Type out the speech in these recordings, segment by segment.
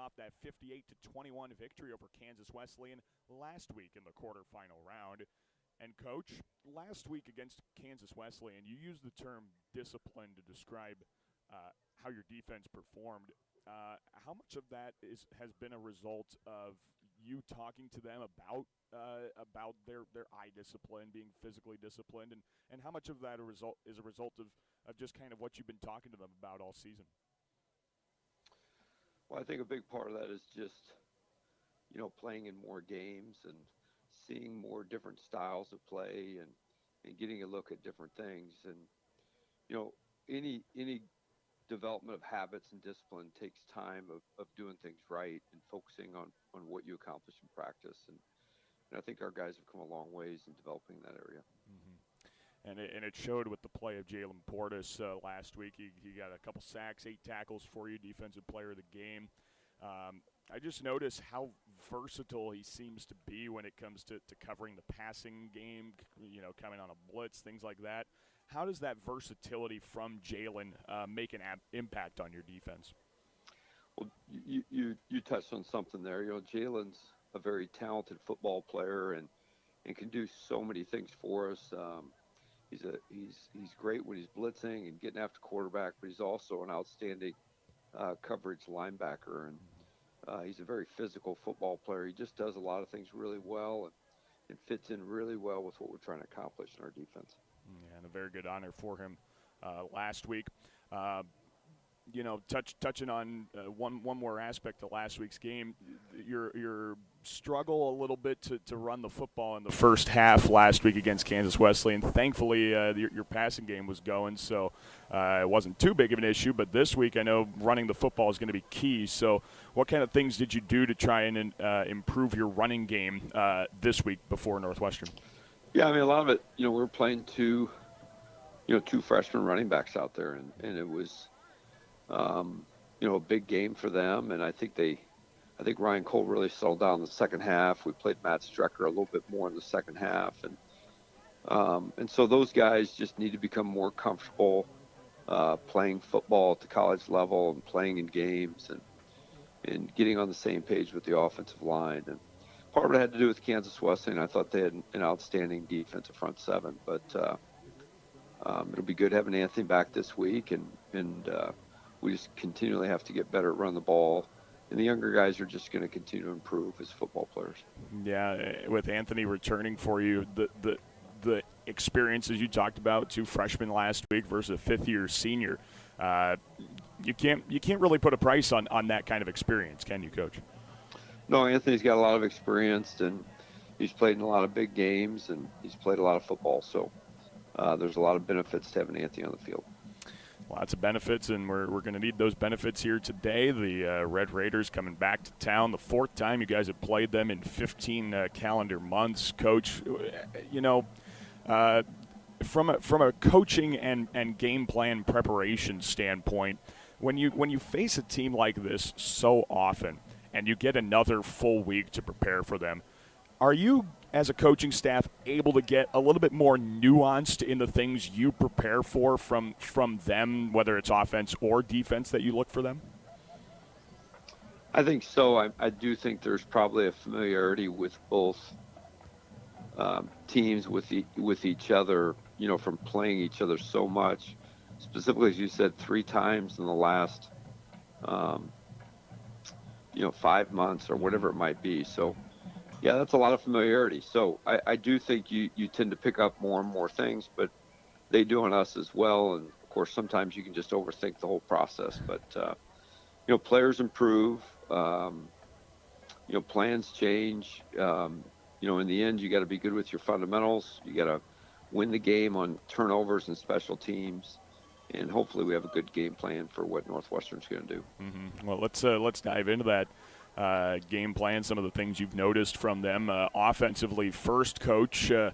off that 58-21 victory over Kansas Wesleyan last week in the quarterfinal round. And, Coach, last week against Kansas Wesleyan, you used the term discipline to describe how your defense performed. How much of that has been a result of you talking to them about their eye discipline, being physically disciplined, and how much of that is a result of just kind of what you've been talking to them about all season? Well, I think a big part of that is just, playing in more games and seeing more different styles of play and getting a look at different things. And, any development of habits and discipline takes time of doing things right and focusing on what you accomplish in practice. And I think our guys have come a long ways in developing that area. Mm-hmm. And it showed with the play of Jalen Portis last week. He got a couple sacks, 8 tackles for you, defensive player of the game. I just noticed how versatile he seems to be when it comes to covering the passing game, coming on a blitz, things like that. How does that versatility from Jalen make an impact on your defense? Well, you touched on something there. Jalen's a very talented football player and can do so many things for us. He's great when he's blitzing and getting after quarterback, but he's also an outstanding coverage linebacker, and he's a very physical football player. He just does a lot of things really well and fits in really well with what we're trying to accomplish in our defense. Yeah, and a very good honor for him last week. Touching on one more aspect of last week's game, your struggle a little bit to run the football in the first half last week against Kansas Wesleyan. Thankfully, your passing game was going, so it wasn't too big of an issue. But this week, I know running the football is going to be key. So what kind of things did you do to try and improve your running game this week before Northwestern? Yeah, I mean, a lot of it, we're playing two freshman running backs out there, and it was – a big game for them, and I think Ryan Cole really settled down in the second half. We played Matt Strecker a little bit more in the second half, and so those guys just need to become more comfortable playing football at the college level and playing in games and getting on the same page with the offensive line. And part of it had to do with Kansas Wesleyan. I thought they had an outstanding defensive front seven, but it'll be good having Anthony back this week, and we just continually have to get better at running the ball. And the younger guys are just going to continue to improve as football players. Yeah, with Anthony returning for you, the experiences you talked about, 2 freshmen last week versus a fifth-year senior, you can't really put a price on that kind of experience, can you, Coach? No, Anthony's got a lot of experience, and he's played in a lot of big games, and he's played a lot of football. So there's a lot of benefits to having Anthony on the field. Lots of benefits, and we're going to need those benefits here today. The Red Raiders coming back to town, the 4th time you guys have played them in 15 calendar months. Coach, from a coaching and game plan preparation standpoint, when you face a team like this so often and you get another full week to prepare for them, are you, as a coaching staff, able to get a little bit more nuanced in the things you prepare for from them, whether it's offense or defense, that you look for them? I think so. I do think there's probably a familiarity with both teams with each other, from playing each other so much. Specifically, as you said, 3 times in the last, 5 months or whatever it might be. So, yeah, that's a lot of familiarity. So I do think you tend to pick up more and more things, but they do on us as well. And, of course, sometimes you can just overthink the whole process. But, players improve, plans change. In the end, you got to be good with your fundamentals. You got to win the game on turnovers and special teams. And hopefully we have a good game plan for what Northwestern's going to do. Mm-hmm. Well, let's dive into that. Game plan, some of the things you've noticed from them. Offensively first, Coach, a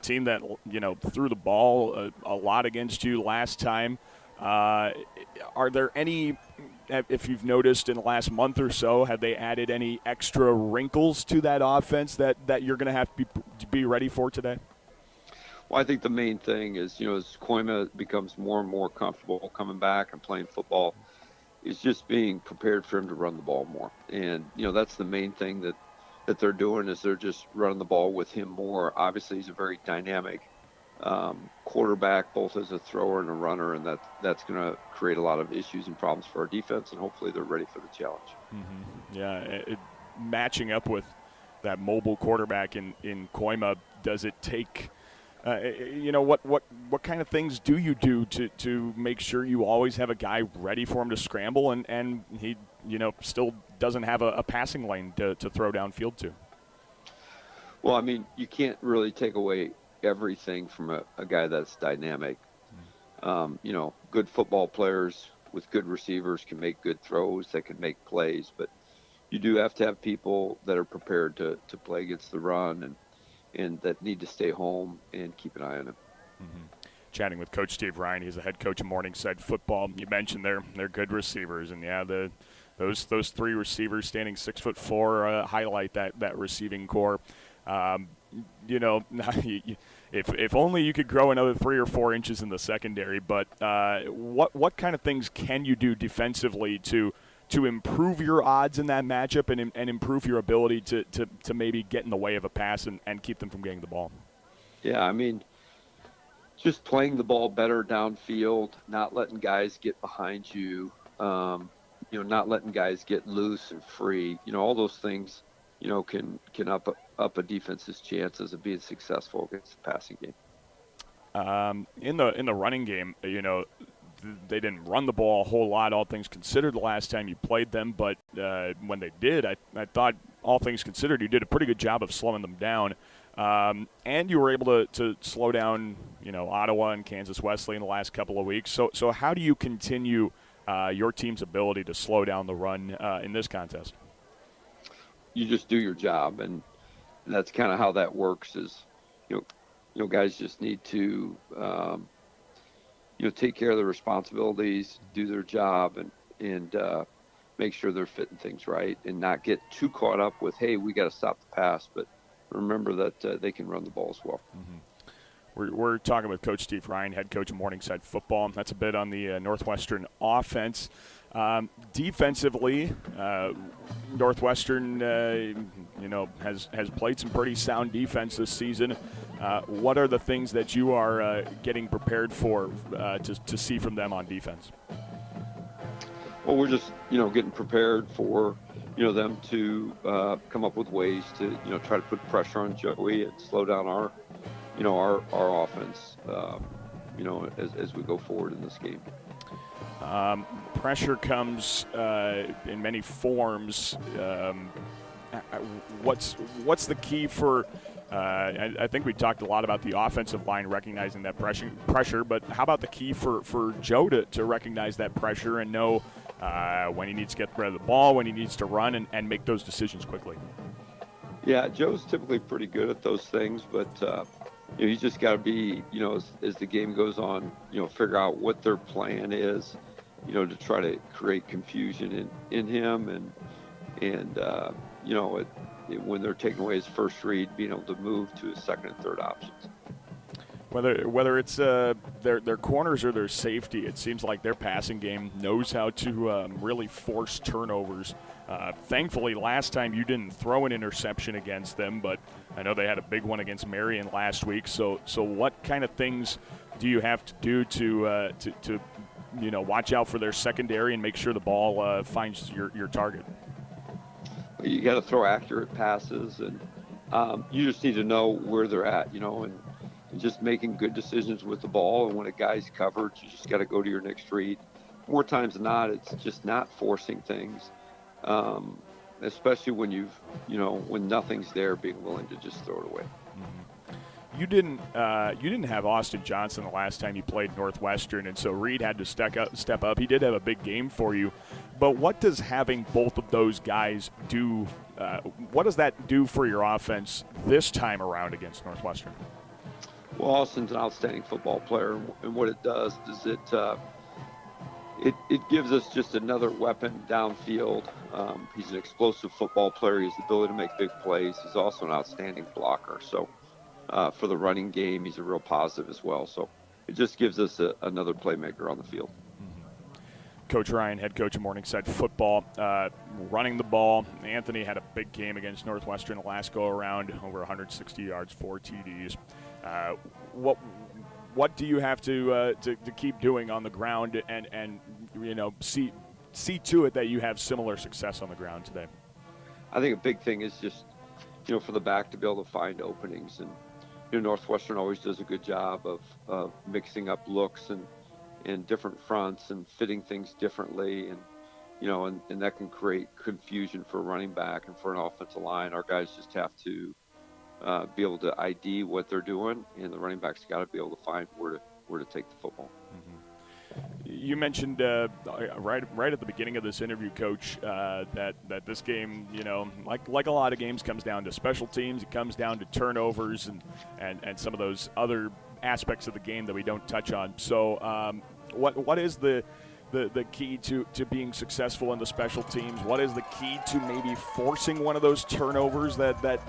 team that, threw the ball a lot against you last time. Are there any, if you've noticed in the last month or so, have they added any extra wrinkles to that offense that you're going to have to be ready for today? Well, I think the main thing is, as Koima becomes more and more comfortable coming back and playing football, is just being prepared for him to run the ball more. And, that's the main thing that they're doing is they're just running the ball with him more. Obviously, he's a very dynamic quarterback, both as a thrower and a runner, and that's going to create a lot of issues and problems for our defense, and hopefully they're ready for the challenge. Mm-hmm. Yeah, matching up with that mobile quarterback in Koima, does it take what kind of things do you do to make sure you always have a guy ready for him to scramble and he still doesn't have a passing lane to throw downfield to? Well, I mean, you can't really take away everything from a guy that's dynamic. Good football players with good receivers can make good throws, they can make plays, but you do have to have people that are prepared to play against the run and that need to stay home and keep an eye on him. Mm-hmm. Chatting with Coach Steve Ryan, he's the head coach of Morningside football. You mentioned they're good receivers, and those three receivers standing 6'4" highlight that receiving core. If only you could grow another 3 or 4 inches in the secondary. But what kind of things can you do defensively to improve your odds in that matchup and improve your ability to maybe get in the way of a pass and keep them from getting the ball? Yeah, I mean, just playing the ball better downfield, not letting guys get behind you, not letting guys get loose and free. All those things, can up a defense's chances of being successful against the passing game. In the running game, they didn't run the ball a whole lot, all things considered, the last time you played them. But when they did, I thought, all things considered, you did a pretty good job of slowing them down. And you were able to slow down, Ottawa and Kansas Wesleyan in the last couple of weeks. So how do you continue your team's ability to slow down the run in this contest? You just do your job, and that's kind of how that works is, guys just need to, take care of their responsibilities, do their job, and make sure they're fitting things right and not get too caught up with, hey, we got to stop the pass, but remember that they can run the ball as well. Mm-hmm. We're talking with Coach Steve Ryan, head coach of Morningside football. That's a bit on the Northwestern offense. Defensively, Northwestern, has played some pretty sound defense this season. What are the things that you are getting prepared for to see from them on defense? Well, we're just, getting prepared for, them to come up with ways to, try to put pressure on Joey and slow down our offense, as we go forward in this game. Pressure comes in many forms. What's the key for? I think we talked a lot about the offensive line recognizing that pressure, but how about the key for Joe to recognize that pressure and know when he needs to get rid of the ball, when he needs to run, and make those decisions quickly? Yeah, Joe's typically pretty good at those things, but he's just got to be, as the game goes on, figure out what their plan is, to try to create confusion in him, and when they're taking away his first read, being able to move to his second and third options. Whether it's their corners or their safety, it seems like their passing game knows how to really force turnovers. Thankfully, last time you didn't throw an interception against them, but I know they had a big one against Marion last week. So what kind of things do you have to do to watch out for their secondary and make sure the ball finds your target? You got to throw accurate passes, and you just need to know where they're at, and just making good decisions with the ball. And when a guy's covered, you just got to go to your next read. More times than not, it's just not forcing things, especially when when nothing's there, being willing to just throw it away. Mm-hmm. You didn't have Austin Johnson the last time you played Northwestern, and so Reed had to step up. He did have a big game for you, but what does having both of those guys do? What does that do for your offense this time around against Northwestern? Well, Austin's an outstanding football player, and what it does is it gives us just another weapon downfield. He's an explosive football player. He has the ability to make big plays. He's also an outstanding blocker. So for the running game, he's a real positive as well. So it just gives us another playmaker on the field. Coach Ryan, head coach of Morningside football, running the ball. Anthony had a big game against Northwestern the last go-around, over 160 yards, 4 TDs. What do you have to keep doing on the ground and see to it that you have similar success on the ground today? I think a big thing is just, for the back to be able to find openings. And, Northwestern always does a good job of mixing up looks and different fronts and fitting things differently. And, and that can create confusion for a running back and for an offensive line. Our guys just have to be able to ID what they're doing, and the running back's got to be able to find where to take the football. Mm-hmm. You mentioned right at the beginning of this interview, Coach, that this game, like a lot of games, comes down to special teams. It comes down to turnovers and some of those other aspects of the game that we don't touch on. So, what is the key to being successful in the special teams? What is the key to maybe forcing one of those turnovers that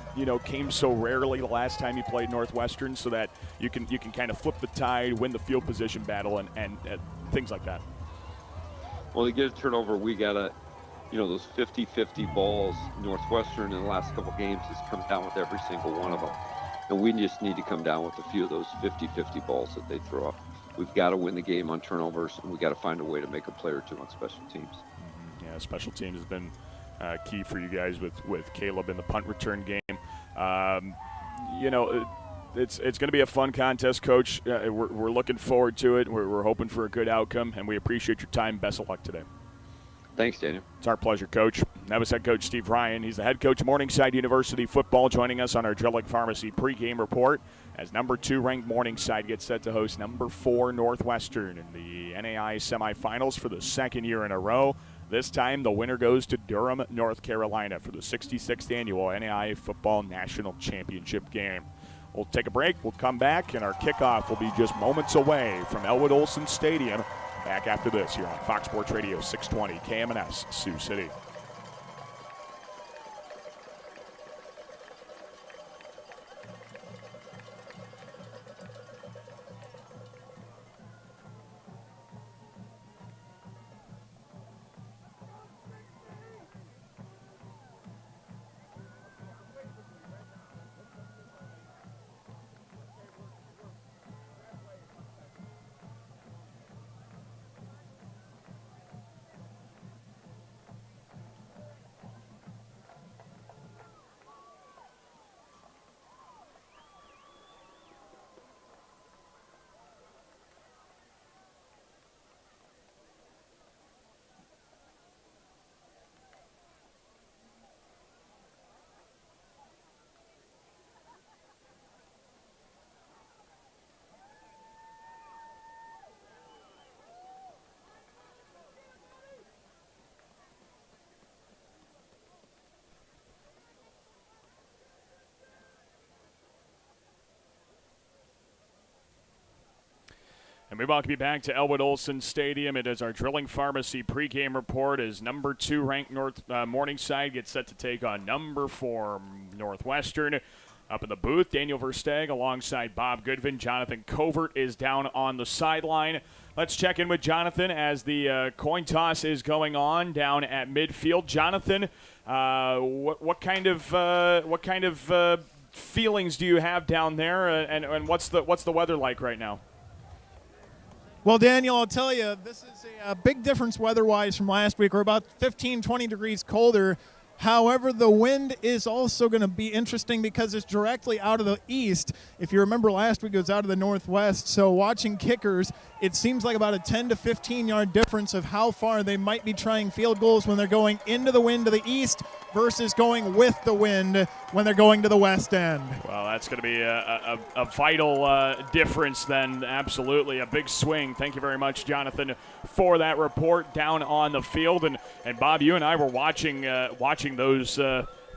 came so rarely the last time you played Northwestern, so that you can kind of flip the tide, win the field position battle, and things like that? Well, to get a turnover, we got to, those 50-50 balls. Northwestern in the last couple games has come down with every single one of them. And we just need to come down with a few of those 50-50 balls that they throw up. We've got to win the game on turnovers, and we've got to find a way to make a play or two on special teams. Mm-hmm. Yeah, special teams has been key for you guys with Caleb in the punt return game. It's going to be a fun contest, Coach. We're looking forward to it. We're hoping for a good outcome, and we appreciate your time. Best of luck today. Thanks, Daniel. It's our pleasure, Coach. That was head coach Steve Ryan. He's the head coach of Morningside University football, joining us on our Drilling Pharmacy pregame report as number 2 ranked Morningside gets set to host number 4 Northwestern in the NAIA semifinals for the second year in a row. This time, the winner goes to Durham, North Carolina for the 66th annual NAIA Football National Championship game. We'll take a break. We'll come back, and our kickoff will be just moments away from Elwood Olson Stadium. Back after this here on Fox Sports Radio 620 KMNS Sioux City. And we welcome you back to Elwood Olson Stadium. It is our Drilling Pharmacy pregame report as number 2 ranked Morningside gets set to take on number 4 Northwestern. Up in the booth, Daniel Versteg alongside Bob Goodvin. Jonathan Covert is down on the sideline. Let's check in with Jonathan as the coin toss is going on down at midfield. Jonathan, what kind of feelings do you have down there, and what's the weather like right now? Well, Daniel, I'll tell you, this is a big difference weather-wise from last week. We're about 15, 20 degrees colder. However, the wind is also going to be interesting because it's directly out of the east. If you remember last week, it was out of the northwest. So watching kickers, it seems like about a 10 to 15-yard difference of how far they might be trying field goals when they're going into the wind to the east versus going with the wind when they're going to the west end. Well, that's going to be a vital difference then. Absolutely, a big swing. Thank you very much, Jonathan, for that report down on the field. And Bob, you and I were watching those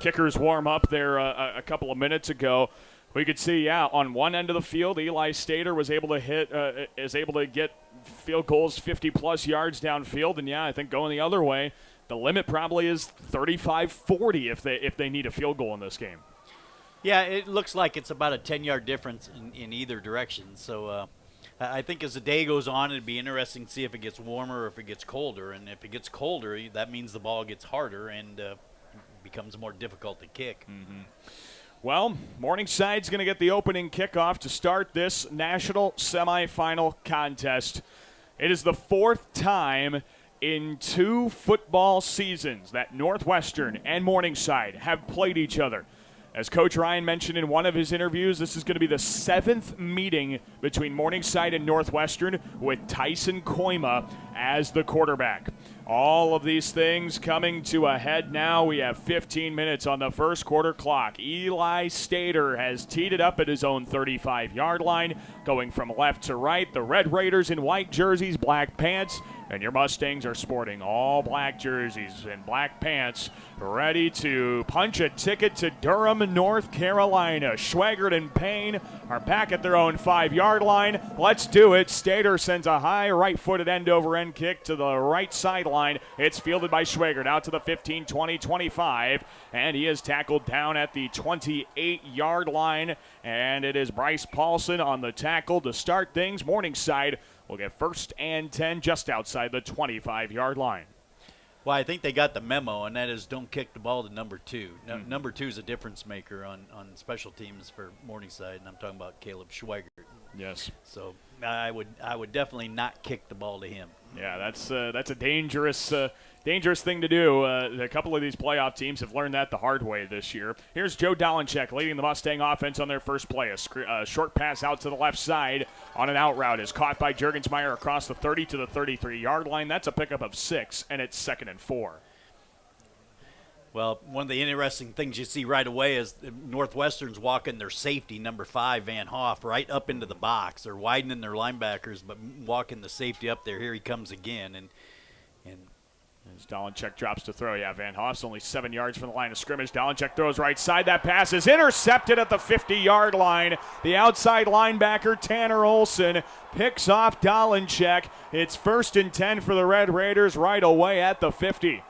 kickers warm up there a couple of minutes ago. We could see, on one end of the field, Eli Stater was able to get field goals 50-plus yards downfield. And, I think going the other way, the limit probably is 35-40 if they need a field goal in this game. Yeah, it looks like it's about a 10-yard difference in either direction. So I think as the day goes on, it'd be interesting to see if it gets warmer or if it gets colder. And if it gets colder, that means the ball gets harder and becomes more difficult to kick. Mm-hmm. Well, Morningside's going to get the opening kickoff to start this national semifinal contest. It is the fourth time in 2 football seasons that Northwestern and Morningside have played each other. As Coach Ryan mentioned in one of his interviews, this is going to be the 7th meeting between Morningside and Northwestern with Tyson Koima as the quarterback. All of these things coming to a head now. We have 15 minutes on the first quarter clock. Eli Stater has teed it up at his own 35-yard line, going from left to right. The Red Raiders in white jerseys, black pants, and your Mustangs are sporting all black jerseys and black pants, ready to punch a ticket to Durham, North Carolina. Schwagert and Payne are back at their own 5-yard line. Let's do it. Stater sends a high right-footed end-over-end kick to the right sideline. It's fielded by Schwagert out to the 15, 20, 25, and he is tackled down at the 28-yard line, and it is Bryce Paulson on the tackle to start things. Morningside will get 1st and 10 just outside the 25-yard line. Well, I think they got the memo, and that is don't kick the ball to number 2. Number 2 is a difference maker on special teams for Morningside, and I'm talking about Caleb Schweigert. Yes. So I would definitely not kick the ball to him. Yeah, that's a dangerous thing to do. A couple of these playoff teams have learned that the hard way this year. Here's Joe Dolenchek leading the Mustang offense on their first play. A short pass out to the left side on an out route is caught by Juergensmeyer across the 30 to the 33-yard line. That's a pickup of 6, and it's 2nd and 4. Well, one of the interesting things you see right away is Northwestern's walking their safety, number 5, Van Hoff, right up into the box. They're widening their linebackers, but walking the safety up there. Here he comes again, and as Dolenchek drops to throw. Yeah, Van Hoff's only 7 yards from the line of scrimmage. Dolenchek throws right side. That pass is intercepted at the 50-yard line. The outside linebacker, Tanner Olson, picks off Dolenchek. It's 1st and 10 for the Red Raiders right away at the 50.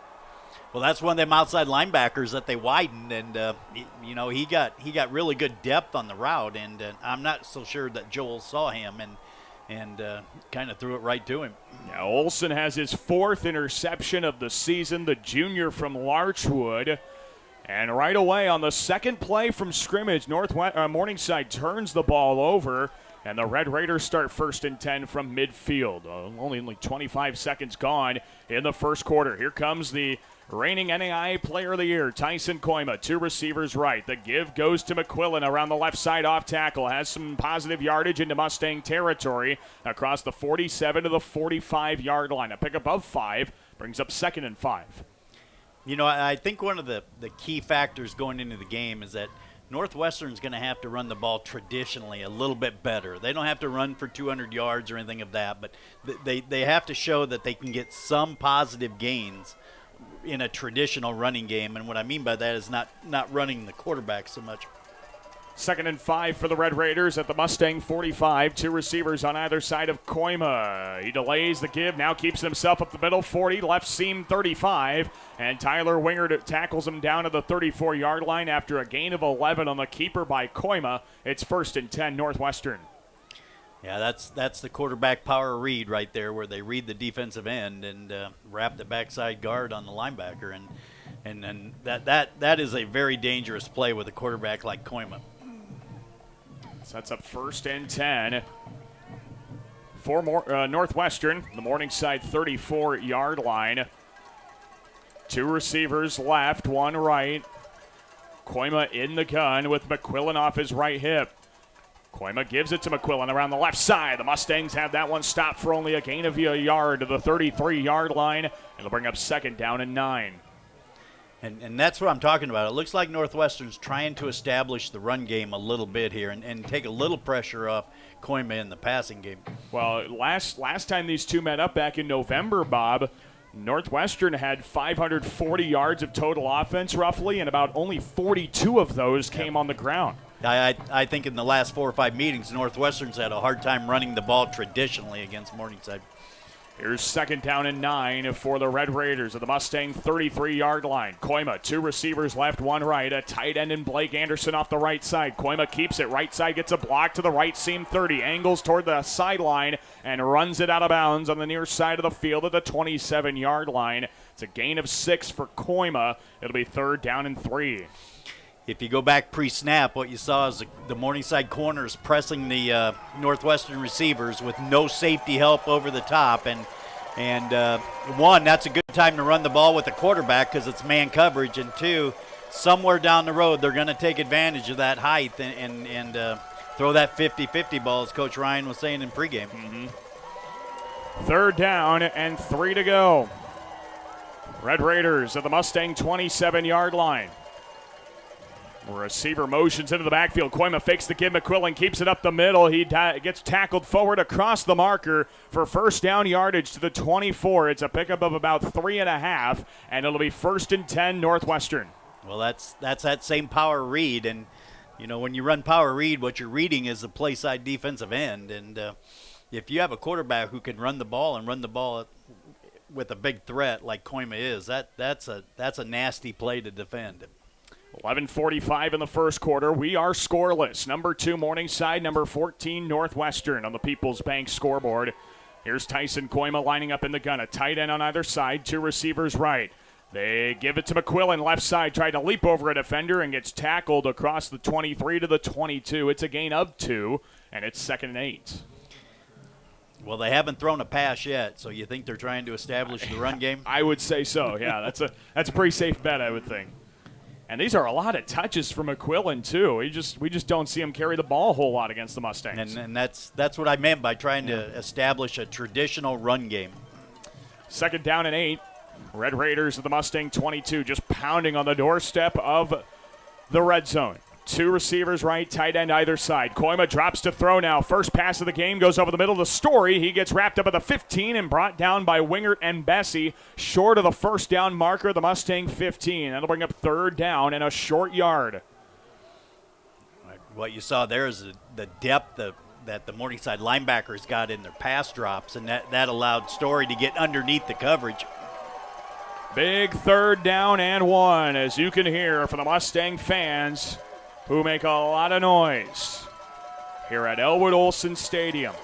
Well, that's one of them outside linebackers that they widened, and he got really good depth on the route, and I'm not so sure that Joel saw him and kind of threw it right to him. Yeah, Olson has his 4th interception of the season, the junior from Larchwood. And right away on the second play from scrimmage, Morningside turns the ball over, and the Red Raiders start 1st and 10 from midfield. Only 25 seconds gone in the first quarter. Here comes the reigning NAIA Player of the Year, Tyson Koima, 2 receivers right. The give goes to McQuillan around the left side off tackle. Has some positive yardage into Mustang territory across the 47 to the 45-yard line. A pickup of 5 brings up 2nd and 5. You know, I think one of the key factors going into the game is that Northwestern's going to have to run the ball traditionally a little bit better. They don't have to run for 200 yards or anything of that, but they have to show that they can get some positive gains in a traditional running game, and what I mean by that is not running the quarterback so much. 2nd and 5 for the Red Raiders at the Mustang 45. 2 receivers on either side of Koima. He delays the give, now keeps himself up the middle, 40, left seam 35, and Tyler Winger tackles him down to the 34-yard line after a gain of 11 on the keeper by Koima. It's 1st and 10 Northwestern. Yeah, that's the quarterback power read right there, where they read the defensive end and wrap the backside guard on the linebacker, and that is a very dangerous play with a quarterback like Koima. Sets up 1st and 10 for Northwestern, the Morningside 34-yard line. 2 receivers left, 1 right. Koima in the gun with McQuillan off his right hip. Koima gives it to McQuillan around the left side. The Mustangs have that one stopped for only a gain of a yard to the 33-yard line. It'll bring up 2nd down and 9. And that's what I'm talking about. It looks like Northwestern's trying to establish the run game a little bit here and take a little pressure off Koima in the passing game. Well, last time these two met up back in November, Bob, Northwestern had 540 yards of total offense roughly, and about only 42 of those came on the ground. I think in the last 4 or 5 meetings, Northwestern's had a hard time running the ball traditionally against Morningside. Here's 2nd down and 9 for the Red Raiders at the Mustang 33-yard line. Koima, 2 receivers left, 1 right. A tight end in Blake Anderson off the right side. Koima keeps it. Right side gets a block to the right seam 30. Angles toward the sideline and runs it out of bounds on the near side of the field at the 27-yard line. It's a gain of 6 for Koima. It'll be 3rd down and 3. If you go back pre-snap, what you saw is the Morningside corners pressing the Northwestern receivers with no safety help over the top. And one, that's a good time to run the ball with the quarterback because it's man coverage. And 2, somewhere down the road, they're going to take advantage of that height and throw that 50-50 ball, as Coach Ryan was saying in pregame. Mm-hmm. 3rd down and 3 to go. Red Raiders at the Mustang 27-yard line. Receiver motions into the backfield. Koima fakes the give. McQuillan keeps it up the middle. He gets tackled forward across the marker for 1st down yardage to the 24. It's a pickup of about 3.5, and it'll be 1st and 10 Northwestern. Well, that's that same power read, and when you run power read, what you're reading is the play side defensive end, and if you have a quarterback who can run the ball with a big threat like Koima is, that's a nasty play to defend. 11:45 in the first quarter. We are scoreless. Number 2 Morningside, number 14 Northwestern on the People's Bank scoreboard. Here's Tyson Koima lining up in the gun. A tight end on either side, 2 receivers right. They give it to McQuillan, left side, tried to leap over a defender and gets tackled across the 23 to the 22. It's a gain of 2, and it's 2nd and 8. Well, they haven't thrown a pass yet, so you think they're trying to establish the run game? I would say so, yeah. That's a pretty safe bet, I would think. And these are a lot of touches for McQuillan, too. We just don't see him carry the ball a whole lot against the Mustangs. And that's what I meant by trying to establish a traditional run game. 2nd down and 8. Red Raiders at the Mustang 22, just pounding on the doorstep of the red zone. 2 receivers right, tight end either side. Koima drops to throw now. First pass of the game goes over the middle of the Story. He gets wrapped up at the 15 and brought down by Wingert and Bessie, short of the 1st down marker, the Mustang 15. That'll bring up 3rd down and a short yard. What you saw there is the depth that the Morningside linebackers got in their pass drops, and that allowed Story to get underneath the coverage. Big 3rd down and 1, as you can hear from the Mustang fans, who make a lot of noise here at Elwood Olson Stadium.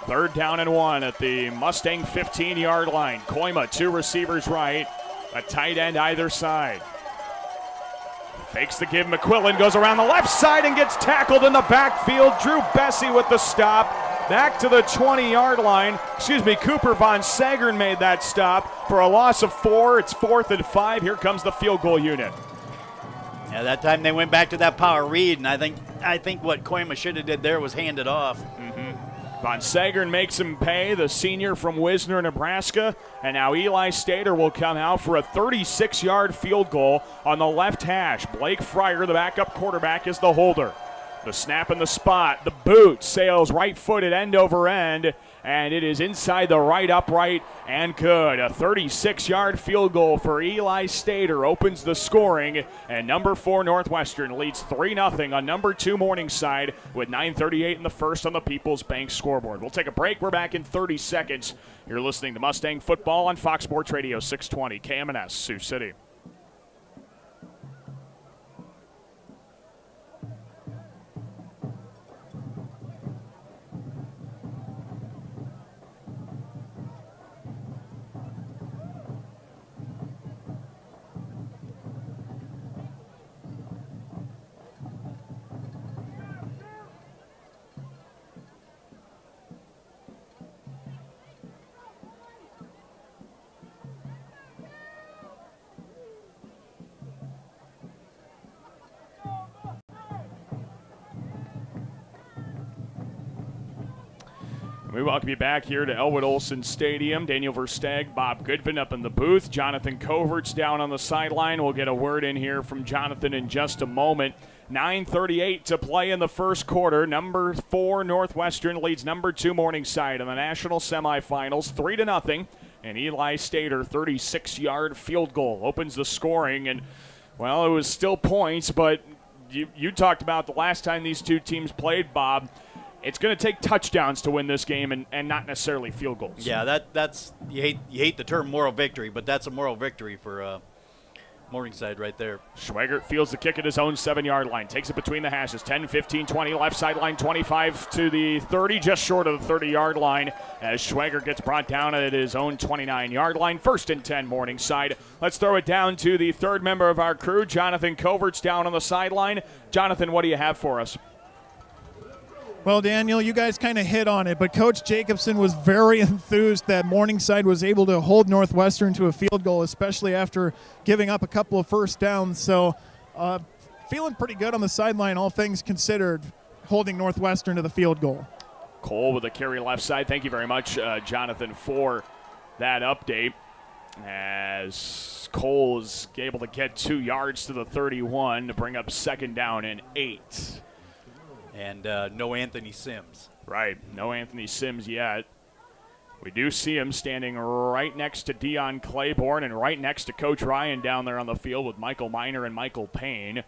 3rd down and 1 at the Mustang 15-yard line. Koima, 2 receivers right, a tight end either side. Fakes the give. McQuillan goes around the left side and gets tackled in the backfield. Drew Bessie with the stop. Back to the 20-yard line. Cooper Von Sagern made that stop for a loss of 4. It's 4th and 5. Here comes the field goal unit. Yeah, that time they went back to that power read, and I think what Koima should have did there was hand it off. Mm-hmm. Von Sagern makes him pay, the senior from Wisner, Nebraska, and now Eli Stater will come out for a 36-yard field goal on the left hash. Blake Fryer, the backup quarterback, is the holder. The snap in the spot, the boot sails right-footed end over end, and it is inside the right upright and good. A 36-yard field goal for Eli Stater opens the scoring, and number 4 Northwestern leads 3-0 on number 2 Morningside with 9:38 in the first on the People's Bank scoreboard. We'll take a break. We're back in 30 seconds. You're listening to Mustang Football on Fox Sports Radio 620 KMNS Sioux City. We welcome you back here to Elwood Olson Stadium. Daniel Versteg, Bob Goodvin up in the booth. Jonathan Covert's down on the sideline. We'll get a word in here from Jonathan in just a moment. 9:38 to play in the first quarter. Number 4 Northwestern leads number 2 Morningside in the national semifinals, 3-0. And Eli Stater, 36-yard field goal, opens the scoring. And, well, it was still points, but you talked about the last time these two teams played, Bob. it's going to take touchdowns to win this game and not necessarily field goals. Yeah, that's you hate the term moral victory, but that's a moral victory for Morningside right there. Schwegert fields the kick at his own 7-yard line, takes it between the hashes, 10, 15, 20, left sideline, 25 to the 30, just short of the 30-yard line as Schwegert gets brought down at his own 29-yard line. 1st and 10, Morningside. Let's throw it down to the third member of our crew, Jonathan Covert's down on the sideline. Jonathan, what do you have for us? Well, Daniel, you guys kind of hit on it, but Coach Jacobson was very enthused that Morningside was able to hold Northwestern to a field goal, especially after giving up a couple of first downs. So feeling pretty good on the sideline, all things considered, holding Northwestern to the field goal. Cole with a carry left side. Thank you very much, Jonathan, for that update. As Cole's able to get 2 yards to the 31 to bring up 2nd down and 8. And no Anthony Sims. Right, no Anthony Sims yet. We do see him standing right next to Dion Claiborne and right next to Coach Ryan down there on the field with Michael Miner and Michael Payne.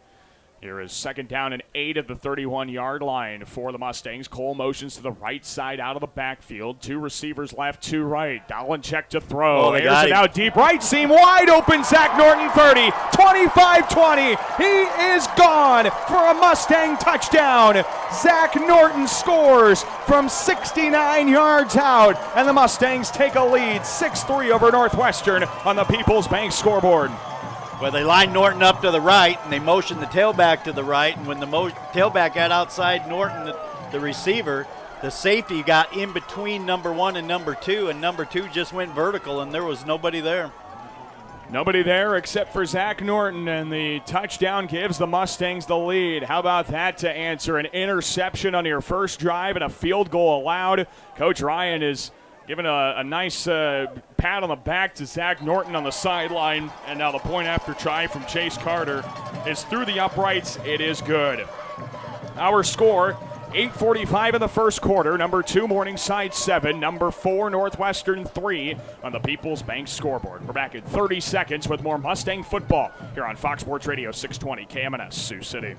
Here is 2nd down and 8 at the 31-yard line for the Mustangs. Cole motions to the right side out of the backfield. 2 receivers left, 2 right. Dalenchek to throw. Airs it out deep right seam. Wide open. Zach Norton 30. 25-20. He is gone for a Mustang touchdown. Zach Norton scores from 69 yards out. And the Mustangs take a lead 6-3 over Northwestern on the People's Bank scoreboard. Well, they lined Norton up to the right, and they motioned the tailback to the right. And when the tailback got outside Norton, the receiver, the safety got in between number 1 and number 2, and number 2 just went vertical, and there was nobody there. Nobody there except for Zach Norton, and the touchdown gives the Mustangs the lead. How about that to answer an interception on your first drive and a field goal allowed? Coach Ryan is giving a nice pat on the back to Zach Norton on the sideline. And now the point after try from Chase Carter is through the uprights. It is good. Our score, 8:45 in the first quarter. Number 2, Morningside 7. Number 4, Northwestern 3 on the People's Bank scoreboard. We're back in 30 seconds with more Mustang football here on Fox Sports Radio 620 KMNS Sioux City.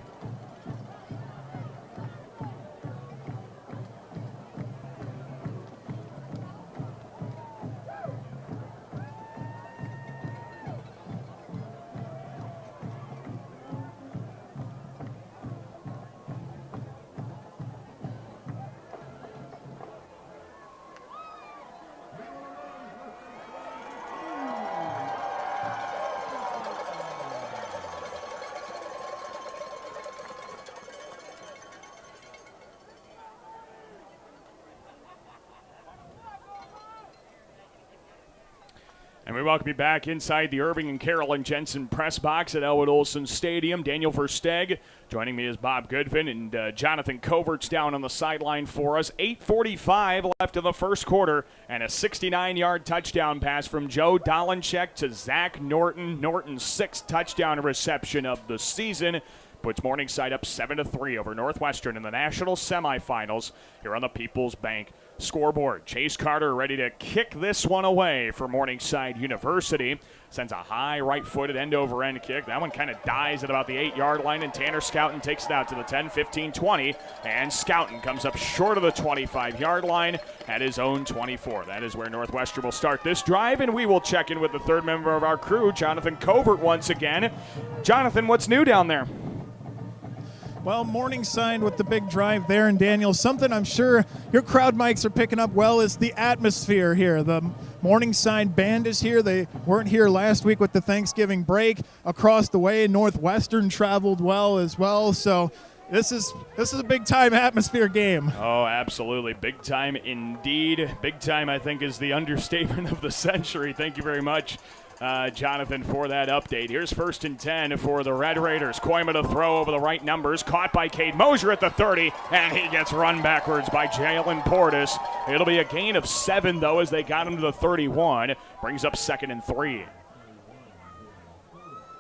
And we welcome you back inside the Irving and Carolyn Jensen press box at Elwood Olson Stadium. Daniel Versteg joining me is Bob Goodvin, and Jonathan Covert's down on the sideline for us. 8:45 left in the first quarter, and a 69-yard touchdown pass from Joe Dalenchek to Zach Norton. Norton's 6th touchdown reception of the season puts Morningside up 7-3 over Northwestern in the national semifinals here on the People's Bank scoreboard. Chase Carter ready to kick this one away for Morningside University. Sends a high right-footed end-over-end kick. That one kind of dies at about the 8-yard line, and Tanner Scouten takes it out to the 10, 15, 20. And Scouten comes up short of the 25-yard line at his own 24. That is where Northwestern will start this drive, and we will check in with the third member of our crew, Jonathan Covert, once again. Jonathan, what's new down there? Well, Morningside with the big drive there, and Daniel, something I'm sure your crowd mics are picking up well is the atmosphere here. The Morningside band is here. They weren't here last week with the Thanksgiving break. Across the way, Northwestern traveled well as well. So this is a big-time atmosphere game. Oh, absolutely. Big time indeed. Big time, I think, is the understatement of the century. Thank you very much, Jonathan, for that update. Here's 1st and 10 for the Red Raiders. Koima to throw over the right numbers. Caught by Cade Mosier at the 30, and he gets run backwards by Jalen Portis. It'll be a gain of 7, though, as they got him to the 31. Brings up 2nd and 3.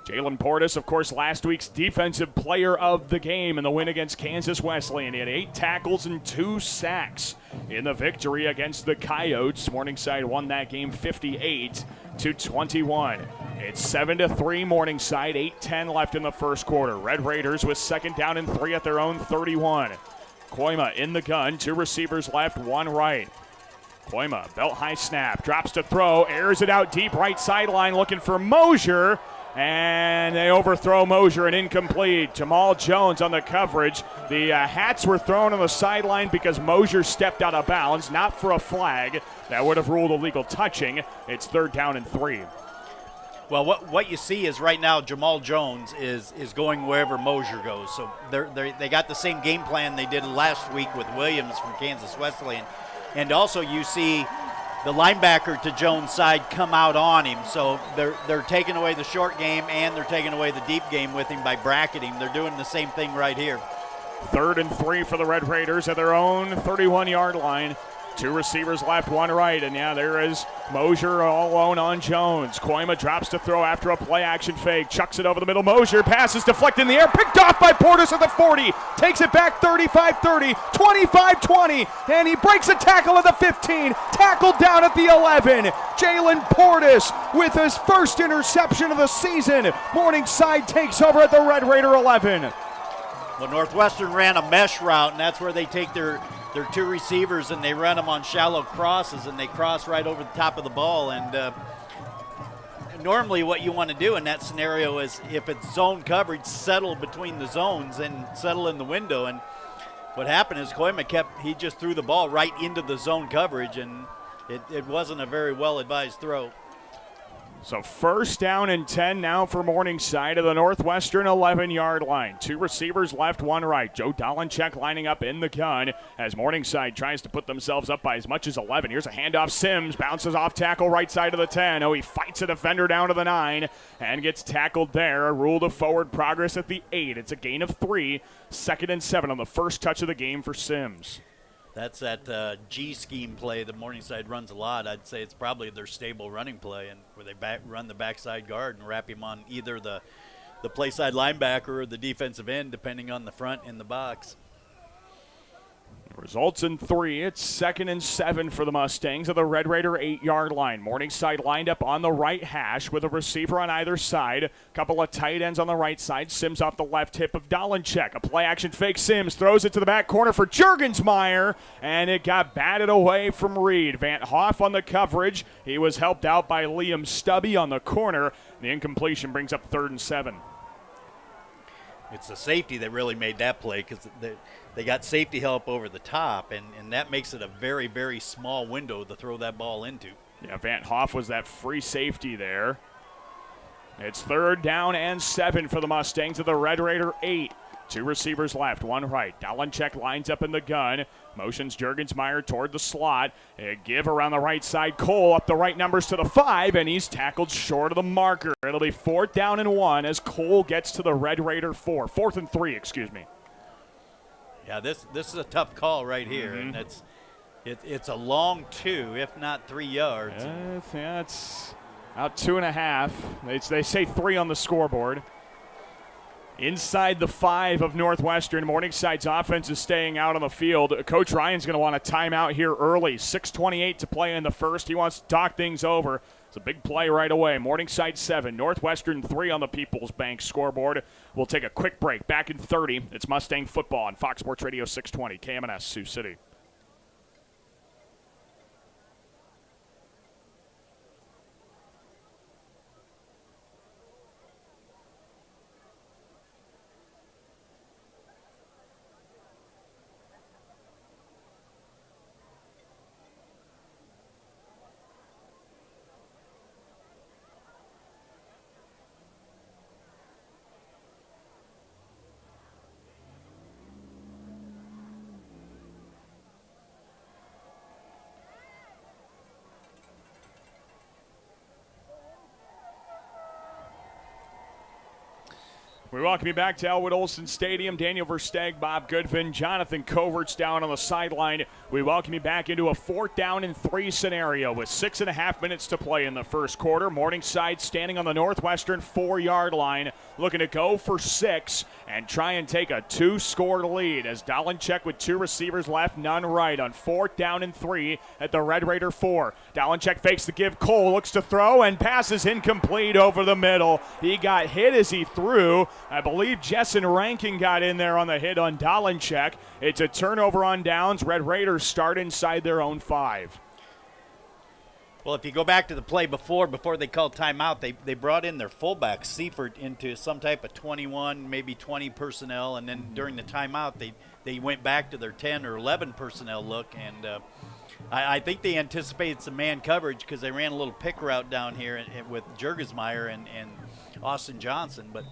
Jalen Portis, of course, last week's defensive player of the game in the win against Kansas Wesleyan. He had 8 tackles and 2 sacks in the victory against the Coyotes. Morningside won that game 58-21. It's 7-3 Morningside, 8:10 left in the first quarter. Red Raiders with 2nd down and 3 at their own 31. Koima in the gun, 2 receivers left, 1 right. Koima, belt high snap, drops to throw, airs it out deep right sideline looking for Mosier, and they overthrow Mosier and incomplete. Jamal Jones on the coverage. The hats were thrown on the sideline because Mosier stepped out of bounds, not for a flag. That would have ruled illegal touching. It's 3rd down and 3. Well, what you see is right now Jamal Jones is going wherever Mosier goes. So they got the same game plan they did last week with Williams from Kansas Wesleyan. And also you see the linebacker to Jones' side come out on him. So they're taking away the short game and they're taking away the deep game with him by bracketing. They're doing the same thing right here. 3rd and 3 for the Red Raiders at their own 31-yard line. 2 receivers left, 1 right, and there is Mosier all alone on Jones. Koima drops to throw after a play-action fake, chucks it over the middle. Mosier passes deflected in the air, picked off by Portis at the 40, takes it back 35-30, 25-20, and he breaks a tackle at the 15, tackled down at the 11. Jalen Portis with his first interception of the season. Morningside takes over at the Red Raider 11. Well, Northwestern ran a mesh route, and that's where they take their 2 receivers and they run them on shallow crosses and they cross right over the top of the ball. And normally what you want to do in that scenario is if it's zone coverage, settle between the zones and settle in the window. And what happened is Koima he just threw the ball right into the zone coverage, and it wasn't a very well-advised throw. So 1st down and 10 now for Morningside at the Northwestern 11-yard line. 2 receivers left, 1 right. Joe Dolenchek lining up in the gun as Morningside tries to put themselves up by as much as 11. Here's a handoff. Sims bounces off tackle right side of the 10. Oh, he fights a defender down to the 9 and gets tackled there. A rule of forward progress at the 8. It's a gain of 3. 2nd and 7 on the first touch of the game for Sims. That's that G scheme play that Morningside runs a lot. I'd say it's probably their stable running play, and where they run the backside guard and wrap him on either the play side linebacker or the defensive end, depending on the front in the box. Results in 3. It's 2nd and 7 for the Mustangs at the Red Raider 8-yard line. Morningside lined up on the right hash with a receiver on either side. A couple of tight ends on the right side. Sims off the left hip of Dolenchek. A play-action fake. Sims throws it to the back corner for Juergensmeyer, and it got batted away from Reed. Van Hoff on the coverage. He was helped out by Liam Stubby on the corner. The incompletion brings up 3rd and 7. It's the safety that really made that play because they got safety help over the top, and that makes it a very, very small window to throw that ball into. Yeah, Van Hoff was that free safety there. It's 3rd down and 7 for the Mustangs at the Red Raider 8. 2 receivers left, 1 right. Dolenchek lines up in the gun. Motions Juergensmeyer toward the slot. A give around the right side. Cole up the right numbers to the 5, and he's tackled short of the marker. It'll be 4th down and 1 as Cole gets to the Red Raider 4. 4th and 3, excuse me. Yeah, this is a tough call right here, and it's a long 2, if not 3 yards. Yeah, it's out 2.5. They say 3 on the scoreboard. Inside the 5 of Northwestern, Morningside's offense is staying out on the field. Coach Ryan's going to want a timeout here early. 6:28 to play in the first. He wants to talk things over. It's a big play right away. Morningside 7, Northwestern 3 on the People's Bank scoreboard. We'll take a quick break. Back in 30, it's Mustang football on Fox Sports Radio 620, KMNS, Sioux City. We welcome you back to Elwood Olson Stadium. Daniel Versteeg, Bob Goodvin, Jonathan Coverts down on the sideline We welcome you back into a 4th down and 3 scenario with 6.5 minutes to play in the first quarter. Morningside standing on the Northwestern 4-yard line, looking to go for 6 and try and take a 2-score lead as Dolenchek with 2 receivers left, none right on 4th down and 3 at the Red Raider 4. Dolenchek fakes the give. Cole looks to throw and passes incomplete over the middle. He got hit as he threw. I believe Jessen Rankin got in there on the hit on Dolenchek. It's a turnover on downs. Red Raiders start inside their own 5. Well, if you go back to the play before they called timeout, they brought in their fullback, Seifert, into some type of 21, maybe 20 personnel, and then during the timeout, they went back to their 10 or 11 personnel look, and I think they anticipated some man coverage because they ran a little pick route down here with Jurgesmeyer and Austin Johnson. But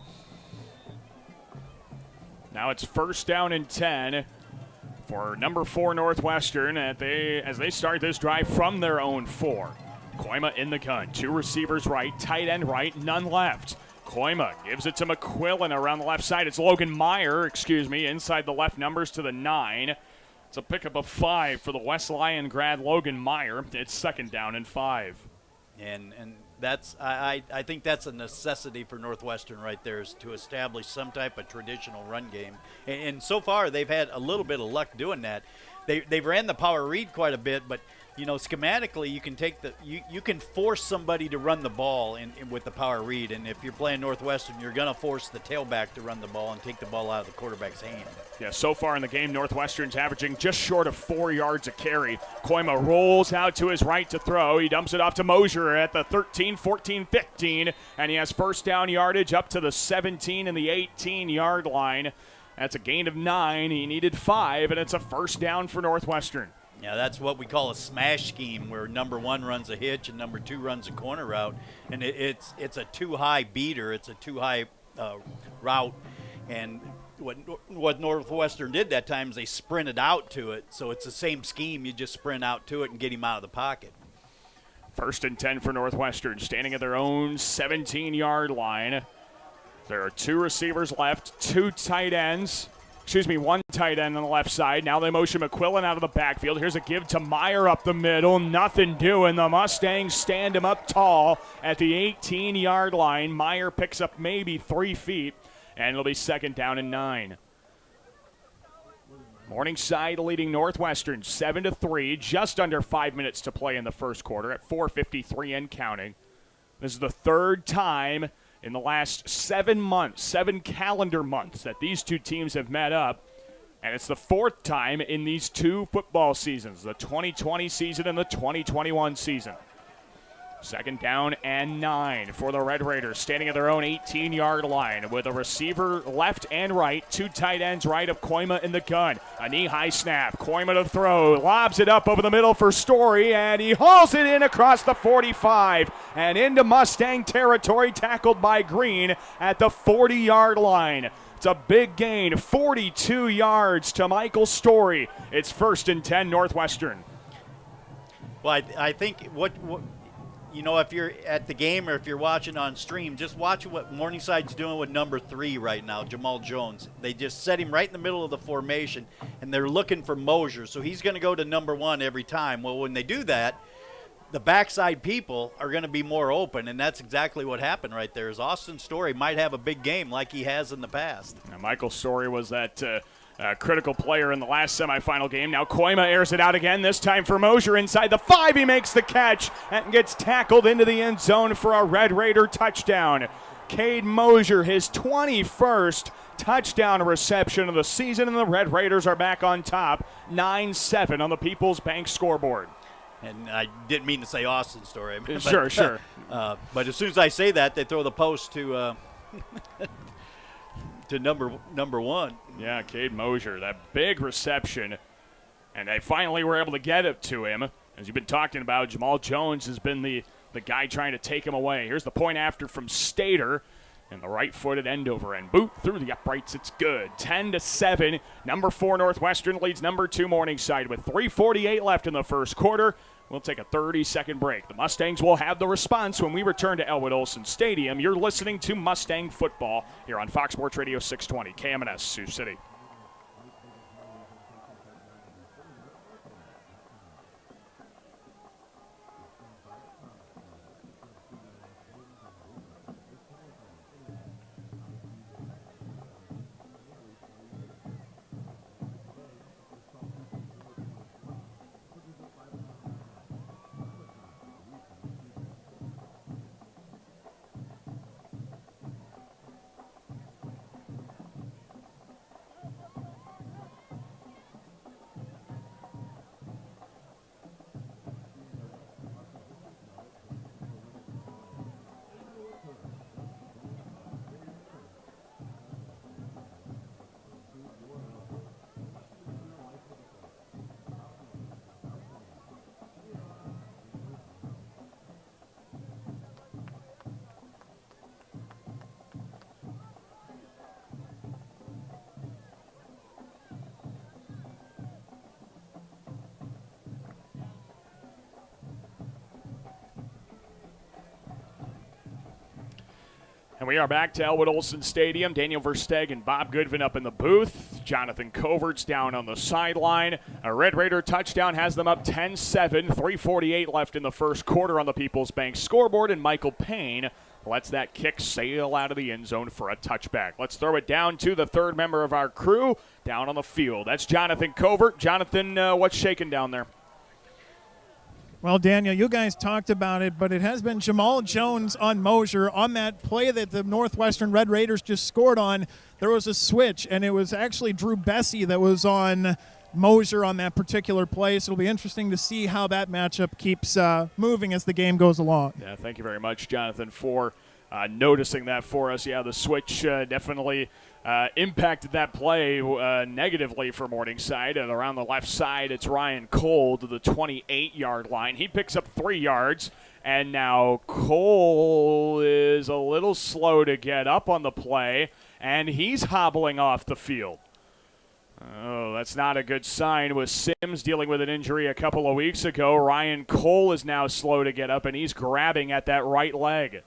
now it's 1st down and 10 for number 4 Northwestern as they start this drive from their own 4. Koima in the gun. 2 receivers right, tight end right, none left. Koima gives it to McQuillan around the left side. It's Logan Meyer, inside the left numbers to the 9. It's a pickup of 5 for the West Lyon grad Logan Meyer. It's 2nd down and 5. And that's I think that's a necessity for Northwestern right there, is to establish some type of traditional run game. And so far they've had a little bit of luck doing that. They've ran the power read quite a bit, but schematically you can take you can force somebody to run the ball with the power read, and if you're playing Northwestern, you're going to force the tailback to run the ball and take the ball out of the quarterback's hand. Yeah, so far in the game, Northwestern's averaging just short of 4 yards a carry. Koima rolls out to his right to throw. He dumps it off to Mosier at the 13, 14, 15, and he has 1st down yardage up to the 17 and the 18-yard line. That's a gain of 9. He needed 5, and it's a 1st down for Northwestern. Yeah, that's what we call a smash scheme, where number 1 runs a hitch and number 2 runs a corner route, and it's a too-high beater. It's a too-high route, and what Northwestern did that time is they sprinted out to it, so it's the same scheme. You just sprint out to it and get him out of the pocket. 1st and 10 for Northwestern, standing at their own 17-yard line. There are 2 receivers left, 2 tight ends. 1 tight end on the left side. Now they motion McQuillan out of the backfield. Here's a give to Meyer up the middle. Nothing doing. The Mustangs stand him up tall at the 18-yard line. Meyer picks up maybe 3 feet, and it'll be 2nd down and 9. Morningside leading Northwestern 7-3. Just under 5 minutes to play in the first quarter at 4:53 and counting. This is the 3rd time in the last 7 months, 7 calendar months, that these 2 teams have met up. And it's the 4th time in these 2 football seasons, the 2020 season and the 2021 season. 2nd down and 9 for the Red Raiders, standing at their own 18-yard line with a receiver left and right, 2 tight ends right of Koima in the gun. A knee-high snap, Koima to throw, lobs it up over the middle for Story, and he hauls it in across the 45 and into Mustang territory, tackled by Green at the 40-yard line. It's a big gain, 42 yards to Michael Story. It's 1st and 10 Northwestern. Well, I think what if you're at the game or if you're watching on stream, just watch what Morningside's doing with number 3 right now, Jamal Jones. They just set him right in the middle of the formation, and they're looking for Mosier, so he's going to go to number 1 every time. Well, when they do that, the backside people are going to be more open, and that's exactly what happened right there. Is Austin Story might have a big game like he has in the past. Now, Michael Story was that critical player in the last semifinal game. Now Koima airs it out again, this time for Mosier inside the 5. He makes the catch and gets tackled into the end zone for a Red Raider touchdown. Cade Mosier, his 21st touchdown reception of the season, and the Red Raiders are back on top, 9-7 on the People's Bank scoreboard. And I didn't mean to say Austin Story. But, Sure. But as soon as I say that, they throw the post to to number 1. Yeah, Cade Mosier, that big reception, and they finally were able to get it to him. As you've been talking about, Jamal Jones has been the guy trying to take him away. Here's the point after from Stater, and the right-footed end-over-end boot through the uprights. It's good. 10-7. Number 4 Northwestern leads number 2 Morningside with 3:48 left in the first quarter. We'll take a 30-second break. The Mustangs will have the response when we return to Elwood Olson Stadium. You're listening to Mustang Football here on Fox Sports Radio 620, KMNS, Sioux City. And we are back to Elwood Olson Stadium. Daniel Versteg and Bob Goodvin up in the booth. Jonathan Covert's down on the sideline. A Red Raider touchdown has them up 10-7. 3:48 left in the first quarter on the People's Bank scoreboard, and Michael Payne lets that kick sail out of the end zone for a touchback. Let's throw it down to the third member of our crew down on the field. That's Jonathan Covert. Jonathan, what's shaking down there? Well, Daniel, you guys talked about it, but it has been Jamal Jones on Mosier. On that play that the Northwestern Red Raiders just scored on, there was a switch, and it was actually Drew Bessie that was on Mosier on that particular play. So it'll be interesting to see how that matchup keeps moving as the game goes along. Yeah, thank you very much, Jonathan, for noticing that for us. Yeah, the switch definitely impacted that play negatively for Morningside. And around the left side, it's Ryan Cole to the 28-yard line. He picks up 3 yards, and now Cole is a little slow to get up on the play, and he's hobbling off the field. Oh, that's not a good sign. With Sims dealing with an injury a couple of weeks ago, Ryan Cole is now slow to get up, and he's grabbing at that right leg.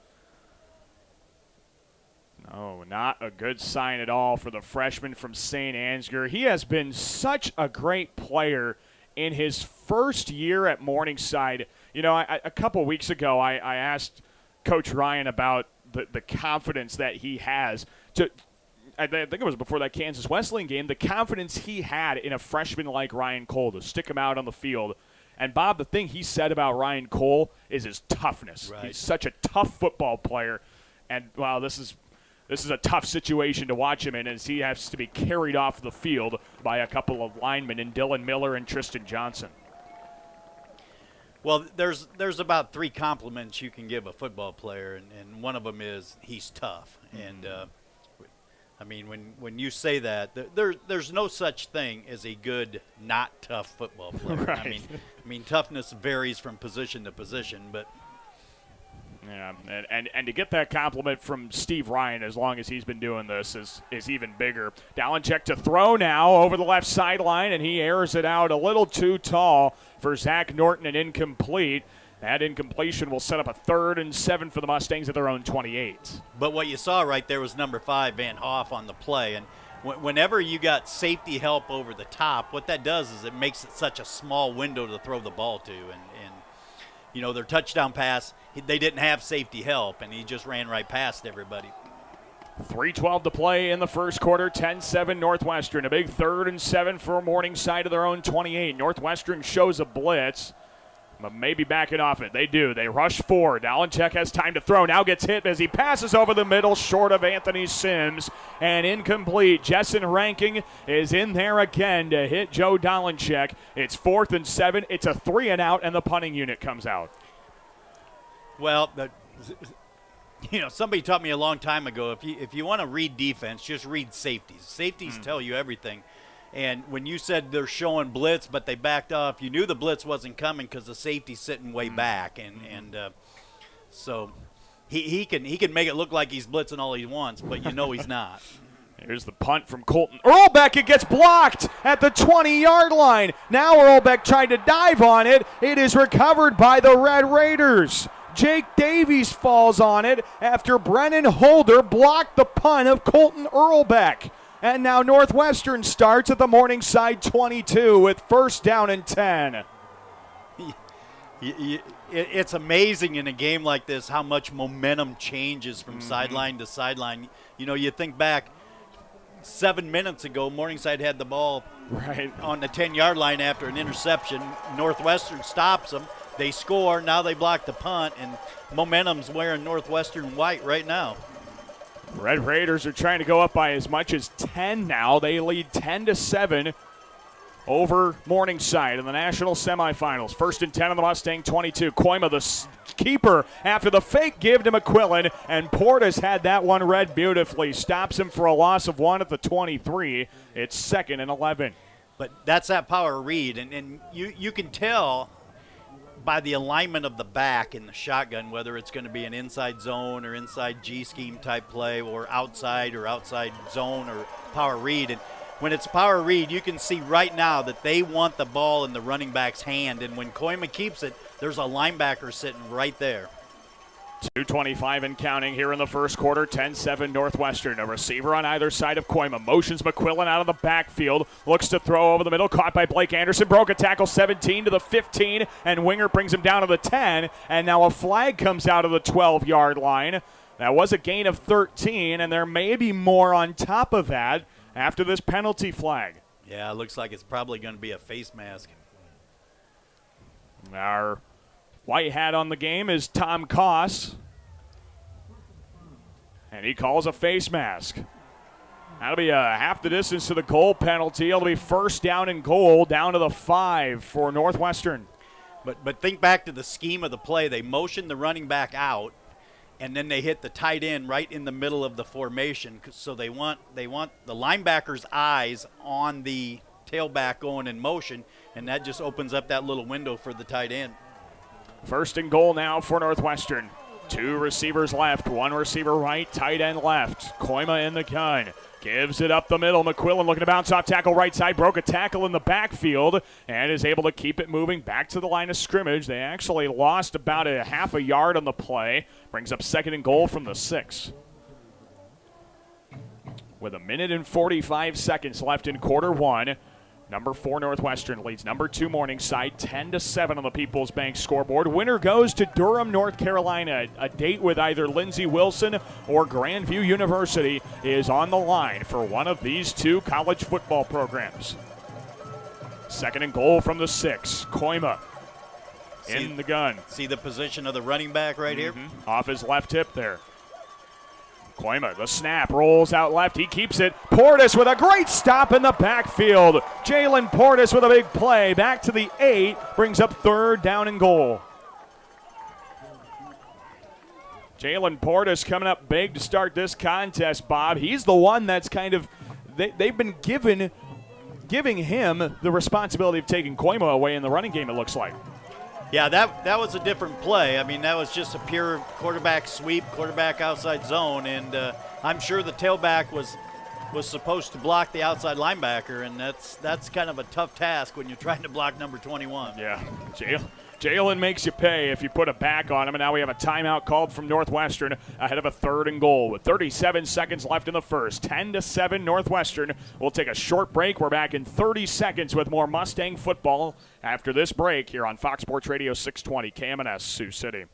No, not a good sign at all for the freshman from St. Ansgar. He has been such a great player in his first year at Morningside. You know, a couple weeks ago, I asked Coach Ryan about the confidence that he has to – I think it was before that Kansas Wesleyan game, the confidence he had in a freshman like Ryan Cole to stick him out on the field. And, Bob, the thing he said about Ryan Cole is his toughness. Right. He's such a tough football player. And, wow, this is a tough situation to watch him in as he has to be carried off the field by a couple of linemen in Dylan Miller and Tristan Johnson. Well, there's about 3 compliments you can give a football player, and one of them is he's tough. And, I mean, when you say that, there's no such thing as a good, not tough football player. Right. I mean, toughness varies from position to position, but yeah, and to get that compliment from Steve Ryan, as long as he's been doing this, is even bigger. Dalenchek to throw now over the left sideline, and he airs it out a little too tall for Zach Norton, and incomplete. That incompletion will set up a 3rd and 7 for the Mustangs at their own 28. But what you saw right there was number 5, Van Hoff, on the play. And whenever you got safety help over the top, what that does is it makes it such a small window to throw the ball to. And you know, their touchdown pass, they didn't have safety help, and he just ran right past everybody. 3:12 to play in the first quarter, 10-7 Northwestern. A big 3rd and 7 for Morningside of their own 28. Northwestern shows a blitz, but maybe backing off it. They do. They rush forward. Dalenchek has time to throw. Now gets hit as he passes over the middle, short of Anthony Sims, and incomplete. Jessen Ranking is in there again to hit Joe Dalenchek. It's 4th and 7. It's a 3 and out, and the punting unit comes out. Well, you know, somebody taught me a long time ago, if you want to read defense, just read safeties. Safeties tell you everything. And when you said they're showing blitz, but they backed off, you knew the blitz wasn't coming because the safety's sitting way back, and so he can make it look like he's blitzing all he wants, but you know he's not. Here's the punt from Colton Earlbeck. It gets blocked at the 20-yard line. Now Earlbeck tried to dive on it. It is recovered by the Red Raiders. Jake Davies falls on it after Brennan Holder blocked the punt of Colton Earlbeck. And now Northwestern starts at the Morningside 22 with 1st down and 10. It's amazing in a game like this how much momentum changes from sideline to sideline. You know, you think back 7 minutes ago, Morningside had the ball on the 10-yard line after an interception. Northwestern stops them. They score. Now they block the punt, and momentum's wearing Northwestern white right now. Red Raiders are trying to go up by as much as 10 now. They lead 10-7 over Morningside in the national semifinals. 1st and 10 on the Mustang 22. Koima, the keeper, after the fake give to McQuillan, and Portis had that one read beautifully. Stops him for a loss of 1 at the 23. It's 2nd and 11. But that's that power read, and you can tell by the alignment of the back in the shotgun, whether it's going to be an inside zone or inside G-scheme type play or outside zone or power read. And when it's power read, you can see right now that they want the ball in the running back's hand. And when Koima keeps it, there's a linebacker sitting right there. 2:25 and counting here in the first quarter. 10-7 Northwestern. A receiver on either side of Koima. Motions McQuillan out of the backfield. Looks to throw over the middle. Caught by Blake Anderson. Broke a tackle 17 to the 15. And Winger brings him down to the 10. And now a flag comes out of the 12-yard line. That was a gain of 13. And there may be more on top of that after this penalty flag. Yeah, it looks like it's probably going to be a face mask. Our white hat on the game is Tom Koss. And he calls a face mask. That'll be half the distance to the goal penalty. It'll be first down and goal down to the 5 for Northwestern. But think back to the scheme of the play. They motion the running back out, and then they hit the tight end right in the middle of the formation. So they want the linebacker's eyes on the tailback going in motion, and that just opens up that little window for the tight end. First and goal now for Northwestern. 2 receivers left, 1 receiver right, tight end left. Koima in the gun. Gives it up the middle. McQuillan looking to bounce off tackle right side. Broke a tackle in the backfield and is able to keep it moving back to the line of scrimmage. They actually lost about a half a yard on the play. Brings up second and goal from the 6. With 1 minute and 45 seconds left in quarter 1. Number 4 Northwestern leads number 2 Morningside 10-7 on the People's Bank scoreboard. Winner goes to Durham, North Carolina. A date with either Lindsey Wilson or Grandview University is on the line for one of these 2 college football programs. Second and goal from the 6. Koima in the gun. See the position of the running back right here? Off his left hip there. Koima, the snap, rolls out left. He keeps it. Portis with a great stop in the backfield. Jalen Portis with a big play. Back to the 8. Brings up third down and goal. Jalen Portis coming up big to start this contest, Bob. He's the one that's kind of, they've been giving him the responsibility of taking Koima away in the running game, it looks like. Yeah, that was a different play. I mean, that was just a pure quarterback sweep, quarterback outside zone, and I'm sure the tailback was supposed to block the outside linebacker, and that's kind of a tough task when you're trying to block number 21. Yeah, Jalen makes you pay if you put a back on him, and now we have a timeout called from Northwestern ahead of a third and goal with 37 seconds left in the first. 10-7 Northwestern. We'll take a short break. We're back in 30 seconds with more Mustang football after this break here on Fox Sports Radio 620 KMNS Sioux City.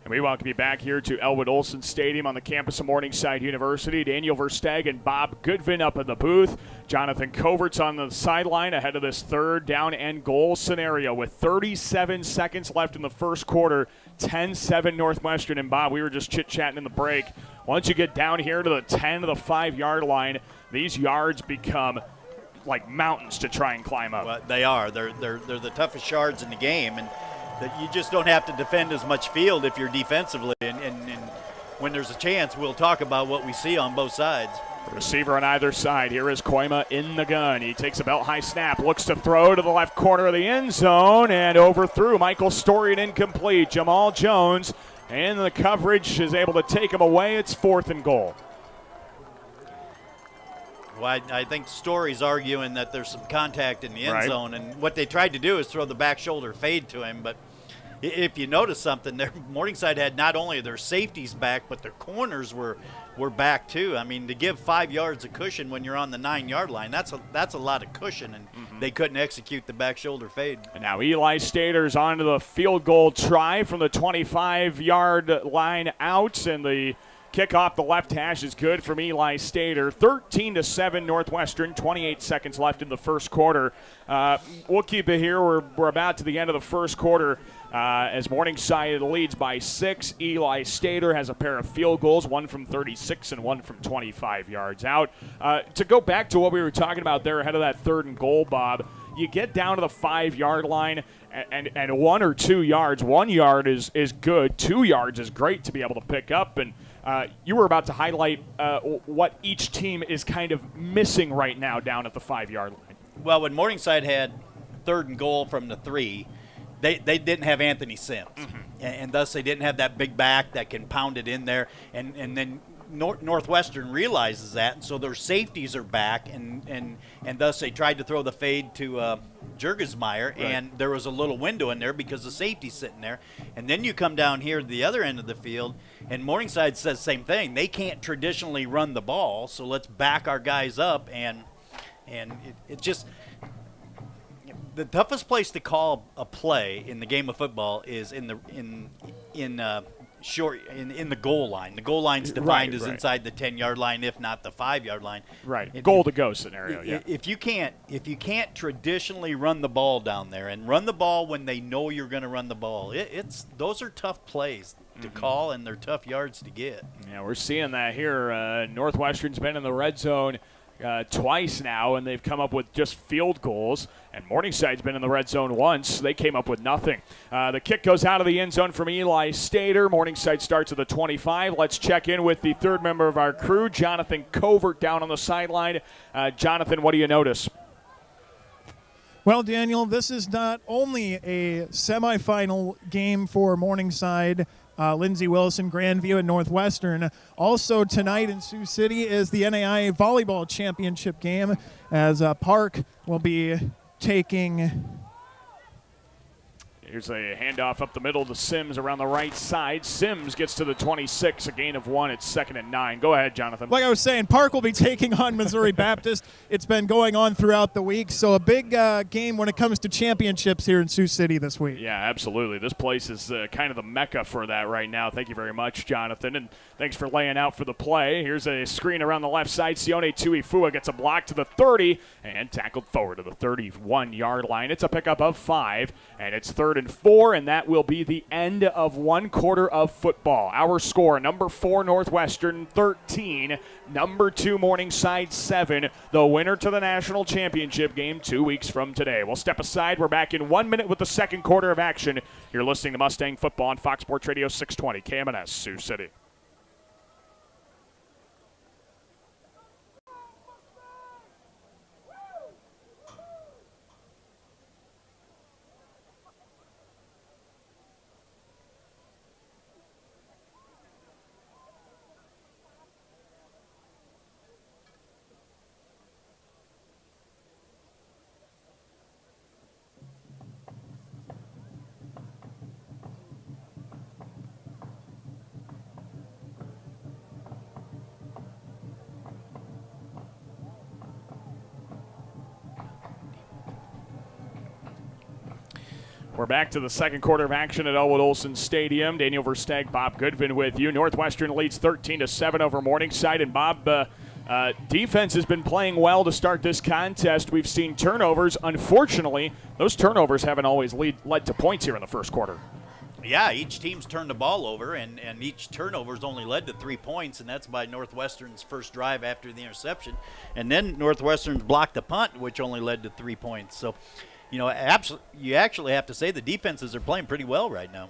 And we welcome you back here to Elwood Olson Stadium on the campus of Morningside University. Daniel Versteg and Bob Goodvin up in the booth. Jonathan Covert's on the sideline ahead of this third down and goal scenario with 37 seconds left in the first quarter. 10-7 Northwestern. And Bob, we were just chit-chatting in the break. Once you get down here to the 10 to the 5-yard line, these yards become like mountains to try and climb up. Well, they are. They're the toughest yards in the game, and that you just don't have to defend as much field if you're defensively. And when there's a chance, we'll talk about what we see on both sides. Receiver on either side. Here is Koima in the gun. He takes a belt-high snap, looks to throw to the left corner of the end zone, and overthrew. Michael Story and incomplete. Jamal Jones, and the coverage is able to take him away. It's fourth and goal. Well, I think Story's arguing that there's some contact in the end zone, and what they tried to do is throw the back shoulder fade to him. But if you notice something, there, Morningside had not only their safeties back, but their corners were back too. I mean, to give 5 yards of cushion when you're on the 9-yard line, that's a lot of cushion, and they couldn't execute the back shoulder fade. And now Eli Stater's onto the field goal try from the 25-yard line out, and the kick off the left hash is good from Eli Stater. 13-7 Northwestern, 28 seconds left in the first quarter. We'll keep it here. We're about to the end of the first quarter as Morningside leads by 6. Eli Stater has a pair of field goals, one from 36 and one from 25 yards out. To go back to what we were talking about there ahead of that third and goal, Bob, you get down to the 5-yard line and 1 or 2 yards. 1 yard is good. 2 yards is great to be able to pick up. And you were about to highlight what each team is kind of missing right now down at the 5-yard line. Well, when Morningside had 3rd and goal from the 3, they didn't have Anthony Sims, and thus they didn't have that big back that can pound it in there. And then Northwestern realizes that, and so their safeties are back, and thus they tried to throw the fade to Jurgesmeyer, right. And there was a little window in there because the safety's sitting there. And then you come down here to the other end of the field, and Morningside says the same thing. They can't traditionally run the ball, so let's back our guys up, and it just – the toughest place to call a play in the game of football is in the goal line. The goal line's defined as inside the 10-yard line, if not the 5-yard line. Right. Goal to go scenario. Yeah. If you can't traditionally run the ball down there and run the ball when they know you're going to run the ball, those are tough plays to call, and they're tough yards to get. Yeah, we're seeing that here. Northwestern's been in the red zone twice now, and they've come up with just field goals. And Morningside's been in the red zone once. They came up with nothing. The kick goes out of the end zone from Eli Stater. Morningside starts at the 25. Let's check in with the third member of our crew, Jonathan Covert, down on the sideline. Jonathan, what do you notice? Well, Daniel, this is not only a semifinal game for Morningside, Lindsey Wilson, Grandview, and Northwestern. Also tonight in Sioux City is the NAIA Volleyball Championship game, as Park will be taking. Here's a handoff up the middle to Sims around the right side. Sims gets to the 26, a gain of 1. It's 2nd and 9. Go ahead, Jonathan. Like I was saying, Park will be taking on Missouri Baptist. It's been going on throughout the week, so a big game when it comes to championships here in Sioux City this week. Yeah, absolutely. This place is kind of the mecca for that right now. Thank you very much, Jonathan, and thanks for laying out for the play. Here's a screen around the left side. Sione Tuifua gets a block to the 30 and tackled forward to the 31-yard line. It's a pickup of 5, and it's 3rd and 4, and that will be the end of 1 quarter of football. Our score, number 4 Northwestern 13, number 2 Morningside 7, the winner to the national championship game 2 weeks from today. We'll step aside. We're back in 1 minute with the second quarter of action. You're listening to Mustang Football on Fox Sports Radio 620 KMNS Sioux City. We're back to the second quarter of action at Elwood Olson Stadium. Daniel Versteg, Bob Goodvin with you. Northwestern leads 13-7 over Morningside. And Bob, defense has been playing well to start this contest. We've seen turnovers. Unfortunately, those turnovers haven't always led to points here in the first quarter. Yeah, each team's turned the ball over, and each turnover's only led to 3 points, and that's by Northwestern's first drive after the interception. And then Northwestern's blocked the punt, which only led to 3 points. So, you actually have to say the defenses are playing pretty well right now.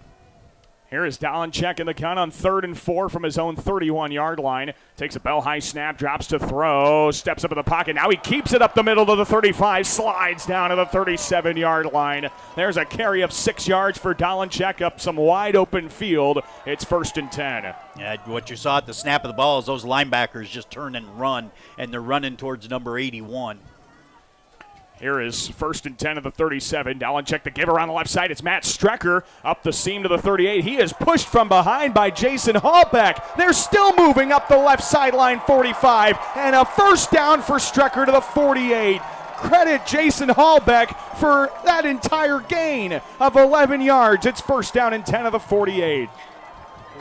Here is Dalenchek in the count on 3rd and 4 from his own 31-yard line. Takes a bell-high snap, drops to throw, steps up in the pocket. Now he keeps it up the middle to the 35, slides down to the 37-yard line. There's a carry of 6 yards for Dalenchek up some wide-open field. It's 1st and 10. Yeah, what you saw at the snap of the ball is those linebackers just turn and run, and they're running towards number 81. Here is 1st and 10 of the 37. Dalenchek the give around the left side. It's Matt Strecker up the seam to the 38. He is pushed from behind by Jason Hallbeck. They're still moving up the left sideline 45. And a first down for Strecker to the 48. Credit Jason Hallbeck for that entire gain of 11 yards. It's 1st down and 10 of the 48.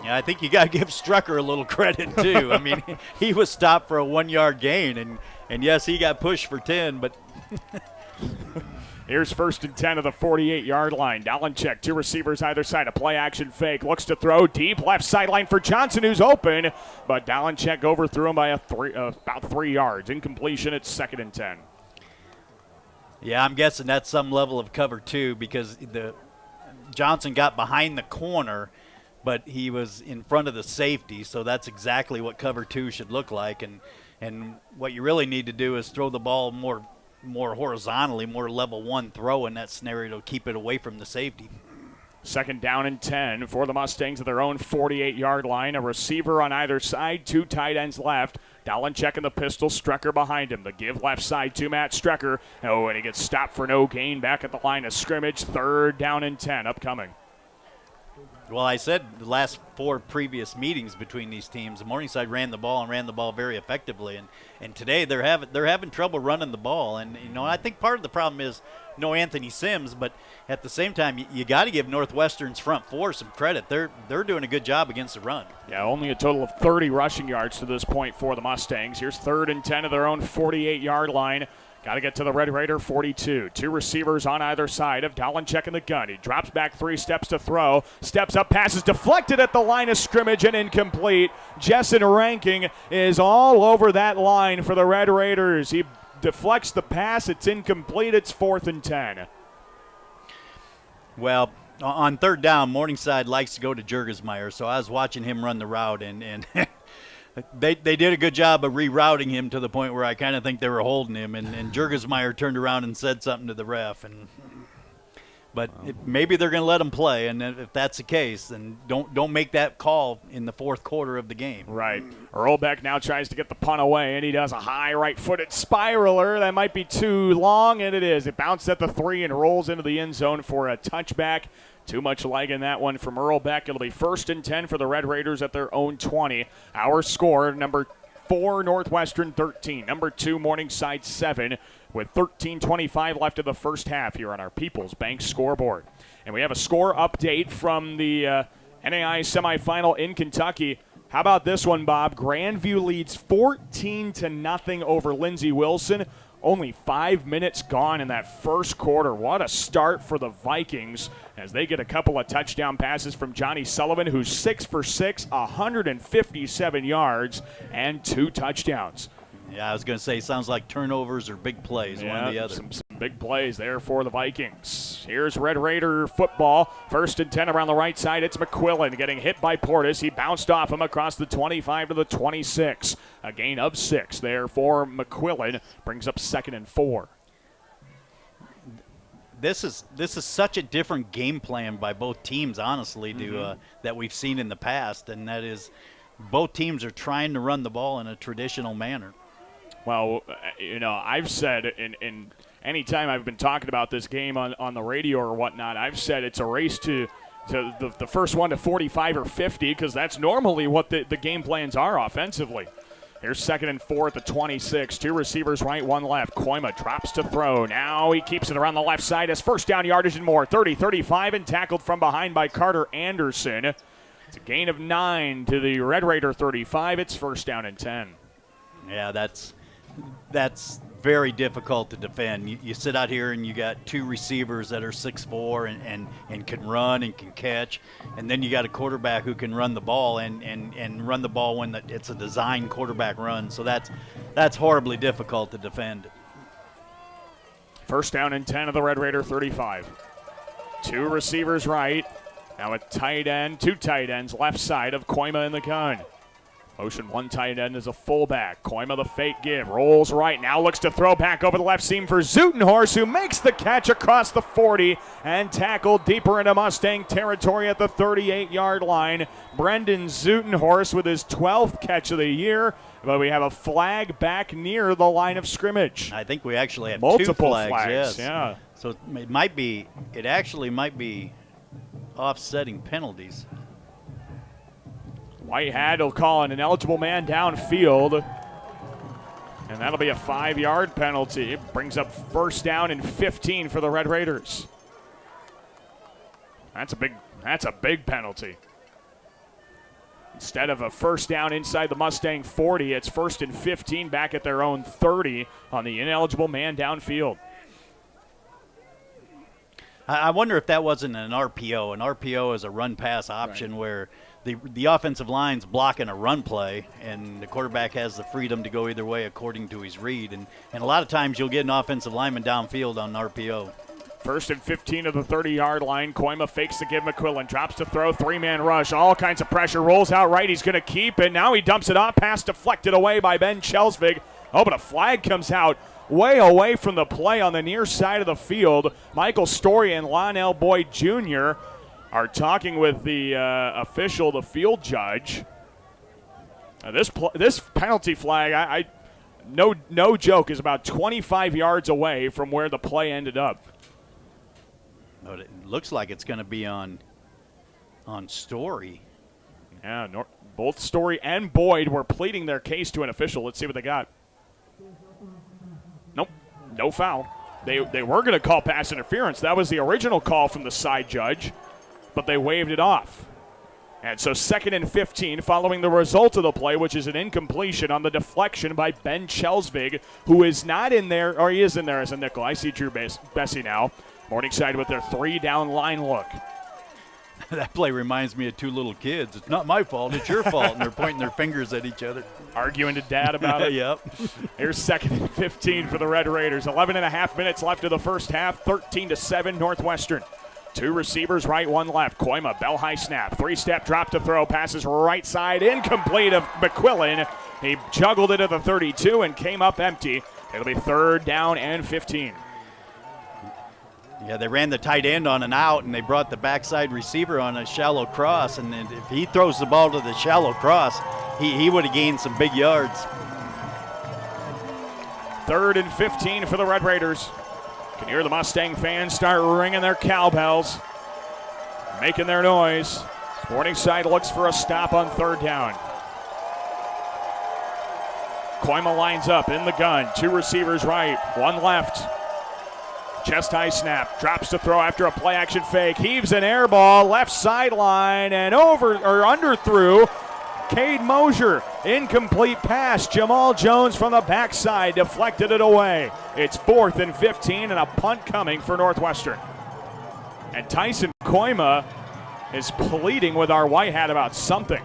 Yeah, I think you got to give Strecker a little credit, too. I mean, he was stopped for a 1-yard gain. And yes, he got pushed for 10, but here's 1st and 10 of the 48-yard line. Dalenchek, 2 receivers either side. A play-action fake. Looks to throw deep. Left sideline for Johnson, who's open. But Dalenchek overthrew him by about 3 yards. Incompletion. It's 2nd and 10. Yeah, I'm guessing that's some level of cover 2 because Johnson got behind the corner, but he was in front of the safety, so that's exactly what cover 2 should look like. And what you really need to do is throw the ball more horizontally, more level 1 throw in that scenario to keep it away from the safety. 2nd down and 10 for the Mustangs at their own 48-yard line. A receiver on either side, 2 tight ends left. Dallin checking the pistol, Strecker behind him. The give left side to Matt Strecker. Oh, and he gets stopped for no gain back at the line of scrimmage. 3rd down and 10 upcoming. Well, I said the last 4 previous meetings between these teams, Morningside ran the ball very effectively, and today they're having trouble running the ball. And I think part of the problem is no Anthony Sims, but at the same time, you got to give Northwestern's front 4 some credit. They're doing a good job against the run. Yeah, only a total of 30 rushing yards to this point for the Mustangs. Here's 3rd and 10 of their own 48-yard line. Got to get to the Red Raider 42. 2 receivers on either side of Dallin checking the gun. He drops back 3 steps to throw. Steps up, passes deflected at the line of scrimmage and incomplete. Jessen Ranking is all over that line for the Red Raiders. He deflects the pass. It's incomplete. It's 4th and 10. Well, on 3rd down, Morningside likes to go to Jurgesmeyer, so I was watching him run the route, and They did a good job of rerouting him to the point where I kind of think they were holding him, and Jurgesmeyer turned around and said something to the ref. But maybe they're going to let him play, and if that's the case, then don't make that call in the 4th quarter of the game. Right. Earlbeck now tries to get the punt away, and he does a high right-footed spiraler. That might be too long, and it is. It bounced at the 3 and rolls into the end zone for a touchback. Too much leg in that one from Earlbeck. It'll be 1st and 10 for the Red Raiders at their own 20. Our score, number 4, Northwestern 13. Number 2, Morningside 7, with 13:25 left of the first half here on our People's Bank scoreboard. And we have a score update from the NAIA semifinal in Kentucky. How about this one, Bob? Grandview leads 14-0 over Lindsey Wilson. Only 5 minutes gone in that first quarter. What a start for the Vikings as they get a couple of touchdown passes from Johnny Sullivan, who's 6 for 6, 157 yards, and 2 touchdowns. Yeah, I was going to say, sounds like turnovers or big plays, one or the other. Some big plays there for the Vikings. Here's Red Raider football. 1st and 10 around the right side. It's McQuillan getting hit by Portis. He bounced off him across the 25 to the 26. A gain of 6 there for McQuillan. Brings up 2nd and 4. This is such a different game plan by both teams, honestly, that we've seen in the past, and that is both teams are trying to run the ball in a traditional manner. Well, I've said in any time I've been talking about this game on the radio or whatnot, I've said it's a race to the first one to 45 or 50 because that's normally what the game plans are offensively. Here's 2nd and 4 at the 26. 2 receivers right, 1 left. Koima drops to throw. Now he keeps it around the left side as 1st down yardage and more. 30, 35, and tackled from behind by Carter Anderson. It's a gain of 9 to the Red Raider 35. It's 1st down and 10. Yeah, that's very difficult to defend. You sit out here and you got 2 receivers that are 6'4" and can run and can catch, and then you got a quarterback who can run the ball and run the ball when it's a designed quarterback run. So that's horribly difficult to defend. 1st down and 10 of the Red Raider 35. 2 receivers right. Now a tight end, 2 tight ends left side of Koima in the gun. Motion 1 tight end is a fullback. Koima the fake give. Rolls right. Now looks to throw back over the left seam for Zutenhorst, who makes the catch across the 40 and tackled deeper into Mustang territory at the 38-yard line. Brendan Zutenhorst with his 12th catch of the year. But we have a flag back near the line of scrimmage. I think we actually have multiple 2 flags. Yes. Yeah. So it actually might be offsetting penalties. Whitehead will call an ineligible man downfield, and that'll be a 5-yard penalty. It brings up 1st down and 15 for the Red Raiders. That's a big penalty. Instead of a 1st down inside the Mustang 40, it's 1st and 15 back at their own 30 on the ineligible man downfield. I wonder if that wasn't an RPO. An RPO is a run-pass option where the offensive line's blocking a run play, and the quarterback has the freedom to go either way according to his read. And a lot of times you'll get an offensive lineman downfield on an RPO. 1st and 15 of the 30-yard line. Koima fakes to give McQuillan. Drops to throw. 3-man rush. All kinds of pressure. Rolls out right. He's going to keep it. Now he dumps it off. Pass deflected away by Ben Chelsvig. Oh, but a flag comes out way away from the play on the near side of the field. Michael Story and Lionel Boyd Jr. are talking with the official, the field judge. This penalty flag, no joke, is about 25 yards away from where the play ended up. But it looks like it's going to be on Story. Yeah, both Story and Boyd were pleading their case to an official. Let's see what they got. Nope, no foul. They were going to call pass interference. That was the original call from the side judge, but they waved it off. And so 2nd and 15 following the result of the play, which is an incompletion on the deflection by Ben Chelsvig, who is not in there, or he is in there as a nickel. I see Drew Bessie now. Morningside with their 3-down line look. That play reminds me of two little kids. It's not my fault, it's your fault. And they're pointing their fingers at each other. Arguing to dad about it. Yep. Here's 2nd and 15 for the Red Raiders. 11 and a half minutes left of the first half. 13-7 Northwestern. 2 receivers right, 1 left. Koima, bell high snap. 3-step drop to throw. Passes right side. Incomplete of McQuillan. He juggled it at the 32 and came up empty. It'll be 3rd down and 15. Yeah, they ran the tight end on an out, and they brought the backside receiver on a shallow cross. And then if he throws the ball to the shallow cross, he would have gained some big yards. 3rd and 15 for the Red Raiders. Can hear the Mustang fans start ringing their cowbells, making their noise. Morningside looks for a stop on 3rd down. Koima lines up in the gun. 2 receivers right, 1 left. Chest high snap, drops to throw after a play action fake, heaves an air ball, left sideline and under through. Cade Mosier, incomplete pass. Jamal Jones from the backside deflected it away. It's 4th and 15 and a punt coming for Northwestern. And Tyson Koima is pleading with our white hat about something.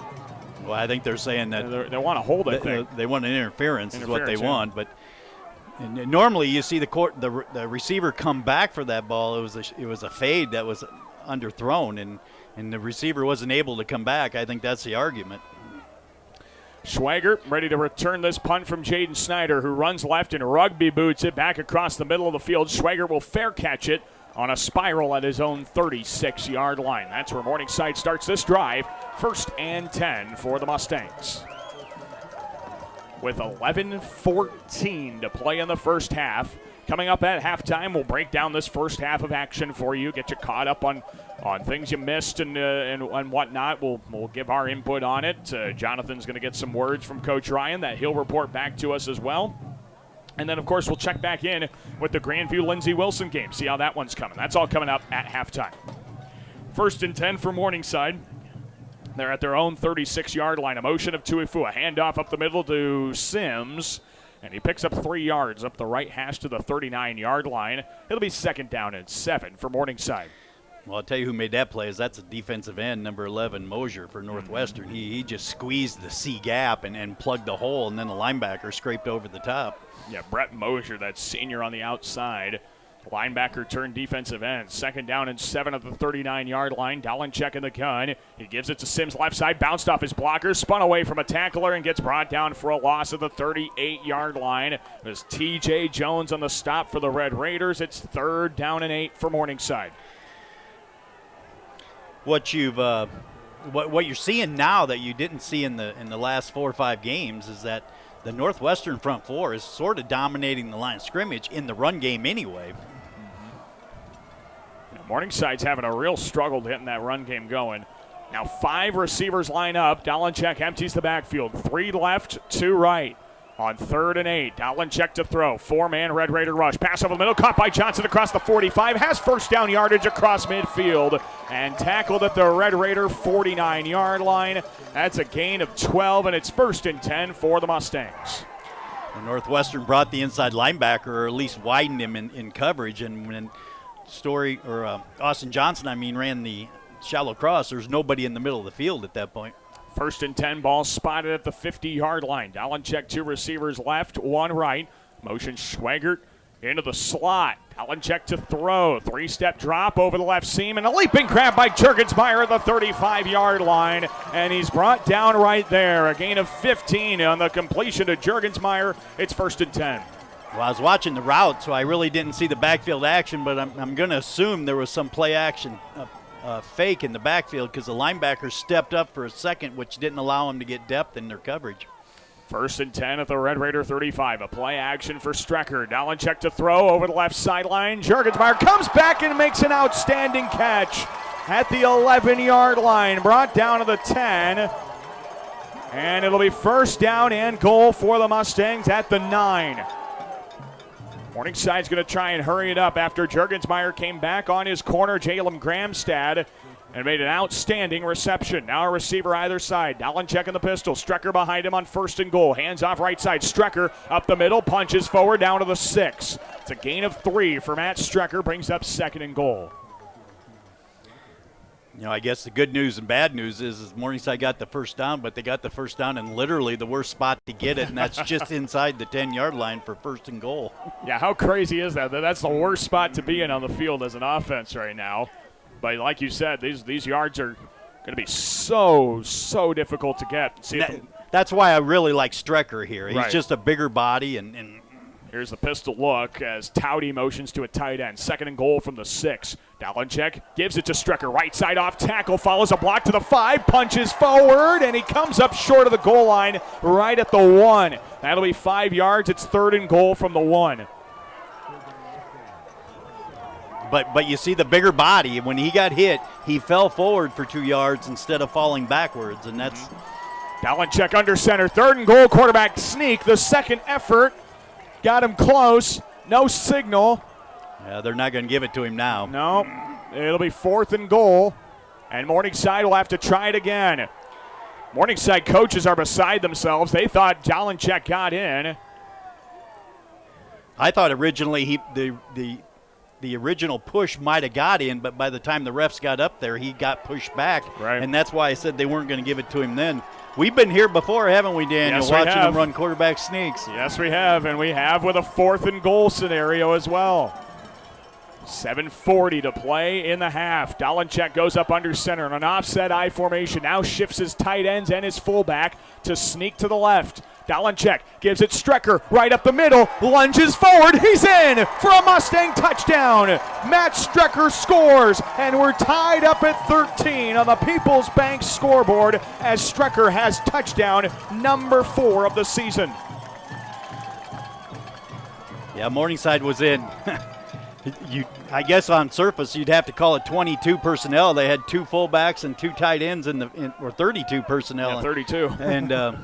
Well, I think they're saying that they want to hold it. They want an interference is what they want, but normally you see the receiver come back for that ball. It was a fade that was underthrown, and the receiver wasn't able to come back. I think that's the argument. Schwager ready to return this punt from Jaden Snyder, who runs left and rugby boots it back across the middle of the field. Schwager will fair catch it on a spiral at his own 36-yard line. That's where Morningside starts this drive. 1st and 10 for the Mustangs. With 11:14 to play in the first half. Coming up at halftime, we'll break down this first half of action for you, get you caught up on things you missed and whatnot. We'll give our input on it. Jonathan's going to get some words from Coach Ryan that he'll report back to us as well. And then, of course, we'll check back in with the Grandview-Lindsey Wilson game, see how that one's coming. That's all coming up at halftime. 1st and 10 for Morningside. They're at their own 36-yard line. A motion of Tuifua. Handoff up the middle to Sims. And he picks up 3 yards up the right hash to the 39-yard line. It'll be 2nd down and 7 for Morningside. Well, I'll tell you who made that play. That's a defensive end, number 11, Mosier for Northwestern. He just squeezed the C gap and plugged the hole, and then the linebacker scraped over the top. Yeah, Brett Mosier, that senior on the outside. Linebacker turned defensive end. 2nd down and 7 at the 39-yard line. Dolenchek in the gun. He gives it to Sims left side. Bounced off his blocker. Spun away from a tackler and gets brought down for a loss at the 38-yard line. There's T.J. Jones on the stop for the Red Raiders. It's 3rd down and 8 for Morningside. What you're seeing now that you didn't see in the last 4 or 5 games is that the Northwestern front four is sort of dominating the line of scrimmage in the run game anyway. Morningside's having a real struggle getting that run game going. Now 5 receivers line up. Dolenchek empties the backfield. 3 left, 2 right. On 3rd and 8, Dolenchek to throw. 4-man Red Raider rush. Pass over the middle, caught by Johnson across the 45. Has first down yardage across midfield. And tackled at the Red Raider 49-yard line. That's a gain of 12, and it's 1st and 10 for the Mustangs. Northwestern brought the inside linebacker, or at least widened him in coverage, and when Austin Johnson, ran the shallow cross. There's nobody in the middle of the field at that point. 1st and 10, ball spotted at the 50-yard line. Dalenchek, 2 receivers left, 1 right. Motion Schwagert into the slot. Dalenchek to throw. 3-step drop over the left seam, and a leaping grab by Jurgensmeyer at the 35-yard line. And he's brought down right there. A gain of 15 on the completion to Jurgensmeyer. It's 1st and 10. Well, I was watching the route, so I really didn't see the backfield action, but I'm going to assume there was some play action fake in the backfield because the linebacker stepped up for a second, which didn't allow him to get depth in their coverage. 1st and 10 at the Red Raider 35. A play action for Strecker. Dalenchek to throw over the left sideline. Jurgensmeyer comes back and makes an outstanding catch at the 11-yard line. Brought down to the 10. And it'll be 1st down and goal for the Mustangs at the 9. Morningside's going to try and hurry it up after Jurgensmeyer came back on his corner, Jalen Gramstad, and made an outstanding reception. Now a receiver either side. Dalenchek in the pistol. Strecker behind him on 1st and goal. Hands off right side. Strecker up the middle, punches forward down to the 6. It's a gain of 3 for Matt Strecker, brings up 2nd and goal. I guess the good news and bad news is Morningside got the 1st down, but they got the 1st down in literally the worst spot to get it, and that's just inside the 10-yard line for 1st and goal. Yeah, how crazy is that? That's the worst spot to be in on the field as an offense right now. But like you said, these yards are going to be so difficult to get. That's why I really like Strecker here. He's right. just a bigger body. And here's the pistol look as Towdy motions to a tight end. 2nd and goal from the 6. Dalenchek gives it to Strecker. Right side off tackle, follows a block to the 5, punches forward, and he comes up short of the goal line right at the 1. That'll be 5 yards. It's 3rd and goal from the 1. But you see the bigger body. When he got hit, he fell forward for 2 yards instead of falling backwards, and that's Dalenchek under center. 3rd and goal, quarterback sneak. The second effort got him close. No signal. Yeah, they're not going to give it to him now. No, it'll be 4th and goal, and Morningside will have to try it again. Morningside coaches are beside themselves. They thought Dalenchek got in. I thought originally the original push might have got in, but by the time the refs got up there, he got pushed back. Right. And that's why I said they weren't going to give it to him then. We've been here before, haven't we, Daniel? Yes, watching them run quarterback sneaks. Yes, we have, and we have with a 4th and goal scenario as well. 7:40 to play in the half. Dalenchek goes up under center in an offset I formation. Now shifts his tight ends and his fullback to sneak to the left. Dalenchek gives it Strecker right up the middle, lunges forward, he's in for a Mustang touchdown. Matt Strecker scores, and we're tied up at 13 on the People's Bank scoreboard as Strecker has touchdown number 4 of the season. Yeah, Morningside was in. I guess on surface you'd have to call it 22 personnel. They had 2 fullbacks and 2 tight ends or 32 personnel. Yeah, 32.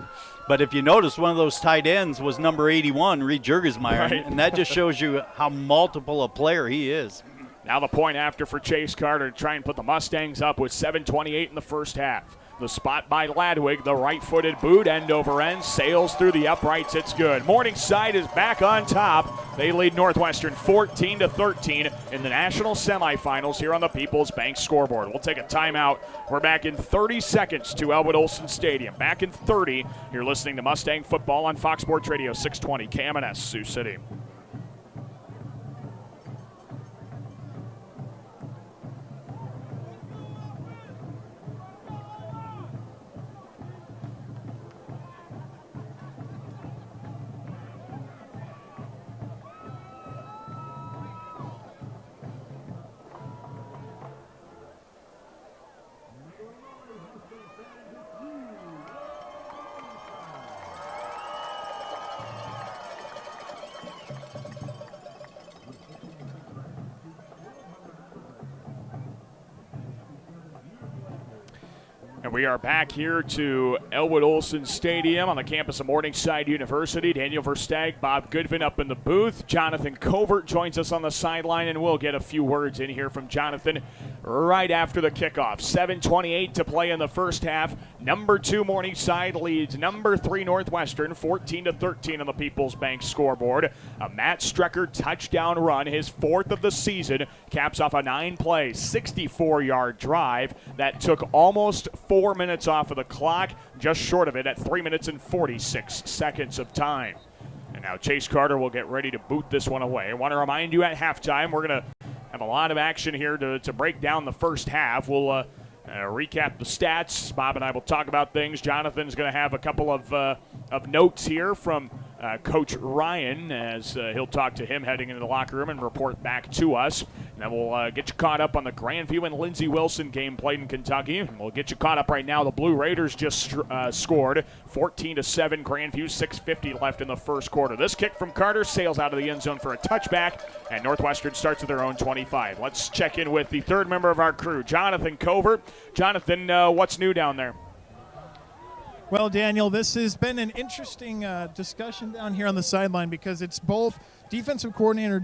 But if you notice, one of those tight ends was number 81, Reed Jurgensmeyer, right. And that just shows you how multiple a player he is. Now the point after for Chase Carter to try and put the Mustangs up with 7:28 in the first half. The spot by Ladwig, the right-footed boot, end over end, sails through the uprights. It's good. Morningside is back on top. They lead Northwestern 14-13 in the national semifinals here on the People's Bank scoreboard. We'll take a timeout. We're back in 30 seconds to Elwood Olson Stadium. Back in 30. You're listening to Mustang Football on Fox Sports Radio 620 KMNS Sioux City. And we are back here to Elwood Olson Stadium on the campus of Morningside University. Daniel Verstag, Bob Goodvin up in the booth. Jonathan Covert joins us on the sideline, and we'll get a few words in here from Jonathan right after the kickoff. 7:28 to play in the first half. Number 2 Morningside leads number 3 Northwestern 14-13 on the People's Bank scoreboard. A Matt Strecker touchdown run, his 4th of the season, caps off a 9-play, 64-yard drive that took almost 4 minutes off of the clock, just short of it at 3 minutes and 46 seconds of time. And now Chase Carter will get ready to boot this one away. I want to remind you at halftime, we're going to have a lot of action here to break down the first half. We'll recap the stats. Bob and I will talk about things. Jonathan's going to have a couple of notes here from Coach Ryan as he'll talk to him heading into the locker room and report back to us. And then we'll get you caught up on the Grandview and Lindsey Wilson game played in Kentucky. And we'll get you caught up right now. The Blue Raiders just scored 14-7 Grandview, 6:50 left in the first quarter. This kick from Carter sails out of the end zone for a touchback, and Northwestern starts at their own 25. Let's check in with the third member of our crew, Jonathan Covert. Jonathan, what's new down there? Well, Daniel, this has been an interesting discussion down here on the sideline because it's both defensive coordinator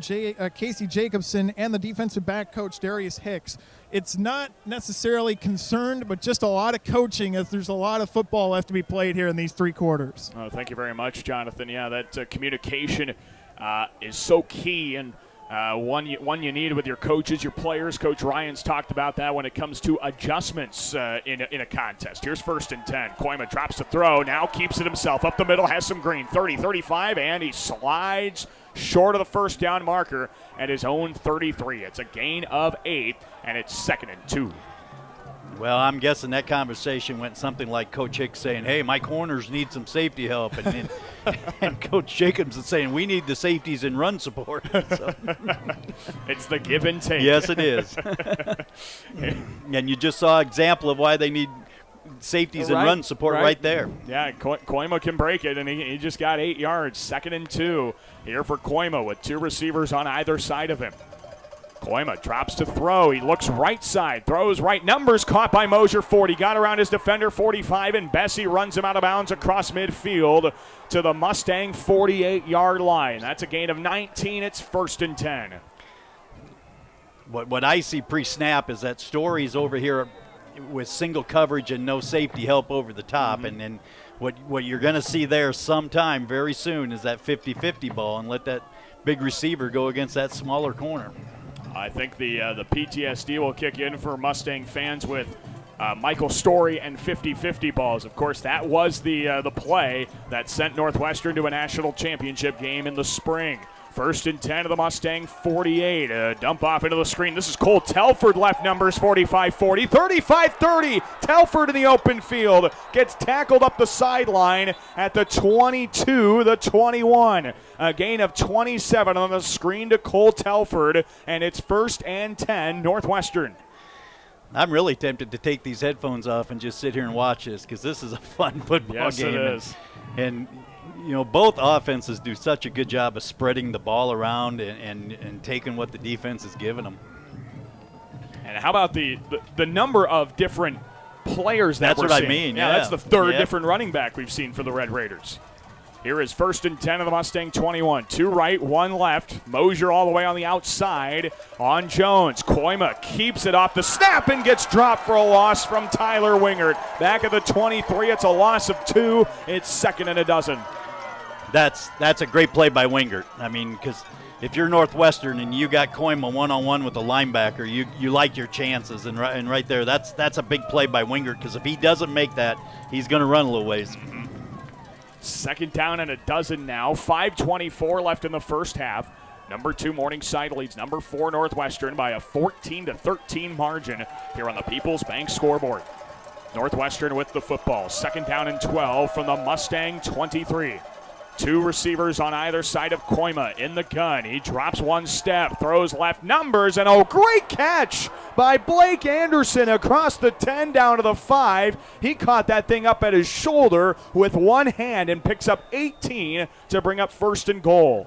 Casey Jacobson and the defensive back coach Darius Hicks. It's not necessarily concerned, but just a lot of coaching as there's a lot of football left to be played here in these 3 quarters. Oh, thank you very much, Jonathan. Yeah, that communication is so key, and one you need with your coaches, your players. Coach Ryan's talked about that when it comes to adjustments in a contest. Here's 1st and 10. Koima drops the throw, now keeps it himself. Up the middle, has some green. 30, 35, and he slides short of the first down marker at his own 33. It's a gain of 8, and it's 2nd and 2. Well, I'm guessing that conversation went something like Coach Hicks saying, hey, my corners need some safety help. And Coach Jacobs is saying, we need the safeties in run support. So. It's the give and take. Yes, it is. And you just saw an example of why they need safeties and run support right there. Yeah, Koima can break it, and he just got 8 yards. 2nd and 2 here for Koima with 2 receivers on either side of him. Koima drops to throw. He looks right side, throws right. Numbers caught by Mosier. 40. Got around his defender, 45, and Bessie runs him out of bounds across midfield to the Mustang 48-yard line. That's a gain of 19. It's 1st and 10. What I see pre-snap is that Story's over here with single coverage and no safety help over the top. Mm-hmm. And then what you're going to see there sometime very soon is that 50-50 ball and let that big receiver go against that smaller corner. I think the PTSD will kick in for Mustang fans with Michael Story and 50-50 balls. Of course, that was the play that sent Northwestern to a national championship game in the spring. 1st and 10 of the Mustang 48. Dump off into the screen. This is Cole Telford, left numbers 45-40, 35-30. Telford in the open field gets tackled up the sideline at the 22, the 21. A gain of 27 on the screen to Cole Telford, and it's 1st and 10 Northwestern. I'm really tempted to take these headphones off and just sit here and watch this because this is a fun football game. Yes, it is. And you know, both offenses do such a good job of spreading the ball around and taking what the defense is giving them. And how about the number of different players that we're seeing? That's what I mean, yeah. That's the 3rd different running back we've seen for the Red Raiders. Here is 1st and 10 of the Mustang 21. 2 right, 1 left. Mosier all the way on the outside on Jones. Koima keeps it off the snap and gets dropped for a loss from Tyler Wingert. Back at the 23, it's a loss of 2. It's 2nd and a dozen. That's a great play by Wingert. I mean, because if you're Northwestern and you got Koima one-on-one with a linebacker, you like your chances. And right there, that's a big play by Wingert because if he doesn't make that, he's going to run a little ways. 2nd down and a dozen now. 5:24 left in the first half. Number 2 Morningside leads number 4 Northwestern by a 14-13 margin here on the People's Bank scoreboard. Northwestern with the football. 2nd down and 12 from the Mustang 23. 2 receivers on either side of Koima in the gun. He drops 1 step, throws left numbers, and great catch by Blake Anderson across the 10 down to the 5. He caught that thing up at his shoulder with 1 hand and picks up 18 to bring up 1st and goal.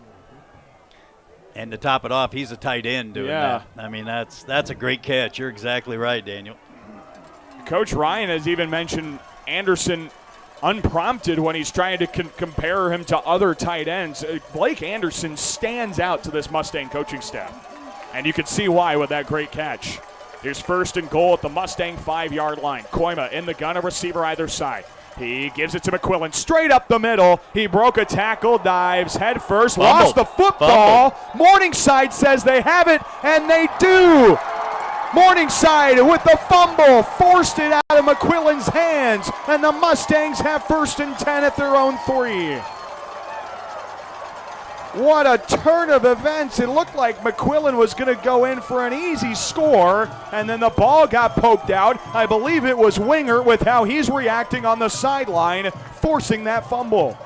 And to top it off, he's a tight end doing that. I mean, that's a great catch. You're exactly right, Daniel. Coach Ryan has even mentioned Anderson unprompted when he's trying to compare him to other tight ends. Blake Anderson stands out to this Mustang coaching staff, and you can see why with that great catch. Here's first and goal at the Mustang 5-yard line. Koima in the gun, a receiver either side. He gives it to McQuillan straight up the middle. He broke a tackle, dives head first, lost the football. Morningside says they have it, and they do. Morningside with the fumble forced it out of McQuillan's hands, and the Mustangs have first and 10 at their own 3. What a turn of events. It looked like McQuillan was going to go in for an easy score, and then the ball got poked out. I believe it was Winger with how he's reacting on the sideline, forcing that fumble.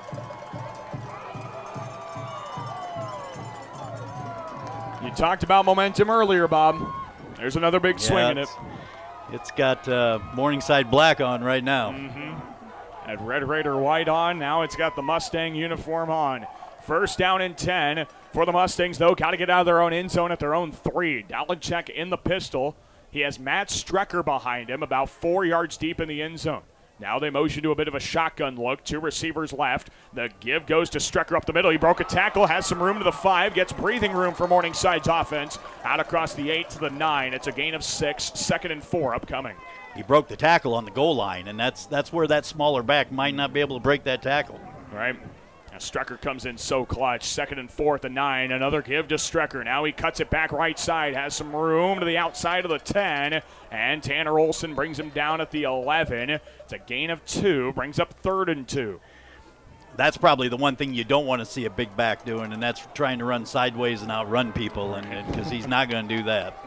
You talked about momentum earlier, Bob. There's another big swing in it. It's got Morningside black on right now. Had Red Raider white on. Now it's got the Mustang uniform on. First down and 10 for the Mustangs, though. Got to get out of their own end zone at their own 3. Dalinchek in the pistol. He has Matt Strecker behind him, about 4 yards deep in the end zone. Now they motion to a bit of a shotgun look. 2 receivers left. The give goes to Strecker up the middle. He broke a tackle, has some room to the 5, gets breathing room for Morningside's offense. Out across the 8 to the 9. It's a gain of 6. 2nd and 4 upcoming. He broke the tackle on the goal line, and that's where that smaller back might not be able to break that tackle. Right. Strecker comes in so clutch. 2nd and 4 at the 9. Another give to Strecker. Now he cuts it back right side. Has some room to the outside of the 10. And Tanner Olson brings him down at the 11. It's a gain of 2. Brings up 3rd and 2. That's probably the one thing you don't want to see a big back doing, and that's trying to run sideways and outrun people, and because he's not going to do that.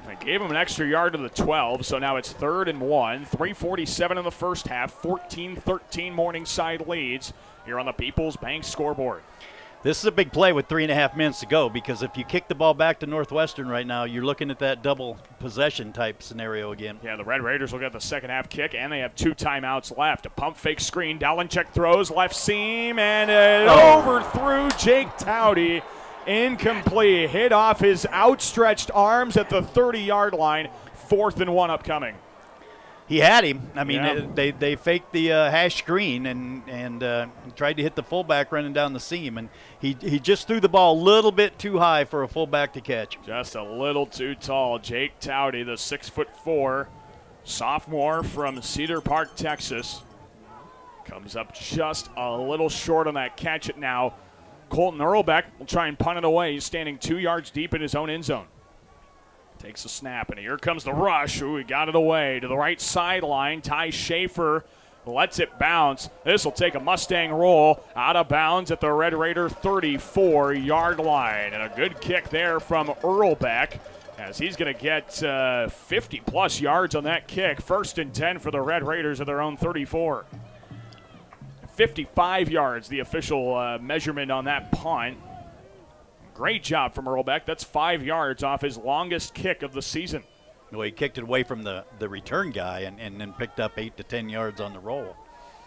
They gave him an extra yard to the 12, so now it's 3rd and 1. 3:47 in the first half. 14-13 Morningside leads here on the People's Bank scoreboard. This is a big play with 3.5 minutes to go, because if you kick the ball back to Northwestern right now, you're looking at that double possession type scenario again. Yeah, the Red Raiders will get the second half kick, and they have 2 timeouts left. A pump fake screen. Dalinchek throws left seam, and it overthrew Jake Towdy. Incomplete. Hit off his outstretched arms at the 30-yard line. 4th and 1 upcoming. He had him. I mean, they faked the hash screen and tried to hit the fullback running down the seam, and he just threw the ball a little bit too high for a fullback to catch. Just a little too tall. Jake Towdy, the 6'4" sophomore from Cedar Park, Texas, comes up just a little short on that catch. It now. Colton Earlbeck will try and punt it away. He's standing 2 yards deep in his own end zone. Takes a snap, and here comes the rush. Ooh, he got it away to the right sideline. Ty Schaefer lets it bounce. This will take a Mustang roll out of bounds at the Red Raider 34-yard line. And a good kick there from Earlbeck, as he's going to get 50-plus yards on that kick. 1st and 10 for the Red Raiders at their own 34. 55 yards, the official measurement on that punt. Great job from Earlbeck. That's 5 yards off his longest kick of the season. Well, he kicked it away from the return guy and then picked up 8 to 10 yards on the roll.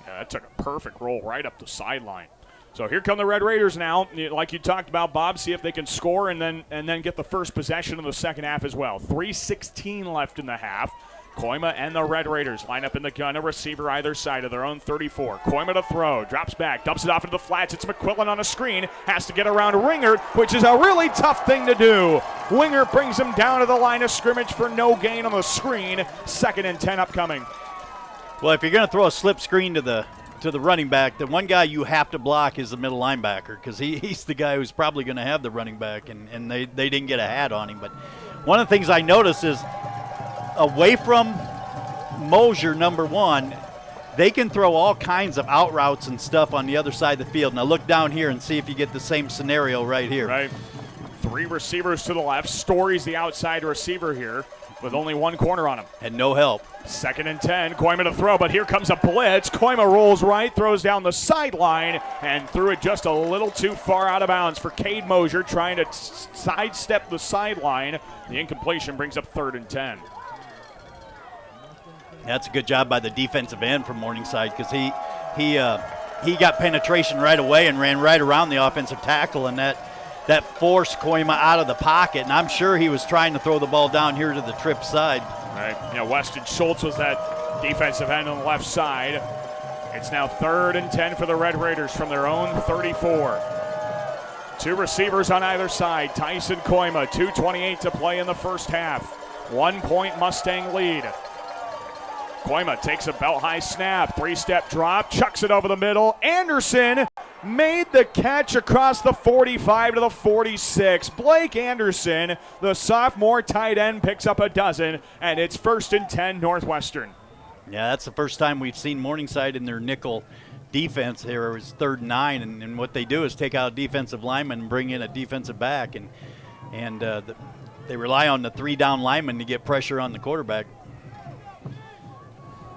Yeah, that took a perfect roll right up the sideline. So here come the Red Raiders now. Like you talked about, Bob, see if they can score and then get the first possession in the second half as well. 3:16 left in the half. Koima and the Red Raiders line up in the gun, a receiver either side of their own 34. Koima to throw, drops back, dumps it off into the flats. It's McQuillan on a screen, has to get around Wingert, which is a really tough thing to do. Wingert brings him down to the line of scrimmage for no gain on the screen. 2nd and 10 upcoming. Well, if you're going to throw a slip screen to the running back, the one guy you have to block is the middle linebacker, because he's the guy who's probably going to have the running back, and they didn't get a hat on him. But one of the things I noticed is, away from Mosier, number 1, they can throw all kinds of out routes and stuff on the other side of the field. Now look down here and see if you get the same scenario right here. Right. 3 receivers to the left. Story's the outside receiver here with only 1 corner on him. And no help. 2nd and 10. Koima to throw, but here comes a blitz. Koima rolls right, throws down the sideline, and threw it just a little too far out of bounds for Cade Mosier, trying to sidestep the sideline. The incompletion brings up 3rd and 10. That's a good job by the defensive end from Morningside, because he got penetration right away and ran right around the offensive tackle, and that forced Koima out of the pocket. And I'm sure he was trying to throw the ball down here to the trip side. Right. Weston Schultz was that defensive end on the left side. It's now 3rd and 10 for the Red Raiders from their own 34. 2 receivers on either side. Tyson Koima, 2:28 to play in the first half. 1-point Mustang lead. Koima takes a belt-high snap, 3-step drop, chucks it over the middle. Anderson made the catch across the 45 to the 46. Blake Anderson, the sophomore tight end, picks up a dozen, and it's 1st and 10 Northwestern. Yeah, that's the first time we've seen Morningside in their nickel defense here. It was 3rd and 9, and what they do is take out a defensive lineman and bring in a defensive back, and they rely on the 3-down lineman to get pressure on the quarterback.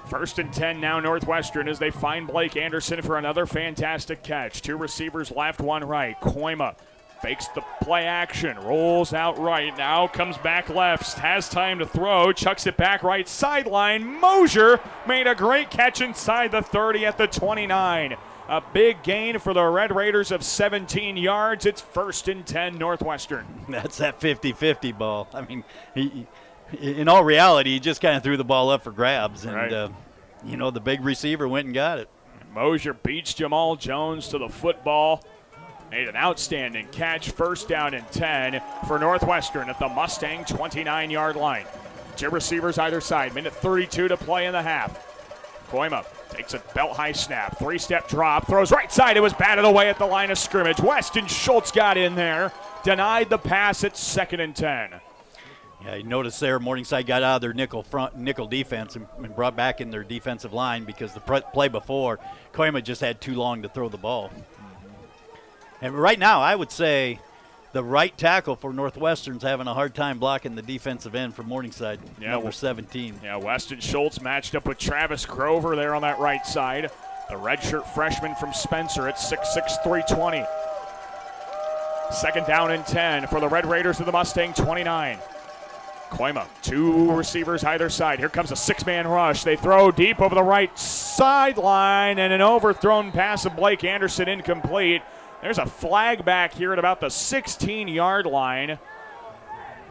1st and 10 now Northwestern as they find Blake Anderson for another fantastic catch. 2 receivers left, 1 right. Koima fakes the play action, rolls out right, now comes back left, has time to throw, chucks it back right sideline. Mosier made a great catch inside the 30 at the 29. A big gain for the Red Raiders of 17 yards. It's 1st and 10 Northwestern. That's that 50-50 ball. I mean, in all reality, he just kind of threw the ball up for grabs, and right. The big receiver went and got it. Mosier beats Jamal Jones to the football. Made an outstanding catch. 1st down and 10 for Northwestern at the Mustang 29-yard line. 2 receivers either side. Minute 32 to play in the half. Koima takes a belt-high snap. 3-step drop. Throws right side. It was batted away at the line of scrimmage. Weston Schultz got in there. Denied the pass at 2nd and 10. Yeah, you notice there Morningside got out of their nickel defense and brought back in their defensive line because the play before, Koima just had too long to throw the ball. And right now, I would say the right tackle for Northwestern's having a hard time blocking the defensive end for Morningside, number 17. Yeah, Weston Schultz matched up with Travis Grover there on that right side. The redshirt freshman from Spencer at 6'6", 320. 2nd down and 10 for the Red Raiders of the Mustang 29. Koima, 2 receivers either side. Here comes a 6-man rush. They throw deep over the right sideline, and an overthrown pass of Blake Anderson incomplete. There's a flag back here at about the 16-yard line,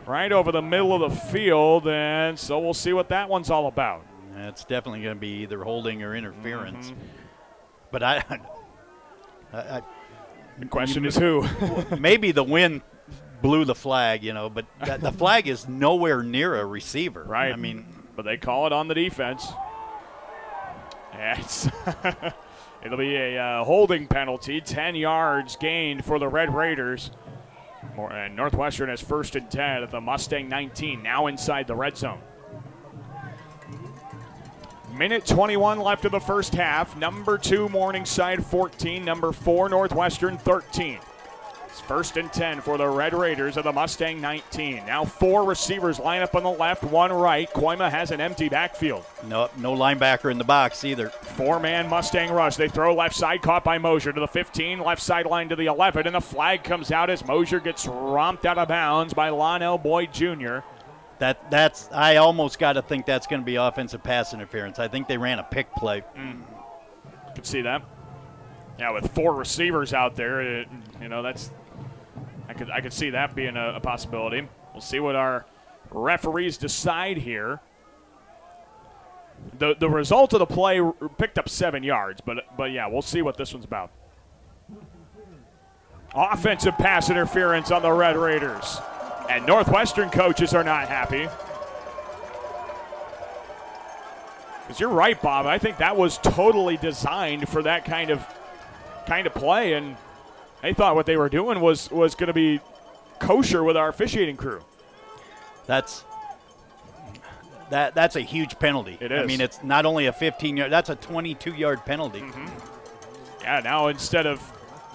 right over the middle of the field, and so we'll see what that one's all about. It's definitely going to be either holding or interference. Mm-hmm. But the question is who? Maybe the wind blew the flag, but the flag is nowhere near a receiver. Right. I mean, but they call it on the defense. It's it'll be a holding penalty, 10 yards gained for the Red Raiders. And Northwestern has 1st and 10 at the Mustang 19, now inside the red zone. Minute 21 left of the first half. Number 2 Morningside 14, number 4 Northwestern 13. It's 1st and 10 for the Red Raiders of the Mustang 19. Now 4 receivers line up on the left, 1 right. Koima has an empty backfield. No linebacker in the box either. 4-man Mustang rush. They throw left side, caught by Mosier to the 15, left sideline to the 11, and the flag comes out as Mosier gets romped out of bounds by Lonell Boyd Jr. I almost got to think that's going to be offensive pass interference. I think they ran a pick play. Could see that. Yeah, with 4 receivers out there, that's I could see that being a possibility. We'll see what our referees decide here. The result of the play picked up 7 yards, but yeah, we'll see what this one's about. Offensive pass interference on the Red Raiders. And Northwestern coaches are not happy. Because you're right, Bob. I think that was totally designed for that kind of play, and they thought what they were doing was going to be kosher with our officiating crew. That's a huge penalty. It is. I mean, it's not only a 15-yard, that's a 22-yard penalty. Mm-hmm. Yeah, now instead of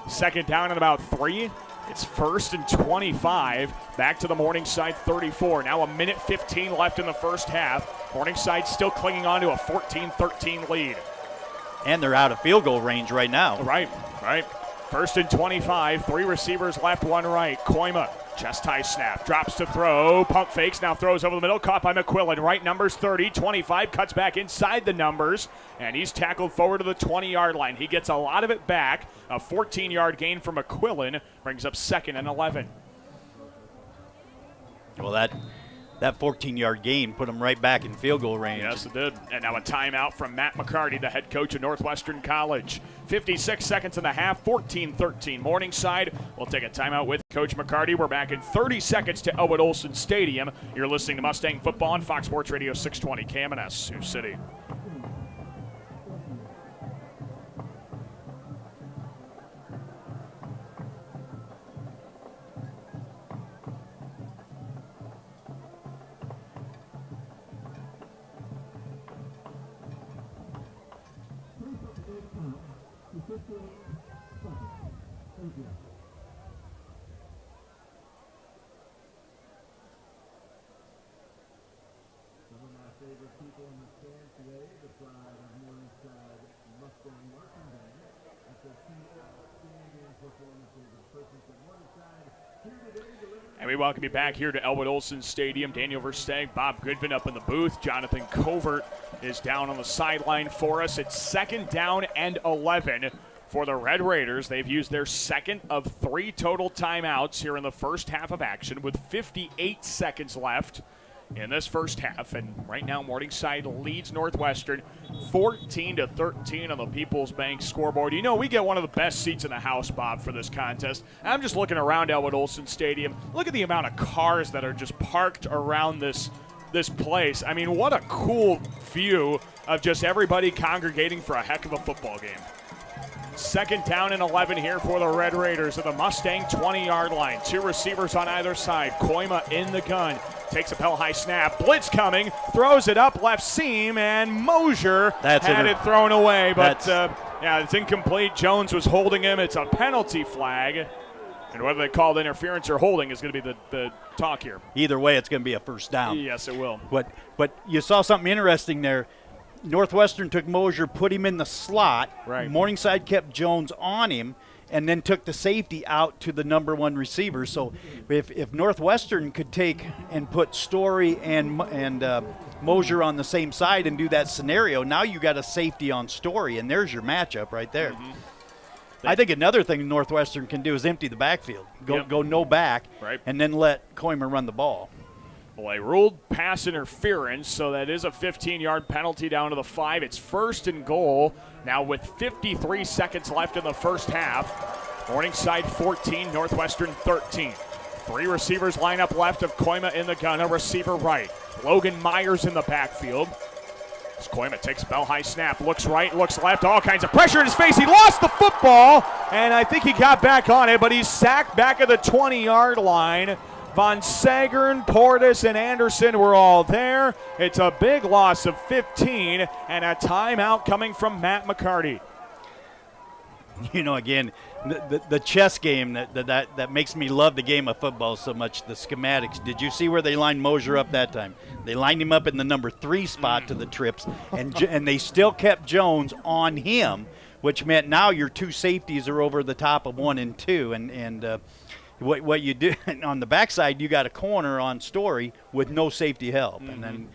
2nd down and about 3, it's 1st and 25, back to the Morningside 34. Now a minute 15 left in the first half. Morningside still clinging on to a 14-13 lead. And they're out of field goal range right now. Right. 1st and 25, 3 receivers left, 1 right. Koima, chest high snap, drops to throw, pump fakes, now throws over the middle, caught by McQuillan. Right numbers 30, 25, cuts back inside the numbers, and he's tackled forward to the 20-yard line. He gets a lot of it back. A 14-yard gain for McQuillan brings up 2nd and 11. Well, that 14-yard gain put them right back in field goal range. Yes, it did. And now a timeout from Matt McCarty, the head coach of Northwestern College. 56 seconds in the half, 14-13. Morningside will take a timeout with Coach McCarty. We're back in 30 seconds to Elwood Olson Stadium. You're listening to Mustang Football on Fox Sports Radio 620 KMNS, Sioux City. And we welcome you back here to Elwood Olson Stadium. Daniel Versteeg, Bob Goodvin up in the booth. Jonathan Covert is down on the sideline for us. It's 2nd down and 11 for the Red Raiders. They've used their second of 3 total timeouts here in the first half of action with 58 seconds left in this first half. And right now Morningside leads Northwestern 14-13 on the People's Bank scoreboard. You know, we get one of the best seats in the house, Bob, for this contest. I'm just looking around Elwood Olson Stadium. Look at the amount of cars that are just parked around this place. I mean, what a cool view of just everybody congregating for a heck of a football game. 2nd down and 11 here for the Red Raiders at the Mustang 20-yard line. 2 receivers on either side. Koima in the gun. Takes a high snap. Blitz coming. Throws it up left seam, and Mosier had it thrown away. But, yeah, it's incomplete. Jones was holding him. It's a penalty flag. And whether they called interference or holding is going to be the talk here. Either way, it's going to be a first down. Yes, it will. But you saw something interesting there. Northwestern took Mosier, put him in the slot. Right. Morningside kept Jones on him, and then took the safety out to the number 1 receiver. So if Northwestern could take and put Story and Mosier on the same side and do that scenario, now you got a safety on Story, and there's your matchup right there. Mm-hmm. I think another thing Northwestern can do is empty the backfield. Go no back, right, and then let Koimer run the ball. Well, they ruled pass interference, so that is a 15-yard penalty down to the 5. It's 1st and goal now with 53 seconds left in the first half. Morningside 14, Northwestern 13. 3 receivers line up left of Koima in the gun, a receiver right. Logan Myers in the backfield. As Koima takes a high snap, looks right, looks left, all kinds of pressure in his face. He lost the football, and I think he got back on it, but he's sacked back at the 20-yard line. Von Sagern, Portis, and Anderson were all there. It's a big loss of 15 and a timeout coming from Matt McCarty. You know, again, the chess game that makes me love the game of football so much, the schematics. Did you see where they lined Mosier up that time? They lined him up in the number 3 spot to the trips, and they still kept Jones on him, which meant now your 2 safeties are over the top of 1 and 2, and what you do on the backside, you got a corner on Story with no safety help, and then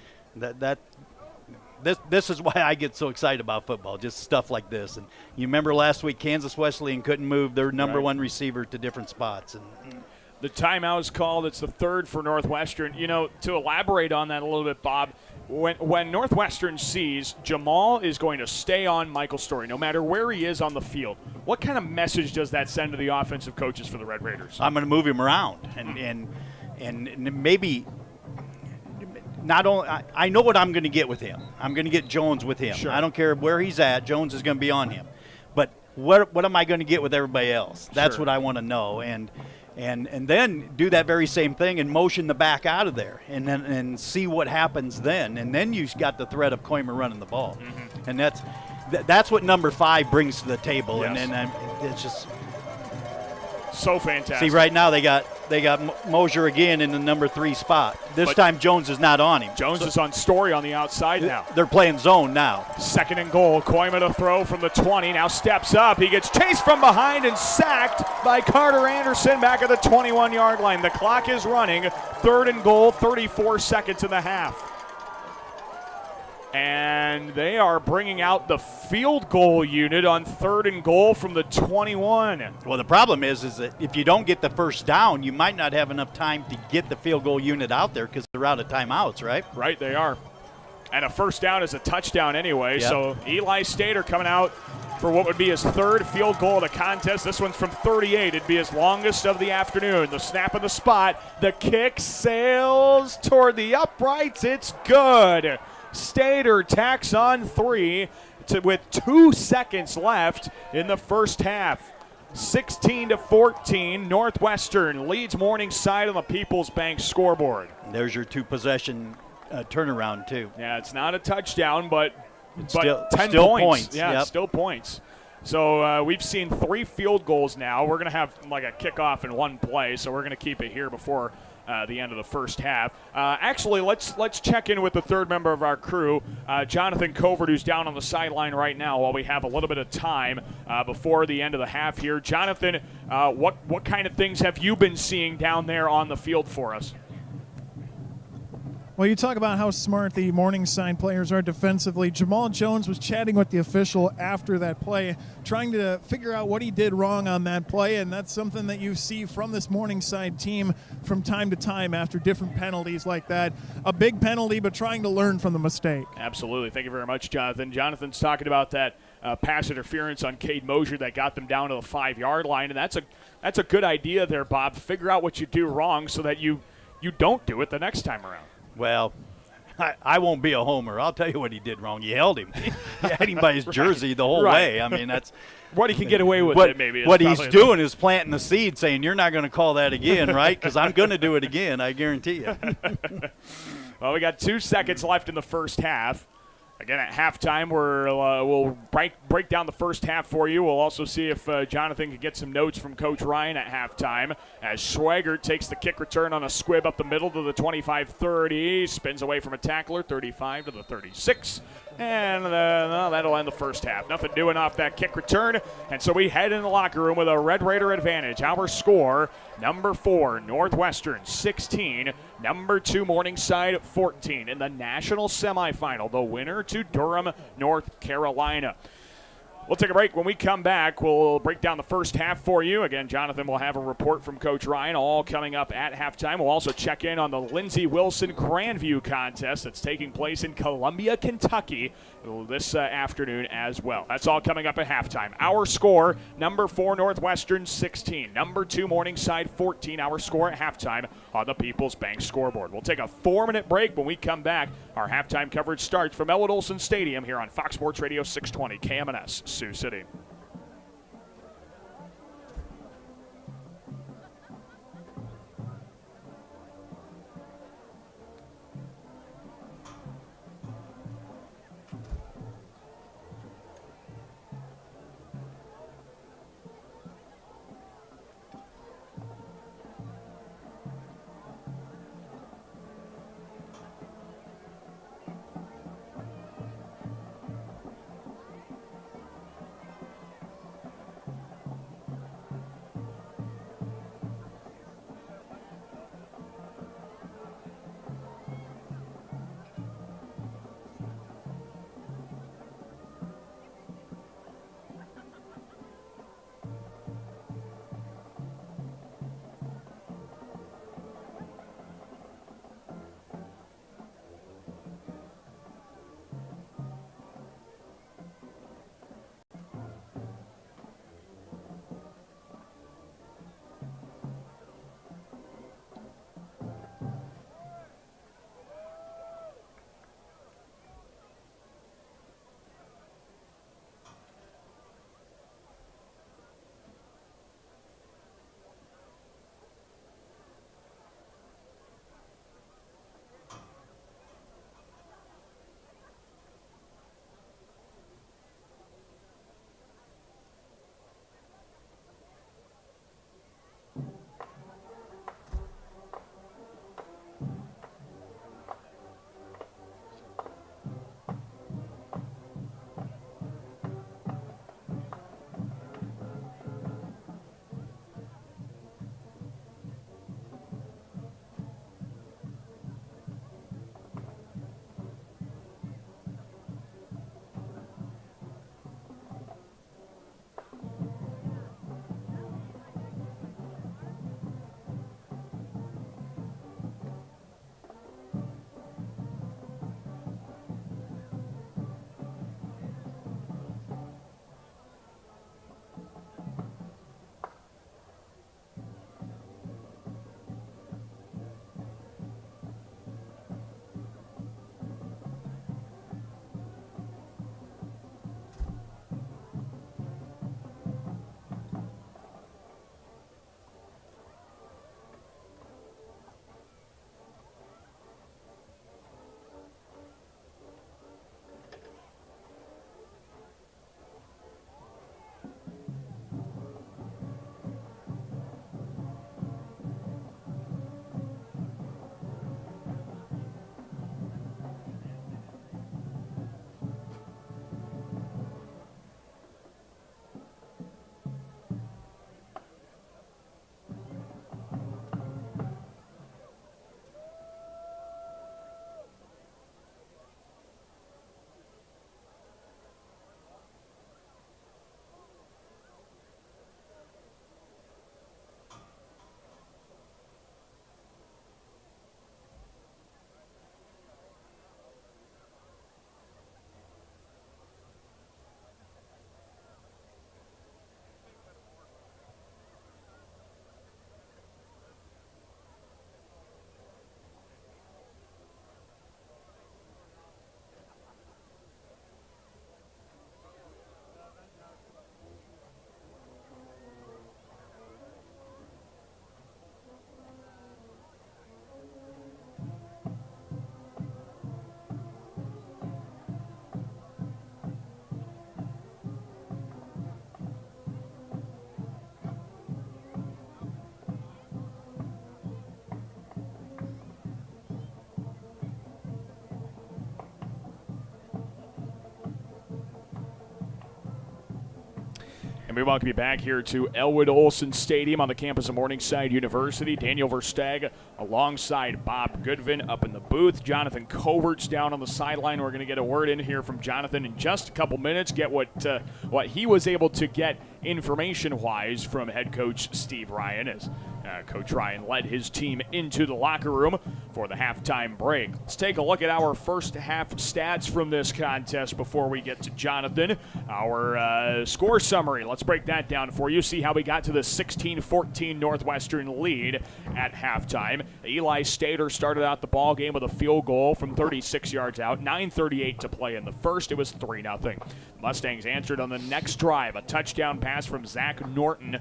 this is why I get so excited about football, just stuff like this. And you remember last week, Kansas Wesleyan couldn't move their number 1 receiver to different spots. And the timeout is called. It's the 3rd for Northwestern. You know, to elaborate on that a little bit, Bob, when Northwestern sees Jamal is going to stay on Michael Story, no matter where he is on the field, what kind of message does that send to the offensive coaches for the Red Raiders? I'm going to move him around, and maybe not only I know what I'm going to get with him. I'm going to get Jones with him. Sure. I don't care where he's at. Jones is going to be on him. But what am I going to get with everybody else? That's what I want to know. And then do that very same thing and motion the back out of there, and see what happens then. And then you've got the threat of Koimer running the ball, and that's what number 5 brings to the table. Yes. And it's just so fantastic. See, right now they got Mosier again in the number 3 spot. This time Jones is not on him. Jones is on Story on the outside now. They're playing zone now. 2nd and goal. Koima to throw from the 20. Now steps up. He gets chased from behind and sacked by Carter Anderson back at the 21-yard line. The clock is running. 3rd and goal, 34 seconds in the half. And they are bringing out the field goal unit on 3rd and goal from the 21. Well, the problem is that if you don't get the first down, you might not have enough time to get the field goal unit out there because they're out of timeouts, right? Right, they are. And a first down is a touchdown anyway. Yep. So Eli Stater coming out for what would be his 3rd field goal of the contest. This one's from 38. It'd be his longest of the afternoon. The snap of the spot. The kick sails toward the uprights. It's good. Stater tacks on 3 with 2 seconds left in the first half. 16-14, Northwestern leads Morningside on the People's Bank scoreboard. There's your 2-possession turnaround, too. Yeah, it's not a touchdown, but Still 10 points. Yeah, Yep. still points. So we've seen 3 field goals now. We're going to have like a kickoff in one play, so we're going to keep it here before the end of the first half. Actually, let's check in with the 3rd member of our crew, Jonathan Covert, who's down on the sideline right now while we have a little bit of time before the end of the half here. Jonathan, what kind of things have you been seeing down there on the field for us? Well, you talk about how smart the Morningside players are defensively. Jamal Jones was chatting with the official after that play, trying to figure out what he did wrong on that play, and that's something that you see from this Morningside team from time to time after different penalties like that. A big penalty, but trying to learn from the mistake. Absolutely. Thank you very much, Jonathan. Jonathan's talking about that pass interference on Cade Mosier that got them down to the 5-yard line, and that's a good idea there, Bob. Figure out what you do wrong so that you don't do it the next time around. Well, I won't be a homer. I'll tell you what he did wrong. He held him. He had him by his jersey the whole way. I mean, that's what he can get away with. It maybe. What he's doing is planting the seed, saying you're not going to call that again, right? Because I'm going to do it again. I guarantee you. Well, we got 2 seconds left in the first half. Again, at halftime, we'll break down the first half for you. We'll also see if Jonathan can get some notes from Coach Ryan at halftime as Schwagert takes the kick return on a squib up the middle to the 25-30, spins away from a tackler, 35 to the 36. And that'll end the first half. Nothing doing off that kick return. And so we head in the locker room with a Red Raider advantage. Our score, number 4, Northwestern 16. Number 2, Morningside 14. In the national semifinal, the winner to Durham, North Carolina. We'll take a break. When we come back, we'll break down the first half for you. Again, Jonathan will have a report from Coach Ryan, all coming up at halftime. We'll also check in on the Lindsey Wilson Grandview contest that's taking place in Columbia, Kentucky this afternoon as well. That's all coming up at halftime. Our score, number 4, Northwestern 16. Number 2, Morningside 14. Our score at halftime on the People's Bank scoreboard. We'll take a 4-minute break. When we come back, our halftime coverage starts from Elwood Olson Stadium here on Fox Sports Radio 620 KMNS. Sioux City. And we welcome you back here to Elwood Olson Stadium on the campus of Morningside University. Daniel Versteg alongside Bob Goodvin up in the booth. Jonathan Covert's down on the sideline. We're going to get a word in here from Jonathan in just a couple minutes, get what he was able to get information-wise from head coach Steve Ryan as Coach Ryan led his team into the locker room for the halftime break. Let's take a look at our first half stats from this contest before we get to Jonathan. Our score summary, let's break that down for you. See how we got to the 16-14 Northwestern lead at halftime. Eli Stater started out the ball game with a field goal from 36 yards out. 9:38 to play in the first. It was 3-0. Mustangs answered on the next drive. A touchdown pass from Zach Norton,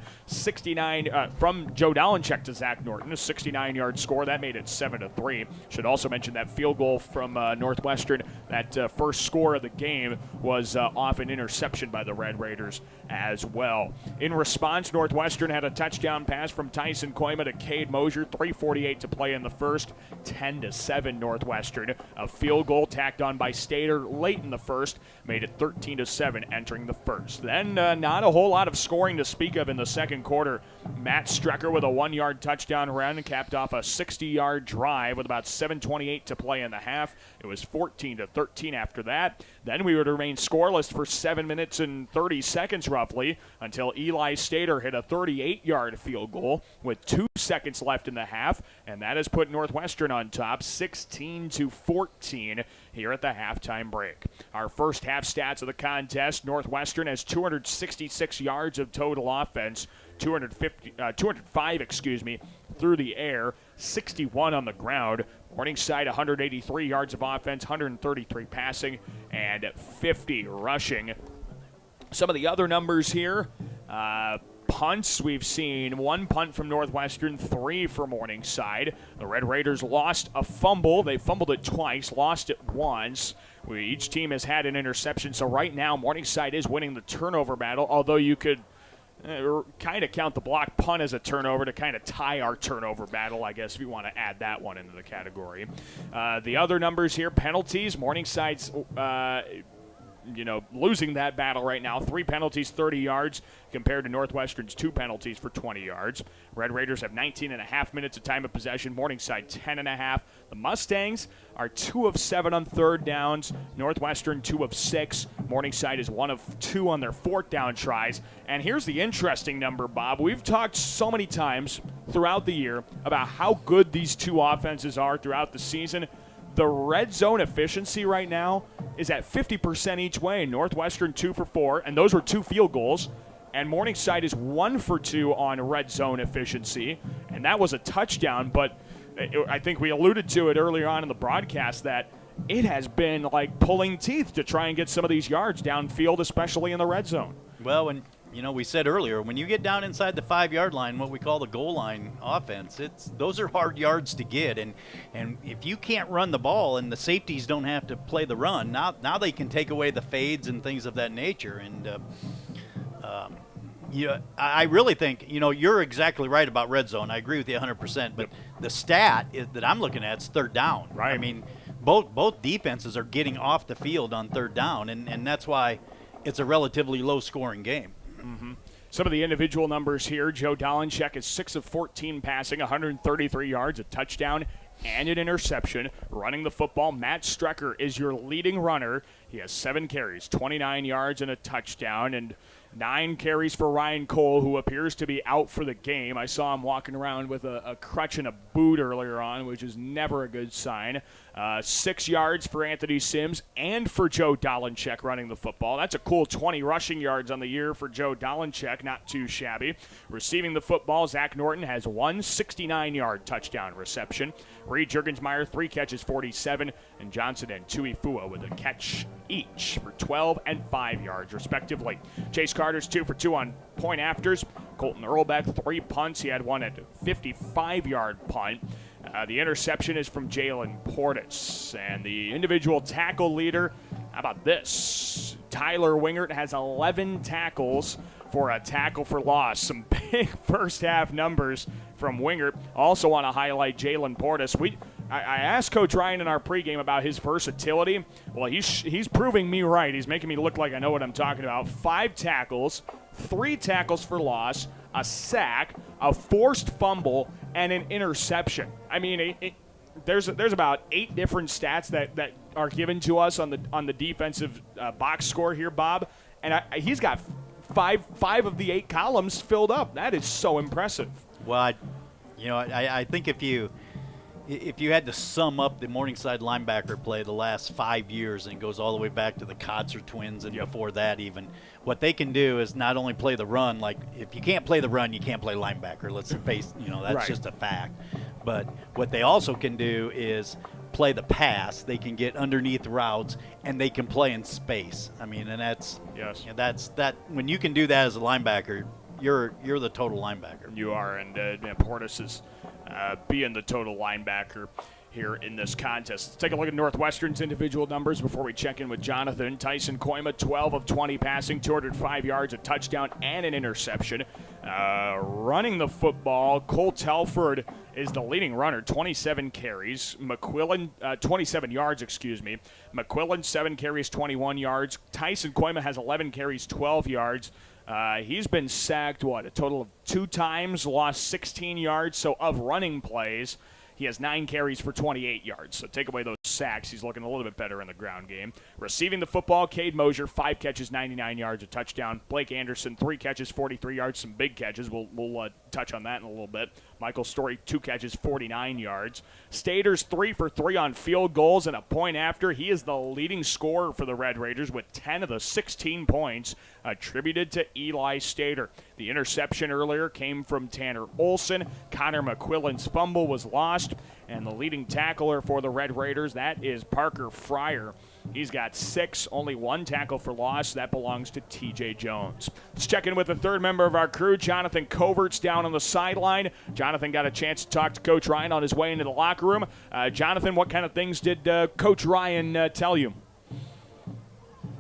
from Joe Dolencheck to Zach Norton, a 69-yard score. That made it 7-3. Should also mention that field goal from Northwestern, that first score of the game, was off an interception by the Red Raiders as well. In response, Northwestern had a touchdown pass from Tyson Koima to Cade Mosier, 3:48 to play in the first, 10-7 Northwestern. A field goal tacked on by Stater late in the first made it 13-7 entering the first. Then not a whole lot of scoring to speak of in the second quarter. Matt Strecker with a 1-yard touchdown run capped off a 60-yard drive with about 7:28 to play in the half. It was 14-13 after that. Then we would remain scoreless for 7 minutes and 30 seconds roughly until Eli Stater hit a 38-yard field goal with 2 seconds left in the half, and that has put Northwestern on top 16-14 here at the halftime break. Our first half stats of the contest: Northwestern has 266 yards of total offense, 205 through the air, 61 on the ground. Morningside 183 yards of offense, 133 passing, and 50 rushing. Some of the other numbers here. Punts, we've seen 1 punt from Northwestern, 3 for Morningside. The Red Raiders lost a fumble. They fumbled it twice, lost it once. Each team has had an interception, so right now Morningside is winning the turnover battle, although you could kind of count the block punt as a turnover to kind of tie our turnover battle, I guess, if you want to add that one into the category. The other numbers here: penalties. Morningside's losing that battle right now. 3 penalties, 30 yards, compared to Northwestern's 2 penalties for 20 yards. Red Raiders have 19.5 minutes of time of possession. Morningside 10.5. The Mustangs are 2 of 7 on third downs. Northwestern 2 of 6. Morningside is 1 of 2 on their fourth down tries. And here's the interesting number, Bob. We've talked so many times throughout the year about how good these two offenses are throughout the season. The red zone efficiency right now is at 50% each way. Northwestern 2 for 4, and those were 2 field goals. And Morningside is 1 for 2 on red zone efficiency, and that was a touchdown. But I think we alluded to it earlier on in the broadcast that it has been like pulling teeth to try and get some of these yards downfield, especially in the red zone. Well, and we said earlier, when you get down inside the 5-yard line, what we call the goal line offense, those are hard yards to get. And if you can't run the ball and the safeties don't have to play the run, now they can take away the fades and things of that nature. And I really think, you're exactly right about red zone. I agree with you 100%. But the stat that I'm looking at is third down. Right. I mean, both defenses are getting off the field on third down, and that's why it's a relatively low-scoring game. Mm-hmm. Some of the individual numbers here: Joe Dolencheck is 6 of 14 passing, 133 yards, a touchdown, and an interception. Running the football, Matt Strecker is your leading runner. He has 7 carries, 29 yards, and a touchdown, and 9 carries for Ryan Cole, who appears to be out for the game. I saw him walking around with a crutch and a boot earlier on, which is never a good sign. 6 yards for Anthony Sims and for Joe Dolencheck running the football. That's a cool 20 rushing yards on the year for Joe Dolencheck, not too shabby. Receiving the football, Zach Norton has 1 69-yard touchdown reception. Reed Juergensmeyer, 3 catches, 47, and Johnson and Tuifua with a catch each for 12 and 5 yards, respectively. Chase Carter's 2 for 2 on point afters. Colton Earlbeck, 3 punts. He had 1 at 55-yard punt. The interception is from Jalen Portis. And the individual tackle leader, how about this? Tyler Wingert has 11 tackles for a tackle for loss. Some big first half numbers from Wingert. Also want to highlight Jalen Portis. I asked Coach Ryan in our pregame about his versatility. Well, he's proving me right. He's making me look like I know what I'm talking about. 5 tackles, 3 tackles for loss, a sack, a forced fumble, and an interception. I mean, there's about 8 different stats that are given to us on the defensive box score here, Bob, and he's got five of the 8 columns filled up. That is so impressive. Well, I think if you had to sum up the Morningside linebacker play the last 5 years, and it goes all the way back to the Kotzer twins and before that even, what they can do is not only play the run. Like, if you can't play the run, you can't play linebacker. Let's face, that's right. just a fact. But what they also can do is play the pass. They can get underneath routes, and they can play in space. I mean, and that's when you can do that as a linebacker, you're the total linebacker. You are, and Portis is being the total linebacker here in this contest. Let's take a look at Northwestern's individual numbers before we check in with Jonathan. Tyson Koima, 12 of 20 passing, 205 yards, a touchdown, and an interception. Running the football, Cole Telford is the leading runner, 27 carries. McQuillan, 27 yards, McQuillan, 7 carries, 21 yards. Tyson Koima has 11 carries, 12 yards. He's been sacked, a total of 2 times, lost 16 yards. So of running plays, he has 9 carries for 28 yards. So take away those sacks, he's looking a little bit better in the ground game. Receiving the football, Cade Mosier, 5 catches, 99 yards, a touchdown. Blake Anderson, 3 catches, 43 yards, some big catches. We'll touch on that in a little bit. Michael Story, 2 catches, 49 yards. Staters, 3 for 3 on field goals and a point after. He is the leading scorer for the Red Raiders with 10 of the 16 points attributed to Eli Stater. The interception earlier came from Tanner Olson. Connor McQuillan's fumble was lost. And the leading tackler for the Red Raiders, that is Parker Fryer. He's got 6, only 1 tackle for loss. That belongs to TJ Jones. Let's check in with the third member of our crew, Jonathan Coverts, down on the sideline. Jonathan got a chance to talk to Coach Ryan on his way into the locker room. Jonathan, what kind of things did Coach Ryan tell you?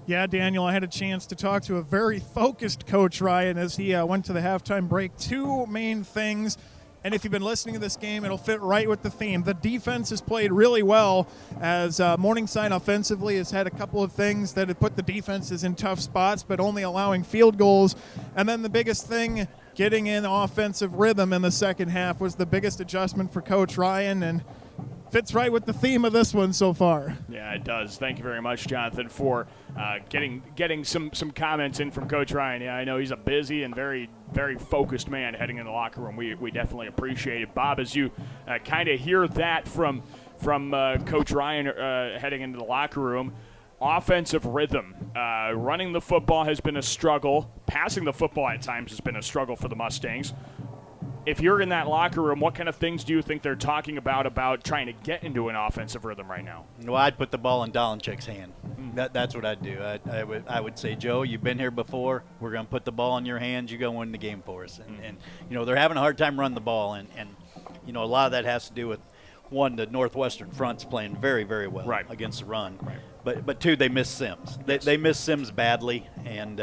Yeah, Daniel, I had a chance to talk to a very focused Coach Ryan as he went to the halftime break. 2 main things. And if you've been listening to this game, it'll fit right with the theme. The defense has played really well as Morningside offensively has had a couple of things that have put the defenses in tough spots, but only allowing field goals. And then the biggest thing, getting in offensive rhythm in the second half was the biggest adjustment for Coach Ryan, and fits right with the theme of this one so far. Yeah, it does. Thank you very much, Jonathan, for getting some comments in from Coach Ryan. Yeah, I know he's a busy and very, very focused man heading in the locker room. We definitely appreciate it. Bob, as you kind of hear that from Coach Ryan heading into the locker room, offensive rhythm. Running the football has been a struggle. Passing the football at times has been a struggle for the Mustangs. If you're in that locker room, what kind of things do you think they're talking about trying to get into an offensive rhythm right now? Well, I'd put the ball in Dolinchek's hand. That's what I'd do. I would say, Joe, you've been here before. We're going to put the ball in your hands. You're going to win the game for us. And they're having a hard time running the ball. And a lot of that has to do with, one, the Northwestern front's playing very, very well against the run. Right. But 2, they miss Sims. They miss Sims badly. And,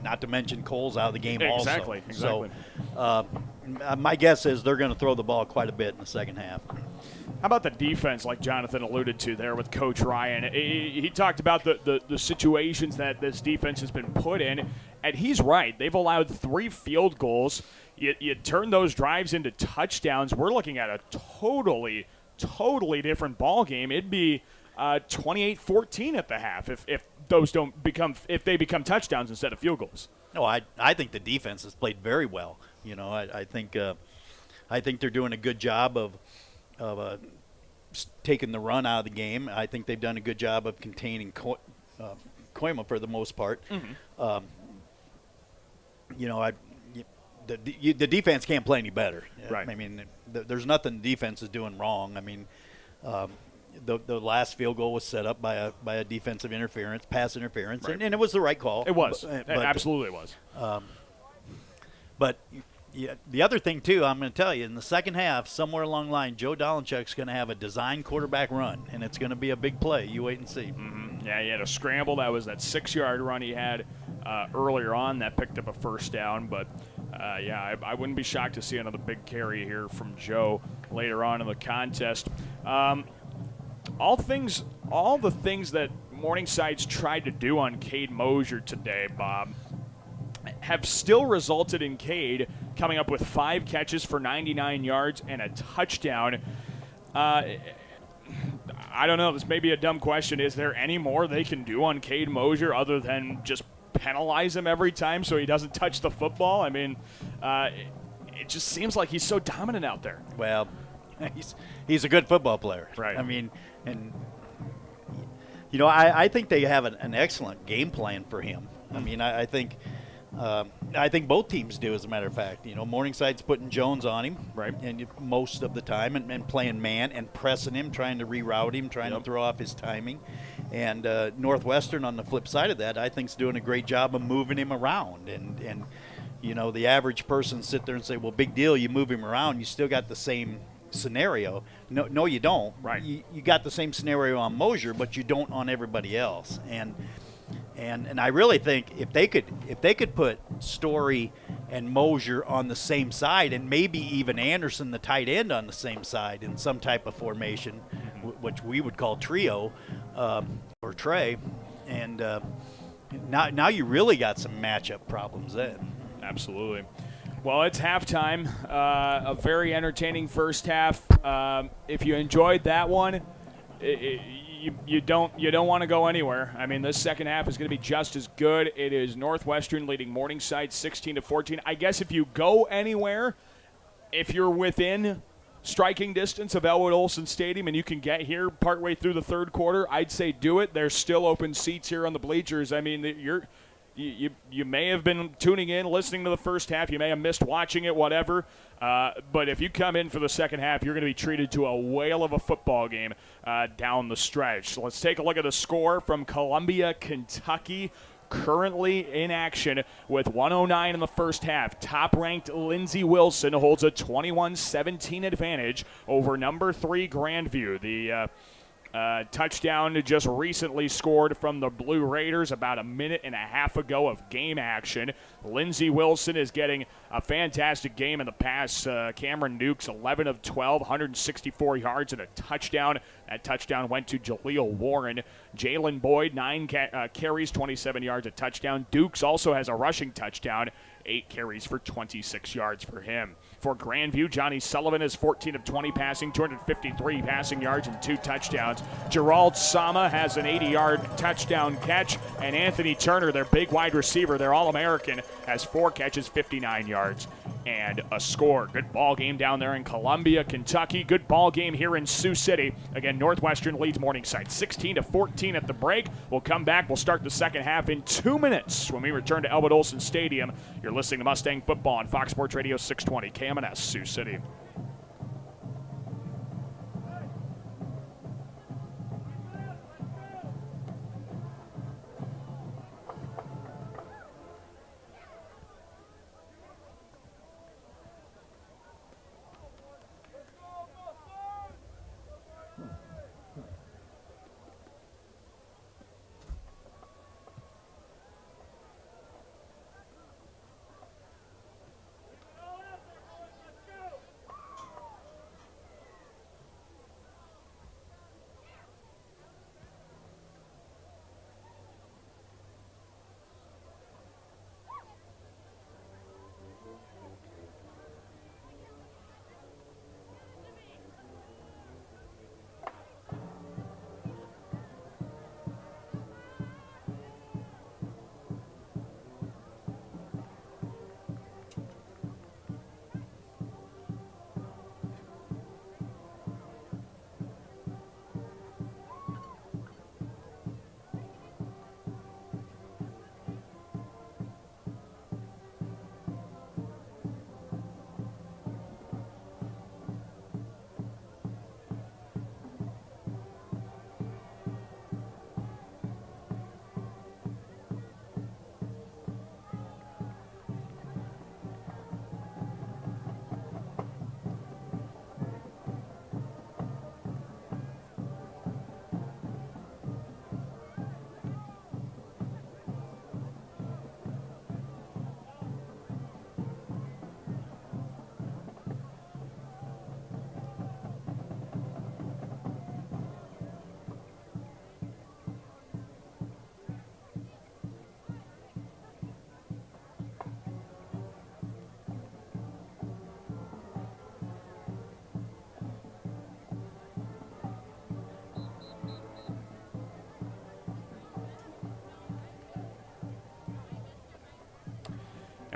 not to mention Cole's out of the game also. Exactly. So my guess is they're going to throw the ball quite a bit in the second half. How about the defense, like Jonathan alluded to there with Coach Ryan? He talked about the situations that this defense has been put in, and he's right. They've allowed 3 field goals. You turn those drives into touchdowns. We're looking at a totally different ball game. It'd be 28-14 at the half if they become touchdowns instead of field goals. No, I think the defense has played very well. I think they're doing a good job of taking the run out of the game. I think they've done a good job of containing Koima for the most part. Mm-hmm. The defense can't play any better. Right. I mean, there's nothing the defense is doing wrong. I mean, the last field goal was set up by a defensive interference, pass interference, and it was the right call. It was. Absolutely it was. But the other thing, too, I'm going to tell you, in the second half, somewhere along the line, Joe Dolinchek's going to have a design quarterback run, and it's going to be a big play. You wait and see. Mm-hmm. Yeah, he had a scramble. That was that 6-yard run he had earlier on that picked up a first down. But, I wouldn't be shocked to see another big carry here from Joe later on in the contest. All the things that Morningside's tried to do on Cade Mosier today, Bob, have still resulted in Cade coming up with 5 catches for 99 yards and a touchdown. I don't know. This may be a dumb question. Is there any more they can do on Cade Mosier other than just penalize him every time so he doesn't touch the football? I mean, it just seems like he's so dominant out there. Well, he's a good football player. Right. I mean, and you know, I think they have an excellent game plan for him. I mean, I think both teams do, as a matter of fact. You know, Morningside's putting Jones on him, right, and most of the time, and playing man and pressing him, trying to reroute him, trying to throw off his timing. And Northwestern, on the flip side of that, I think is doing a great job of moving him around. And you know, the average person sit there and say, well, big deal, you move him around, you still got the same scenario. No, you don't. Right. You got the same scenario on Mosier, but you don't on everybody else. And I really think if they could put Story and Mosier on the same side, and maybe even Anderson, the tight end, on the same side in some type of formation, which we would call trio or Trey, and now you really got some matchup problems then. Absolutely. Well, it's halftime. A very entertaining first half. If you enjoyed that one, you don't want to go anywhere. I mean, this second half is going to be just as good. It is Northwestern leading Morningside 16-14. I guess if you go anywhere, if you're within striking distance of Elwood Olson Stadium and you can get here partway through the third quarter, I'd say do it. There's still open seats here on the bleachers. I mean, you may have been tuning in, listening to the first half. You may have missed watching it, whatever. But if you come in for the second half, you're going to be treated to a whale of a football game down the stretch. So let's take a look at the score from Columbia, Kentucky. Currently in action with 109 in the first half. Top-ranked Lindsey Wilson holds a 21-17 advantage over number 3 Grandview. The touchdown just recently scored from the Blue Raiders about a minute and a half ago of game action. Lindsey Wilson is getting a fantastic game in the pass. Cameron Dukes, 11 of 12, 164 yards and a touchdown. That touchdown went to Jaleel Warren. Jalen Boyd, 9 carries, 27 yards, a touchdown. Dukes also has a rushing touchdown, 8 carries for 26 yards for him. For Grandview, Johnny Sullivan is 14 of 20 passing, 253 passing yards and 2 touchdowns. Gerald Sama has an 80-yard touchdown catch, and Anthony Turner, their big wide receiver, their All-American, has 4 catches, 59 yards and a score. Good ball game down there in Columbia, Kentucky. Good ball game here in Sioux City. Again, Northwestern leads Morningside 16-14 at the break. We'll come back. We'll start the second half in 2 minutes when we return to Elwood Olson Stadium. You're listening to Mustang Football on Fox Sports Radio 620 KMNS Sioux City.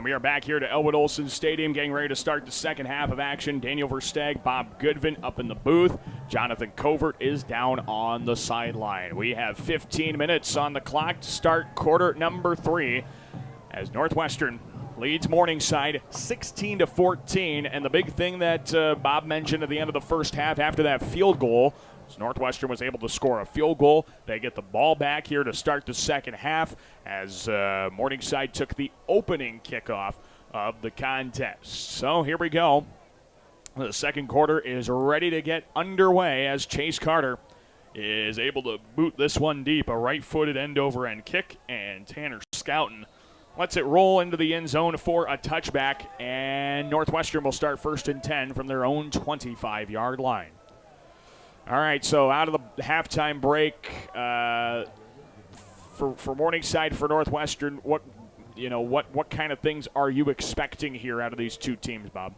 And we are back here to Elwood Olson Stadium, getting ready to start the second half of action. Daniel Versteg, Bob Goodvin up in the booth. Jonathan Covert is down on the sideline. We have 15 minutes on the clock to start quarter number 3 as Northwestern leads Morningside 16-14. And the big thing that Bob mentioned at the end of the first half after that field goal, Northwestern was able to score a field goal. They get the ball back here to start the second half as Morningside took the opening kickoff of the contest. So here we go. The second quarter is ready to get underway as Chase Carter is able to boot this one deep, a right-footed end-over-end kick, and Tanner Scouten lets it roll into the end zone for a touchback, and Northwestern will start 1st and 10 from their own 25-yard line. All right, so out of the halftime break for Morningside, for Northwestern, what kind of things are you expecting here out of these two teams, Bob?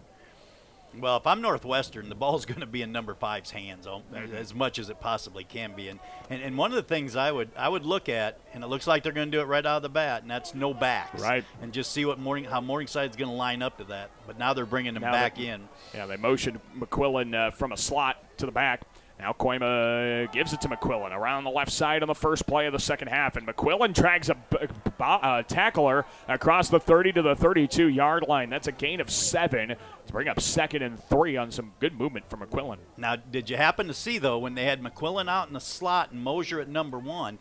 Well, if I'm Northwestern, the ball's going to be in number 5's hands as much as it possibly can be. And one of the things I would look at, and it looks like they're going to do it right out of the bat, and that's no backs. Right. And just see how Morningside's going to line up to that. But now they're bringing them back in. Yeah, they motioned McQuillan from a slot to the back. Now Koima gives it to McQuillan around the left side on the first play of the second half, and McQuillan drags a tackler across the 30 to the 32-yard line. That's a gain of 7 to bring up 2nd and 3 on some good movement from McQuillan. Now, did you happen to see, though, when they had McQuillan out in the slot and Mosier at number 1,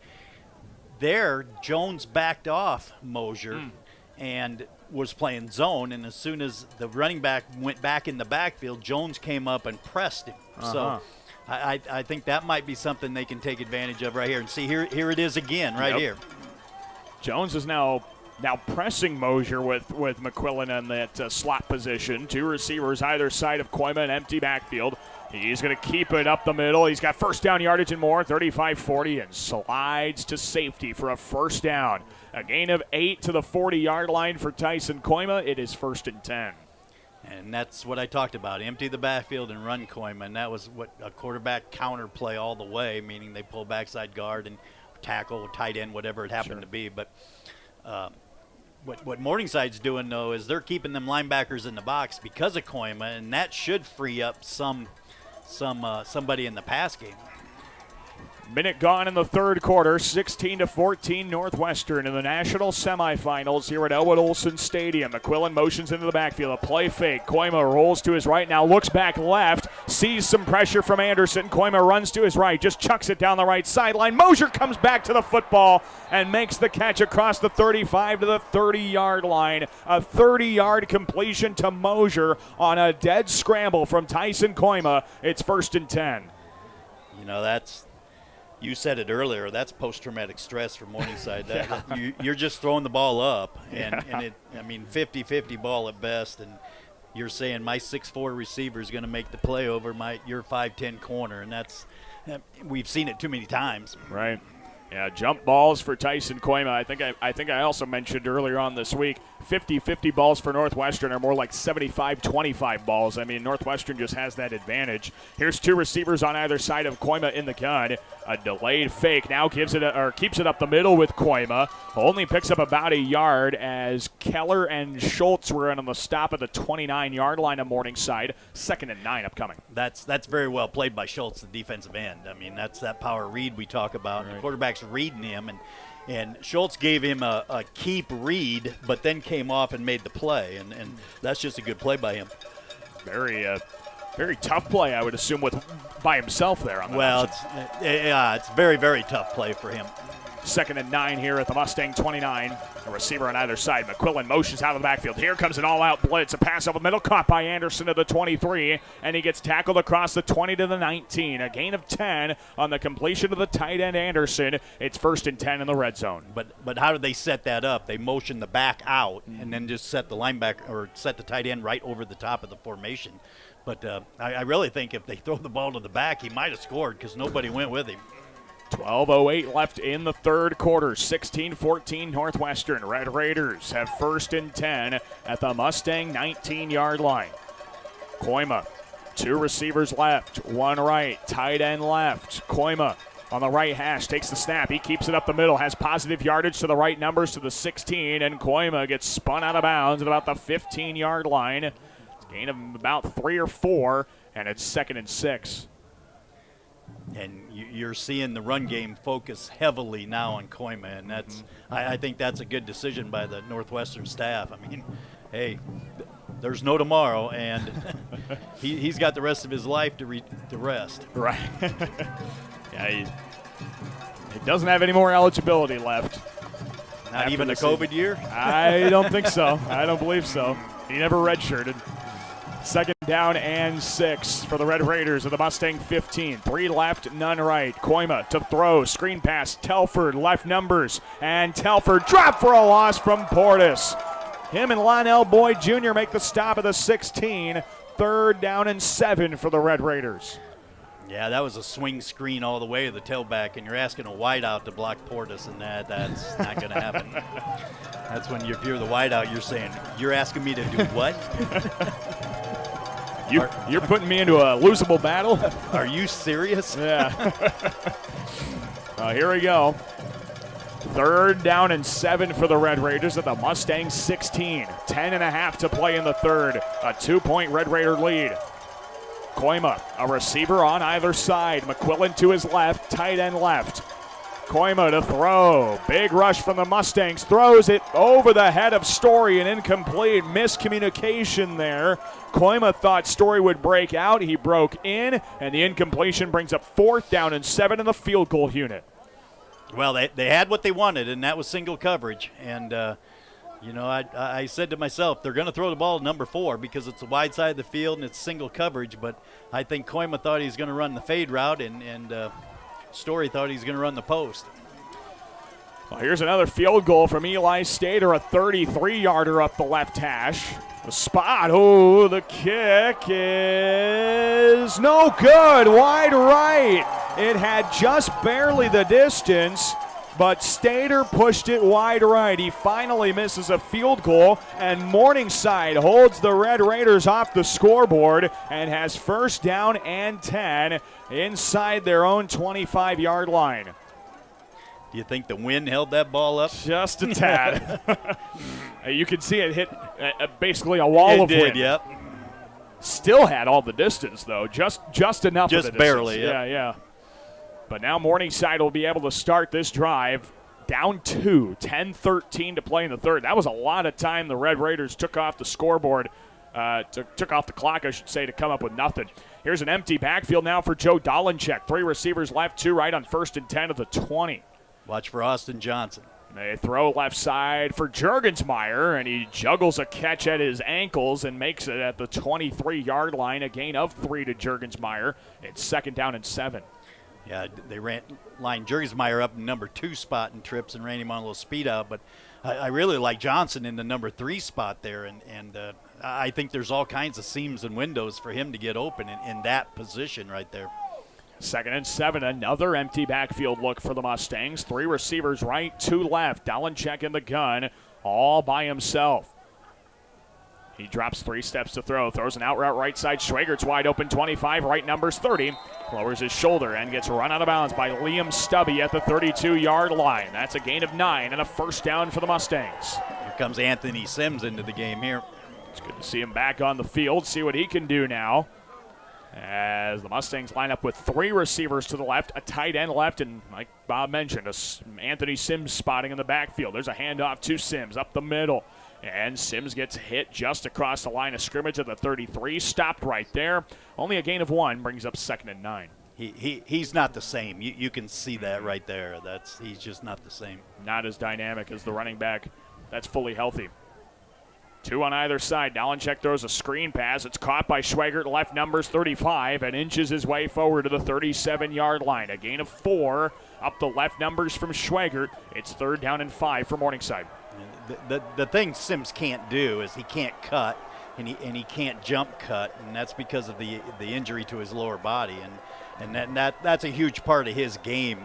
there Jones backed off Mosier and was playing zone, and as soon as the running back went back in the backfield, Jones came up and pressed him. So I think that might be something they can take advantage of right here. And see, here it is again right here. Jones is now pressing Mosier with McQuillan in that slot position. 2 receivers either side of Koima, an empty backfield. He's going to keep it up the middle. He's got first down yardage and more, 35-40, and slides to safety for a first down. A gain of 8 to the 40-yard line for Tyson Koima. It is 1st and 10. And that's what I talked about, empty the backfield and run Koima, and that was what a quarterback counter play all the way, meaning they pull backside guard and tackle, tight end, whatever it happened to be. But what Morningside's doing, though, is they're keeping them linebackers in the box because of Koima, and that should free up somebody in the pass game. Minute gone in the third quarter, 16-14 Northwestern in the national semifinals here at Elwood Olson Stadium. McQuillan motions into the backfield, a play fake. Koima rolls to his right now, looks back left, sees some pressure from Anderson. Koima runs to his right, just chucks it down the right sideline. Mosier comes back to the football and makes the catch across the 35 to the 30-yard line. A 30-yard completion to Mosier on a dead scramble from Tyson Koima. It's 1st and 10. You know, you said it earlier, that's post-traumatic stress for Morningside. You're just throwing the ball up, and 50-50 ball at best, and you're saying my 6'4" receiver is going to make the play over your 5'10" corner, and we've seen it too many times. Right. Yeah, jump balls for Tyson Koima. I think I also mentioned earlier on this week, 50-50 balls for Northwestern are more like 75-25 balls. I mean, Northwestern just has that advantage. Here's 2 receivers on either side of Koima in the gun. A delayed fake now keeps it up the middle with Koima. Only picks up about a yard as Keller and Schultz were in on the stop at the 29-yard line of Morningside. 2nd and 9 upcoming. That's very well played by Schultz, the defensive end. I mean, that's that power read we talk about. Right. The quarterback's reading him, and Schultz gave him a keep read, but then came off and made the play, and that's just a good play by him. Very tough play, I would assume, by himself there. It's very, very tough play for him. 2nd and 9 here at the Mustang 29. A receiver on either side. McQuillan motions out of the backfield. Here comes an all-out blitz. A pass over the middle caught by Anderson to the 23, and he gets tackled across the 20 to the 19. A gain of 10 on the completion of the tight end Anderson. It's 1st and 10 in the red zone. But how did they set that up? They motioned the back out and then just set the linebacker or set the tight end right over the top of the formation. But I really think if they throw the ball to the back, he might have scored because nobody went with him. 12:08 left in the third quarter. 16-14 Northwestern. Red Raiders have 1st and 10 at the Mustang 19-yard line. Koima, 2 receivers left, 1 right, tight end left. Koima on the right hash, takes the snap. He keeps it up the middle, has positive yardage to the right numbers to the 16, and Koima gets spun out of bounds at about the 15-yard line. It's a gain of about 3 or 4, and it's 2nd and 6. And you're seeing the run game focus heavily now on Koima, and that's I think that's a good decision by the Northwestern staff. I mean, hey, there's no tomorrow, and he's got the rest of his life to rest. Right. Yeah, he doesn't have any more eligibility left. Not even a COVID year? I don't think so. I don't believe so. He never redshirted. 2nd down and 6 for the Red Raiders of the Mustang 15. 3 left, none right. Koima to throw. Screen pass. Telford, left numbers. And Telford dropped for a loss from Portis. Him and Lionel Boyd Jr. make the stop at the 16. 3rd down and 7 for the Red Raiders. Yeah, that was a swing screen all the way to the tailback, and you're asking a wideout to block Portis, and that's not going to happen. That's when if you're the wideout, you're saying, you're asking me to do what? You're putting me into a losable battle? Are you serious? Yeah. Here we go. 3rd down and 7 for the Red Raiders at the Mustang 16. 10.5 to play in the 3rd. A 2-point Red Raider lead. Koima, a receiver on either side. McQuillan to his left, tight end left. Koima to throw. Big rush from the Mustangs. Throws it over the head of Story, and incomplete. Miscommunication there. Koima thought Story would break out. He broke in, and the incompletion brings up 4th down and 7 in the field goal unit. Well, they had what they wanted, and that was single coverage. And, I said to myself, they're going to throw the ball to number 4 because it's the wide side of the field and it's single coverage. But I think Koima thought he was going to run the fade route, and Story thought he was going to run the post. Well, here's another field goal from Eli Stater, a 33-yarder up the left hash. The spot, the kick is no good, wide right. It had just barely the distance, but Stater pushed it wide right. He finally misses a field goal, and Morningside holds the Red Raiders off the scoreboard and has 1st down and 10 inside their own 25-yard line. Do you think the wind held that ball up? Just a tad. You could see it hit basically a wall of wind. Yep. Still had all the distance, though. Just enough of the distance. Just barely, yeah. But now Morningside will be able to start this drive down 2, 10-13 to play in the 3rd. That was a lot of time the Red Raiders took off the scoreboard, took off the clock, I should say, to come up with nothing. Here's an empty backfield now for Joe Dolenchek. 3 receivers left, 2 right on 1st and 10 at the 20. Watch for Austin Johnson. They throw left side for Juergensmeyer, and he juggles a catch at his ankles and makes it at the 23-yard line. A gain of 3 to Juergensmeyer. It's 2nd down and 7. Yeah, they lined Juergensmeyer up in number 2 spot in trips and ran him on a little speed out. But I really like Johnson in the number 3 spot there, and I think there's all kinds of seams and windows for him to get open in that position right there. 2nd and 7, another empty backfield look for the Mustangs. 3 receivers right, 2 left. Dolenchek in the gun, all by himself. He drops 3 steps to throw, throws an out route right side. Schwagert's wide open, 25, right numbers 30. Lowers his shoulder and gets run out of bounds by Liam Stubby at the 32-yard line. That's a gain of 9 and a 1st down for the Mustangs. Here comes Anthony Sims into the game here. It's good to see him back on the field, see what he can do now. As the Mustangs line up with 3 receivers to the left, a tight end left, and like Bob mentioned, Anthony Sims spotting in the backfield. There's a handoff to Sims up the middle, and Sims gets hit just across the line of scrimmage at the 33. Stopped right there. Only a gain of 1 brings up 2nd and 9. He's not the same. You can see that right there. He's just not the same. Not as dynamic as the running back that's fully healthy. 2 on either side. Dolenchek throws a screen pass. It's caught by Schwagert, left numbers 35, and inches his way forward to the 37-yard line. A gain of 4 up the left numbers from Schwagert. It's 3rd down and 5 for Morningside. The thing Sims can't do is he can't cut, and he can't jump cut, and that's because of the injury to his lower body, and that's a huge part of his game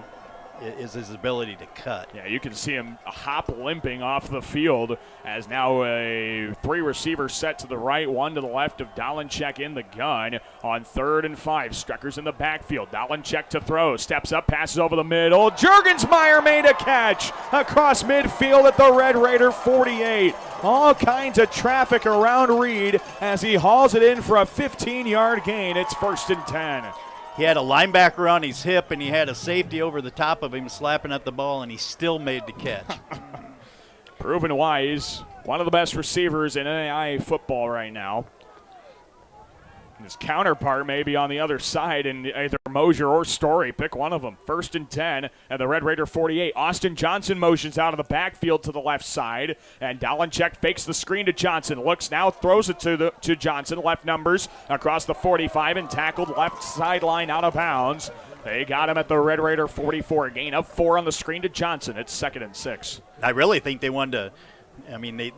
is his ability to cut. Yeah, you can see him hop limping off the field as now a 3 receiver set to the right, 1 to the left of Dalenchek in the gun on 3rd and 5. Strucker's in the backfield. Dalenchek to throw. Steps up, passes over the middle. Jurgensmeyer made a catch across midfield at the Red Raider 48. All kinds of traffic around Reed as he hauls it in for a 15-yard gain. It's 1st and 10. He had a linebacker on his hip, and he had a safety over the top of him slapping at the ball, and he still made the catch. Proven wise, one of the best receivers in NAIA football right now. His counterpart may be on the other side in either Mosier or Story. Pick one of them. 1st and 10 at the Red Raider 48. Austin Johnson motions out of the backfield to the left side, and Dalenchek fakes the screen to Johnson. Looks now, throws it to Johnson. Left numbers across the 45 and tackled left sideline out of bounds. They got him at the Red Raider 44. Gain of 4 on the screen to Johnson. It's 2nd and 6. I really think they wanted to.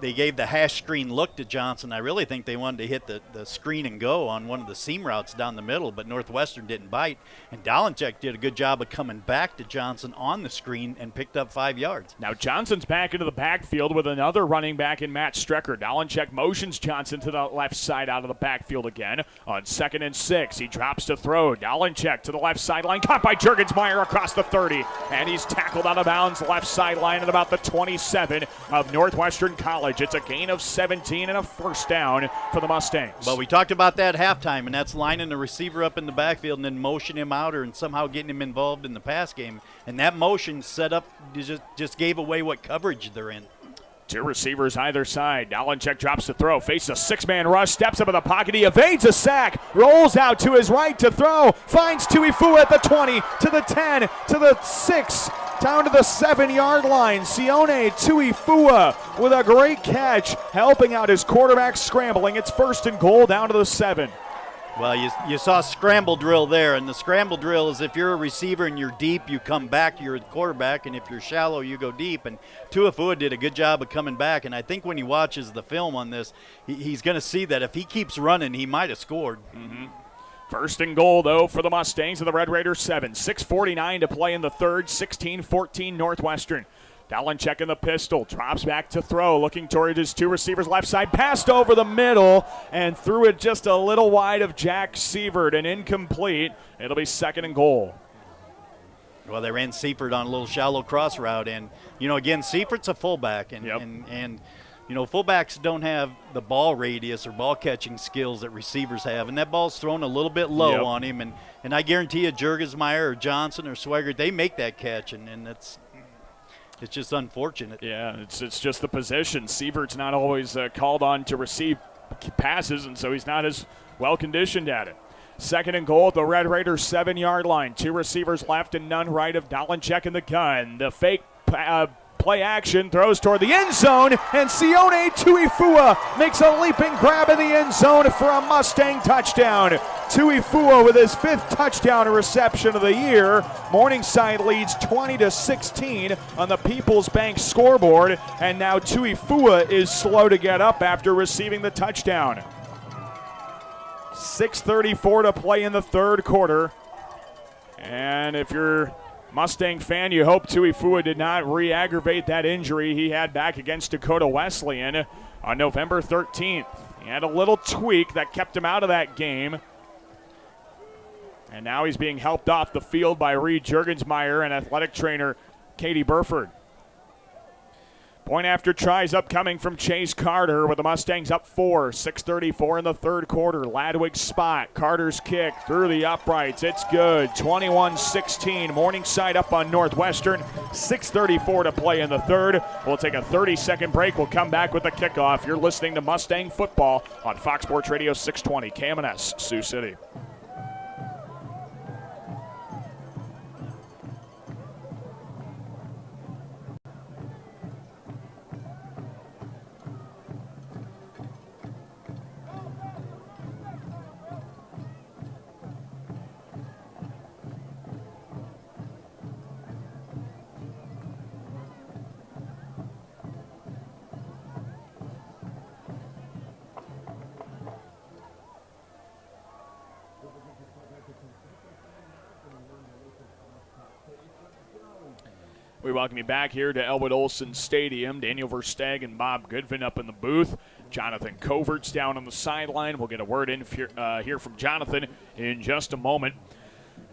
They gave the hash screen look to Johnson. I really think they wanted to hit the screen and go on one of the seam routes down the middle, but Northwestern didn't bite. And Dalenchek did a good job of coming back to Johnson on the screen and picked up 5 yards. Now Johnson's back into the backfield with another running back in Matt Strecker. Dalenchek motions Johnson to the left side out of the backfield again on 2nd and 6. He drops to throw. Dalenchek to the left sideline, caught by Jurgensmeyer across the 30, and he's tackled out of bounds left sideline at about the 27 of Northwestern College. It's a gain of 17 and a 1st down for the Mustangs. Well, we talked about that at halftime, and that's lining the receiver up in the backfield and then motion him out and somehow getting him involved in the pass game. And that motion set up just gave away what coverage they're in. 2 receivers either side. Dalenchek drops to throw, faces a 6-man rush, steps up in the pocket, he evades a sack, rolls out to his right to throw, finds Tuifua at the 20, to the 10, to the 6, down to the 7-yard line. Sione Tuifua with a great catch, helping out his quarterback scrambling. It's 1st and goal down to the 7. Well, you saw scramble drill there, and the scramble drill is if you're a receiver and you're deep, you come back to your quarterback, and if you're shallow, you go deep. And Tuifua did a good job of coming back, and I think when he watches the film on this, he's going to see that if he keeps running, he might have scored. Mm-hmm. 1st and goal, though, for the Mustangs of the Red Raiders 7. 6:49 to play in the 3rd, 16-14 Northwestern. Dalenchek in the pistol, drops back to throw, looking toward his 2 receivers left side, passed over the middle and threw it just a little wide of Jack Sievert and incomplete. It'll be 2nd and goal. Well, they ran Seifert on a little shallow cross route, and again, Seifert's a fullback, and fullbacks don't have the ball radius or ball catching skills that receivers have, and that ball's thrown a little bit low on him, and I guarantee you, Jurgensmeyer or Johnson or Swigert, they make that catch, and it's just unfortunate. Yeah, it's just the position. Sievert's not always called on to receive passes, and so he's not as well conditioned at it. 2nd and goal at the Red Raiders 7-yard line. 2 receivers left and none right of Dalenchek in the gun. The fake play action, throws toward the end zone, and Sione Tuifua makes a leaping grab in the end zone for a Mustang touchdown. Tuifua with his 5th touchdown reception of the year. Morningside leads 20-16 on the People's Bank scoreboard, and now Tuifua is slow to get up after receiving the touchdown. 6:34 to play in the 3rd quarter, and if you're Mustang fan, you hope Tuifua did not re-aggravate that injury he had back against Dakota Wesleyan on November 13th. He had a little tweak that kept him out of that game. And now he's being helped off the field by Reed Jurgensmeyer and athletic trainer Katie Burford. Point after tries upcoming from Chase Carter with the Mustangs up 4. 6:34 in the 3rd quarter. Ladwig's spot. Carter's kick through the uprights. It's good. 21-16. Morningside up on Northwestern. 6:34 to play in the 3rd. We'll take a 30-second break. We'll come back with the kickoff. You're listening to Mustang Football on Fox Sports Radio 620. KMNS, Sioux City. We welcome you back here to Elwood Olson Stadium. Daniel Versteg and Bob Goodvin up in the booth. Jonathan Covert's down on the sideline. We'll get a word in here from Jonathan in just a moment.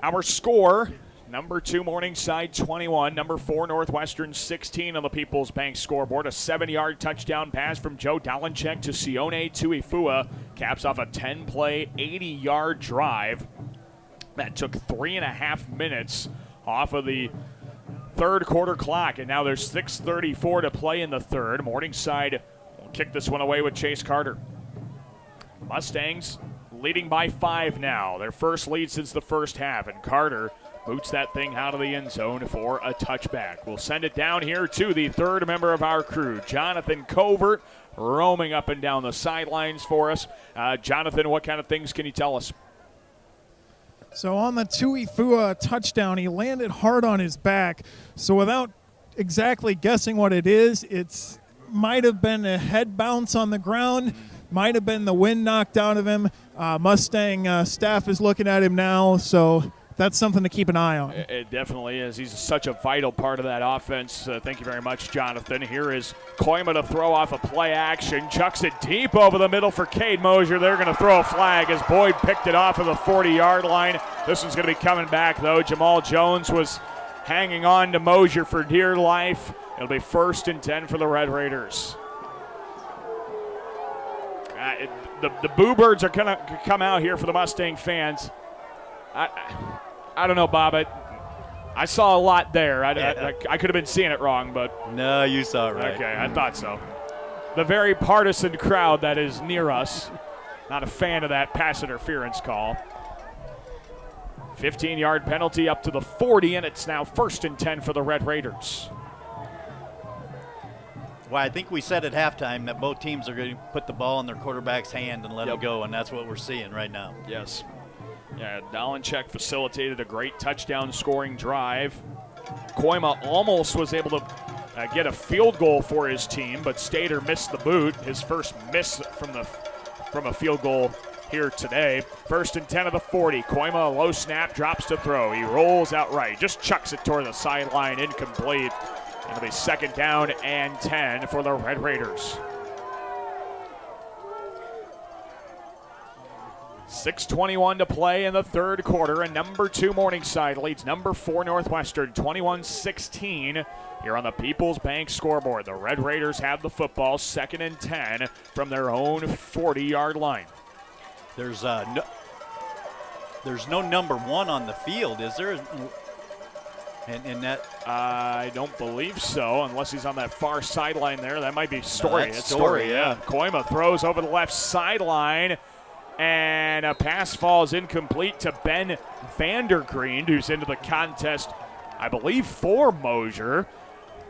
Our score, number 2 Morningside 21, number 4 Northwestern 16 on the People's Bank scoreboard. A 7-yard touchdown pass from Joe Dalenchek to Sione Tuifua caps off a 10-play, 80-yard drive that took 3.5 minutes off of the third quarter clock, and now there's 6:34 to play in the third. Morningside will kick this one away with Chase Carter. Mustangs leading by 5 now, their first lead since the first half, and Carter boots that thing out of the end zone for a touchback. We'll send it down here to the third member of our crew, Jonathan Covert, roaming up and down the sidelines for us. Jonathan, what kind of things can you tell us? So on the Tuifua touchdown, he landed hard on his back. So without exactly guessing what it is, it's might have been a head bounce on the ground, might have been the wind knocked out of him. Mustang staff is looking at him now, so that's something to keep an eye on. It definitely is. He's such a vital part of that offense. Thank you very much, Jonathan. Here is Koima to throw off a play action. Chucks it deep over the middle for Cade Mosier. They're going to throw a flag as Boyd picked it off of the 40-yard line. This one's going to be coming back, though. Jamal Jones was hanging on to Mosier for dear life. It'll be 1st and 10 for the Red Raiders. The Boo Birds are going to come out here for the Mustang fans. I don't know, Bob. I saw a lot there. I could have been seeing it wrong, but... No, you saw it right. Okay, I thought so. The very partisan crowd that is near us, not a fan of that pass interference call. 15-yard penalty up to the 40, and it's now 1st and 10 for the Red Raiders. Well, I think we said at halftime that both teams are going to put the ball in their quarterback's hand and let it go, and that's what we're seeing right now. Yes. Yeah, Dalenchek facilitated a great touchdown scoring drive. Koima almost was able to get a field goal for his team, but Stater missed the boot, his first miss from a field goal here today. 1st and 10 of the 40. Koima, a low snap, drops to throw. He rolls out right, just chucks it toward the sideline, incomplete. It'll be 2nd down and 10 for the Red Raiders. 6:21 to play in the third quarter, and number 2 Morningside leads number 4 Northwestern 21-16 here on the People's Bank scoreboard. The Red Raiders have the football, 2nd and 10 from their own 40-yard line. There's no number 1 on the field, is there? In that, I don't believe so, unless he's on that far sideline there. That might be Story. That's Story, yeah. Koima throws over the left sideline, and a pass falls incomplete to Ben Vandergreen, who's into the contest, I believe, for Mosier.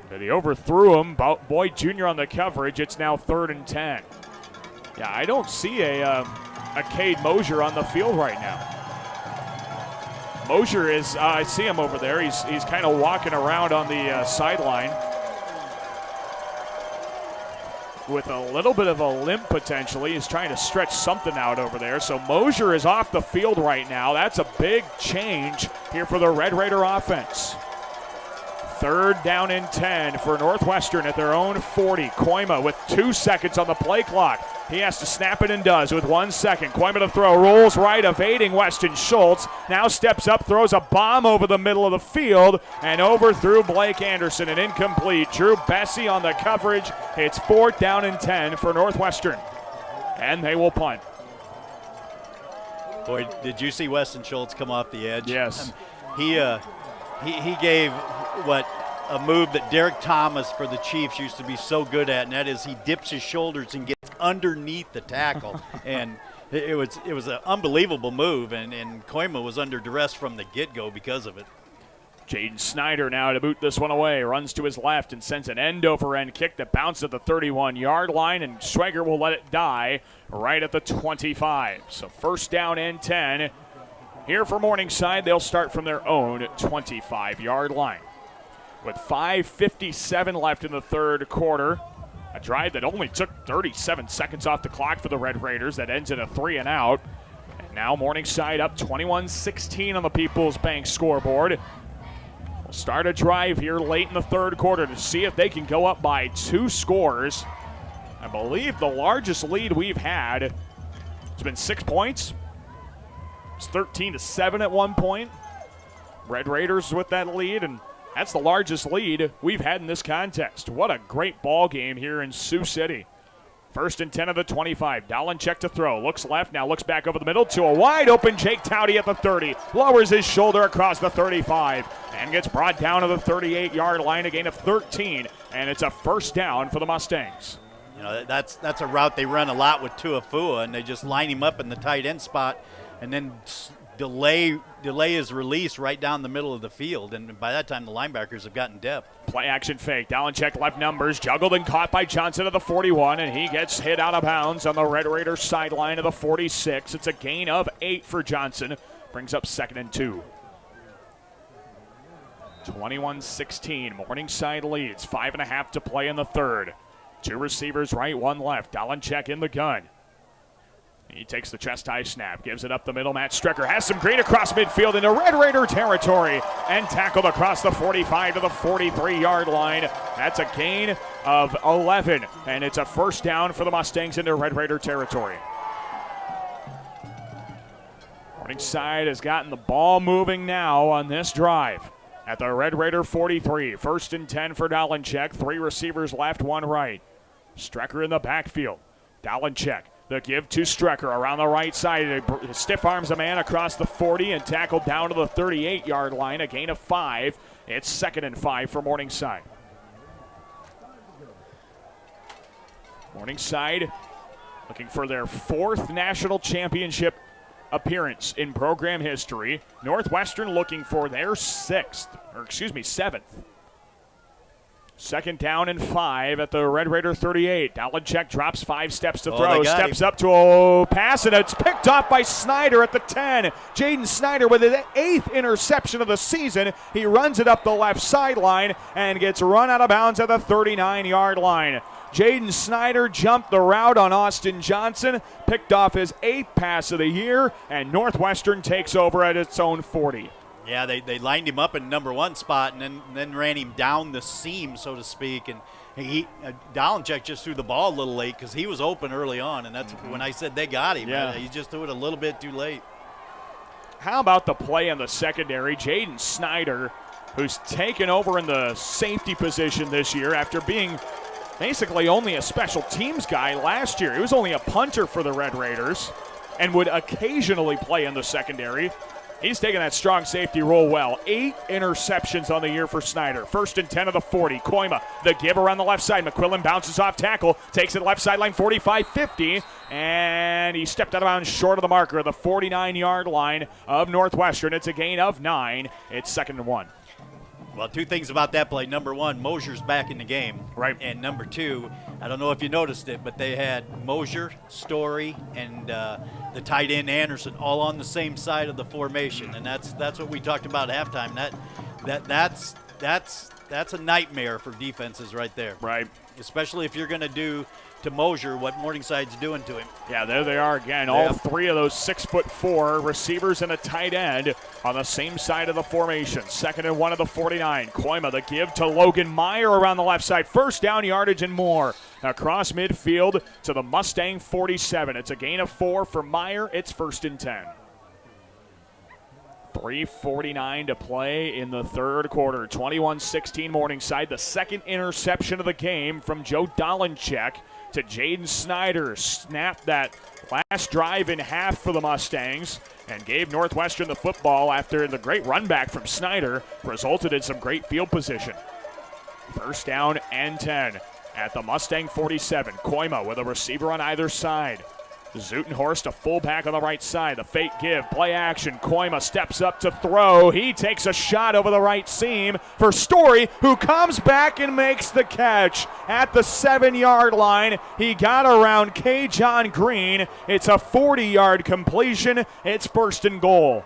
But he overthrew him. Boyd Jr. on the coverage. It's now 3rd and 10. Yeah, I don't see a Cade Mosier on the field right now. Mosier is, I see him over there. He's kind of walking around on the sideline with a little bit of a limp potentially. He's trying to stretch something out over there. So Mosier is off the field right now. That's a big change here for the Red Raider offense. 3rd down and 10 for Northwestern at their own 40. Koima with 2 seconds on the play clock. He has to snap it and does with 1 second. Koima to throw, rolls right, evading Weston Schultz. Now steps up, throws a bomb over the middle of the field and overthrew Blake Anderson, and incomplete. Drew Bessie on the coverage. It's 4th down and 10 for Northwestern, and they will punt. Boy, did you see Weston Schultz come off the edge? Yes. He gave a move that Derek Thomas for the Chiefs used to be so good at, and that is he dips his shoulders and gets underneath the tackle. And it was an unbelievable move, and Koima was under duress from the get-go because of it. Jaden Snyder now to boot this one away. Runs to his left and sends an end-over-end kick that bounced at the 31-yard line, and Schweger will let it die right at the 25. So 1st down and 10. Here for Morningside, they'll start from their own 25-yard line. With 5:57 left in the third quarter, a drive that only took 37 seconds off the clock for the Red Raiders that ends in a 3-and-out. And now Morningside up 21-16 on the People's Bank scoreboard. will start a drive here late in the third quarter to see if they can go up by 2 scores. I believe the largest lead we've had has been 6 points. It's 13-7 at one point. Red Raiders with that lead, and that's the largest lead we've had in this contest. What a great ball game here in Sioux City. 1st and 10 of the 25. Dolenchek to throw. Looks left, now looks back over the middle to a wide open Jake Towdy at the 30. Lowers his shoulder across the 35 and gets brought down to the 38-yard line, a gain of 13, and it's a first down for the Mustangs. You know, that's a route they run a lot with Tuafua, and they just line him up in the tight end spot and then delay his release right down the middle of the field, and by that time the linebackers have gotten depth. Play action fake. Dolenchek left numbers, juggled and caught by Johnson at the 41, and he gets hit out of bounds on the Red Raiders sideline of the 46. It's a gain of 8 for Johnson. Brings up 2nd and 2. 21-16. Morningside leads. 5.5 to play in the third. 2 receivers right, 1 left. Dolenchek in the gun. He takes the chest high snap, gives it up the middle. Matt Strecker has some green across midfield into Red Raider territory and tackled across the 45 to the 43-yard line. That's a gain of 11, and it's a first down for the Mustangs into Red Raider territory. Morningside has gotten the ball moving now on this drive at the Red Raider 43. 1st and 10 for Dolenchek. 3 receivers left, 1 right. Strecker in the backfield. Dolenchek. The give to Strecker around the right side. He stiff arms a man across the 40 and tackled down to the 38-yard line. A gain of 5. It's 2nd and 5 for Morningside. Morningside looking for their 4th national championship appearance in program history. Northwestern looking for their 7th. 2nd down and 5 at the Red Raider 38. Dolenchek drops 5 steps to throw. Steps up to a pass, and it's picked off by Snyder at the 10. Jaden Snyder with his 8th interception of the season. He runs it up the left sideline and gets run out of bounds at the 39-yard line. Jaden Snyder jumped the route on Austin Johnson, picked off his 8th pass of the year, and Northwestern takes over at its own 40. Yeah, they lined him up in number 1 spot and then ran him down the seam, so to speak. And Dolenchek just threw the ball a little late because he was open early on, and that's when I said they got him. Yeah. He just threw it a little bit too late. How about the play in the secondary? Jaden Snyder, who's taken over in the safety position this year after being basically only a special teams guy last year. He was only a punter for the Red Raiders and would occasionally play in the secondary. He's taking that strong safety role well. 8 interceptions on the year for Snyder. 1st and 10 of the 40. Koima, the give around the left side. McQuillan bounces off tackle, takes it left sideline 45-50, and he stepped out of bounds short of the marker, the 49-yard line of Northwestern. It's a gain of 9. It's 2nd and 1. Well, 2 things about that play. Number 1, Mosier's back in the game. Right. And number 2, I don't know if you noticed it, but they had Mosier, Story, and the tight end Anderson all on the same side of the formation, and that's what we talked about at halftime. That's a nightmare for defenses right there. Right. Especially if you're going to do to Mosier what Morningside's doing to him. Yeah, there they are again. All 3 of those 6'4" receivers and a tight end on the same side of the formation. 2nd and 1 of the 49. Koima, the give to Logan Meyer around the left side. First down, yardage and more. Across midfield to the Mustang 47. It's a gain of 4 for Meyer. It's 1st and 10. 3:49 to play in the third quarter. 21-16 Morningside. The 2nd interception of the game from Joe Dolenchek to Jaden Snyder. Snapped that last drive in half for the Mustangs and gave Northwestern the football after the great run back from Snyder resulted in some great field position. 1st down and 10 at the Mustang 47. Koima with a receiver on either side. Zutenhorst, a fullback on the right side. The fake give, play action. Koima steps up to throw. He takes a shot over the right seam for Story, who comes back and makes the catch at the 7-yard line. He got around K. John Green. It's a 40-yard completion. It's 1st and goal.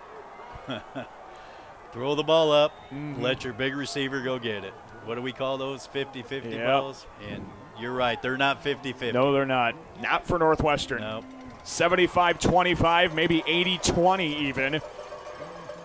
Throw the ball up, let your big receiver go get it. What do we call those, 50-50 balls? And you're right, they're not 50-50. No, they're not. Not for Northwestern. No. 75-25, maybe 80-20 even.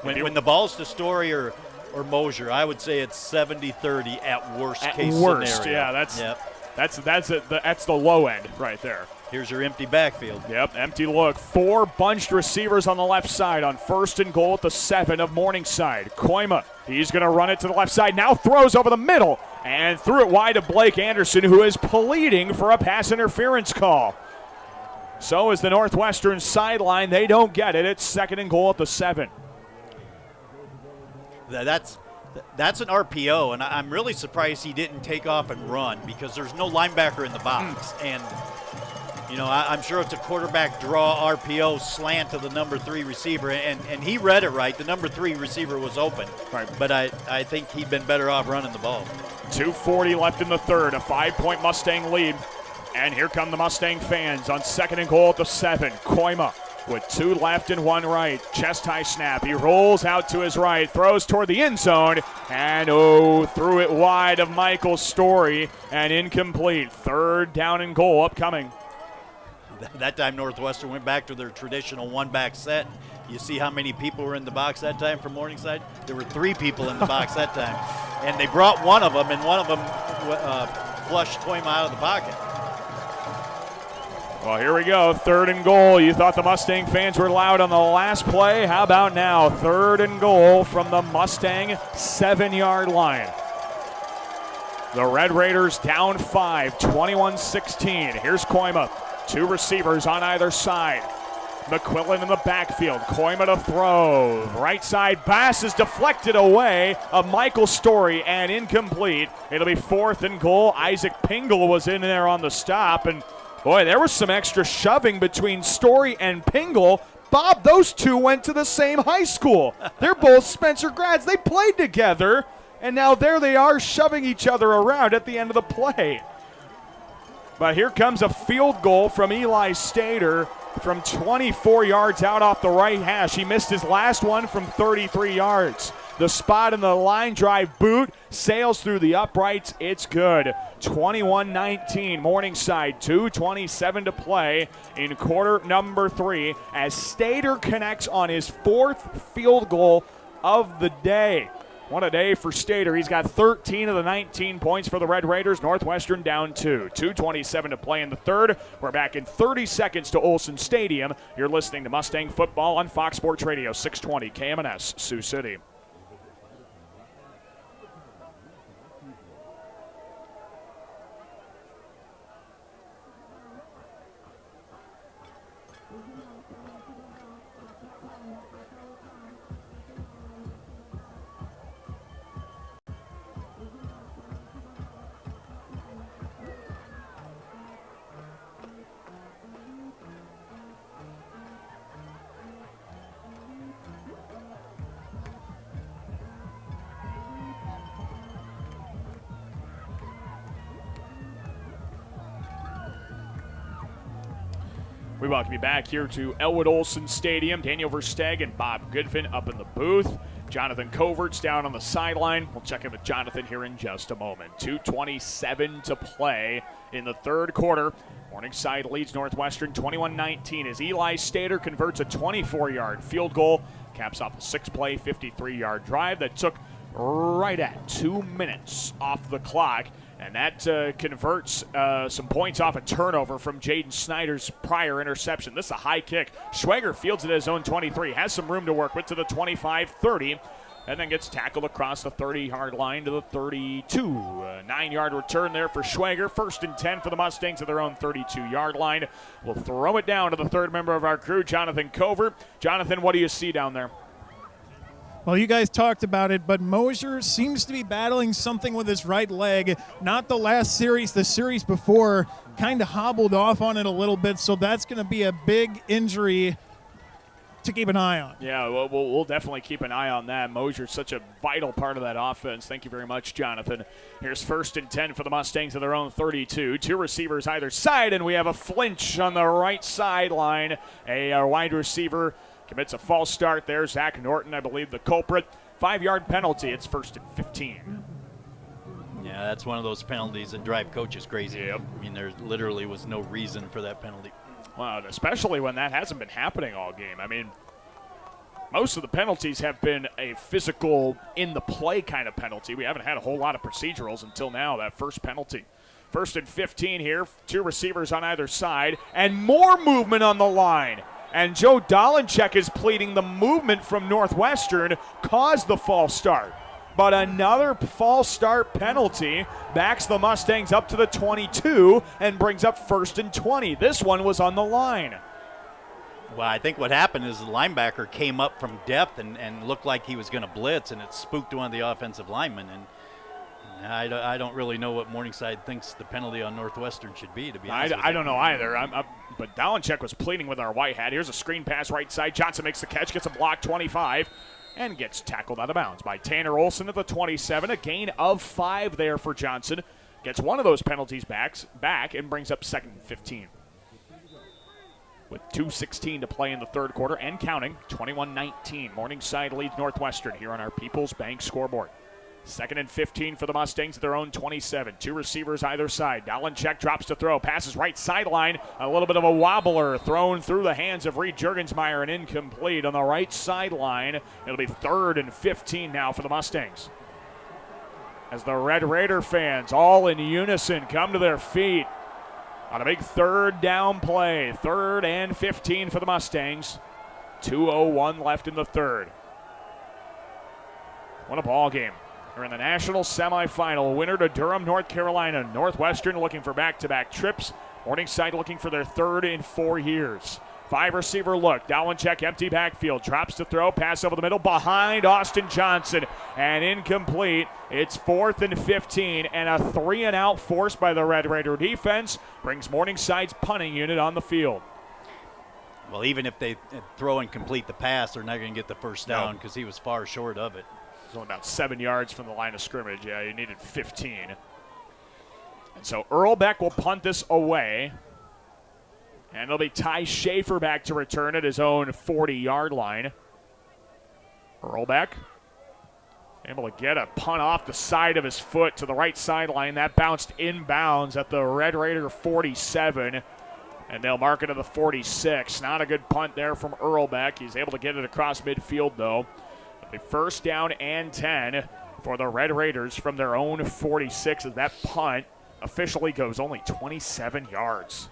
When the ball's to Story or or Mosier. I would say it's 70-30 at worst case worst, scenario. yeah, that's the low end right there. Here's your empty backfield. Yep, empty look. 4 bunched receivers on the left side on 1st and goal at the 7 of Morningside. Koima, he's going to run it to the left side. Now throws over the middle and threw it wide to Blake Anderson, who is pleading for a pass interference call. So is the Northwestern sideline. They don't get it. It's 2nd and goal at the 7. That's an RPO, and I'm really surprised he didn't take off and run because there's no linebacker in the box. And I'm sure it's a quarterback draw RPO slant to the number 3 receiver, and he read it right. The number 3 receiver was open, right. But I think he'd been better off running the ball. 2:40 left in the 3rd, a 5-point Mustang lead. And here come the Mustang fans on 2nd and goal at the 7. Koima with 2 left and 1 right. Chest high snap. He rolls out to his right, throws toward the end zone, and threw it wide of Michael Story and incomplete. 3rd down and goal upcoming. That time Northwestern went back to their traditional one-back set. You see how many people were in the box that time from Morningside? There were 3 people in the box that time. And they brought one of them, and one of them flushed Koima out of the pocket. Well, here we go. 3rd and goal. You thought the Mustang fans were loud on the last play. How about now? 3rd and goal from the Mustang 7-yard line. The Red Raiders down 5, 21-16. Here's Koima. 2 receivers on either side. McQuillan in the backfield. Koima to throw. Right side pass is deflected away of Michael Story and incomplete. It'll be 4th and goal. Isaac Pingle was in there on the stop, and boy, there was some extra shoving between Story and Pingle. Bob, those 2 went to the same high school. They're both Spencer grads. They played together, and now there they are shoving each other around at the end of the play. But here comes a field goal from Eli Stater from 24 yards out off the right hash. He missed his last one from 33 yards. The spot in the line drive boot sails through the uprights. It's good. 21-19, Morningside, 2:27 to play in quarter number 3 as Stater connects on his 4th field goal of the day. What a day for Stater. He's got 13 of the 19 points for the Red Raiders. Northwestern down 2. 2:27 to play in the 3rd. We're back in 30 seconds to Olsen Stadium. You're listening to Mustang Football on Fox Sports Radio, 620 KMNS, Sioux City. We welcome you back here to Elwood Olsen Stadium. Daniel Versteg and Bob Goodfin up in the booth. Jonathan Covert's down on the sideline. We'll check in with Jonathan here in just a moment. 2:27 to play in the 3rd quarter. Morningside leads Northwestern 21-19 as Eli Stater converts a 24-yard field goal. Caps off a 6-play, 53-yard drive that took right at 2 minutes off the clock. And that converts some points off a turnover from Jaden Snyder's prior interception. This is a high kick. Schweger fields it at his own 23. Has some room to work with to the 25-30. And then gets tackled across the 30-yard line to the 32. 9-yard return there for Schweger. 1st and 10 for the Mustangs at their own 32-yard line. We'll throw it down to the 3rd member of our crew, Jonathan Covert. Jonathan, what do you see down there? Well, you guys talked about it, but Mosier seems to be battling something with his right leg. Not the last series, the series before, kind of hobbled off on it a little bit, so that's going to be a big injury to keep an eye on. Yeah, we'll definitely keep an eye on that. Mosier's such a vital part of that offense. Thank you very much, Jonathan. Here's 1st and 10 for the Mustangs at their own 32. 2 receivers either side, and we have a flinch on the right sideline. A wide receiver commits a false start there. Zach Norton, I believe, the culprit. 5-yard penalty. It's 1st and 15. Yeah, that's one of those penalties that drive coaches crazy. Yep. I mean, there literally was no reason for that penalty. Well, especially when that hasn't been happening all game. I mean, Most of the penalties have been a physical, in-the-play kind of penalty. We haven't had a whole lot of procedurals until now, that first penalty. 1st and 15 here, 2 receivers on either side, and more movement on the line. And Joe Dolenchek is pleading the movement from Northwestern caused the false start. But another false start penalty backs the Mustangs up to the 22 and brings up 1st and 20. This one was on the line. Well, I think what happened is the linebacker came up from depth and looked like he was going to blitz, and it spooked one of the offensive linemen. And I don't really know what Morningside thinks the penalty on Northwestern should be, to be honest with you. I don't know either. But Dolenchek was pleading with our white hat. Here's a screen pass right side. Johnson makes the catch, gets a block 25, and gets tackled out of bounds by Tanner Olson at the 27. A gain of 5 there for Johnson. Gets one of those penalties back and brings up 2nd and 15. With 2:16 to play in the third quarter and counting, 21-19. Morningside leads Northwestern here on our People's Bank scoreboard. 2nd and 15 for the Mustangs at their own 27. 2 receivers either side. Dolenchek drops to throw. Passes right sideline. A little bit of a wobbler thrown through the hands of Reed Juergensmeyer and incomplete on the right sideline. It'll be 3rd and 15 now for the Mustangs. As the Red Raider fans all in unison come to their feet on a big 3rd down play. 3rd and 15 for the Mustangs. 2:01 left in the 3rd. What a ball game. We're in the national semifinal. Winner to Durham, North Carolina. Northwestern looking for back-to-back trips. Morningside looking for their 3rd in 4 years. 5 receiver look. Dolenchek empty backfield. Drops to throw. Pass over the middle. Behind Austin Johnson. And incomplete. It's 4th and 15. And a 3-and-out forced by the Red Raider defense brings Morningside's punting unit on the field. Well, even if they throw and complete the pass, they're not going to get the first down because he was far short of it. It was only about 7 yards from the line of scrimmage. Yeah, you needed 15. And so Earlbeck will punt this away. And it'll be Ty Schaefer back to return at his own 40-yard line. Earlbeck able to get a punt off the side of his foot to the right sideline. That bounced inbounds at the Red Raider 47. And they'll mark it to the 46. Not a good punt there from Earlbeck. He's able to get it across midfield, though. A 1st down and 10 for the Red Raiders from their own 46 as that punt officially goes only 27 yards.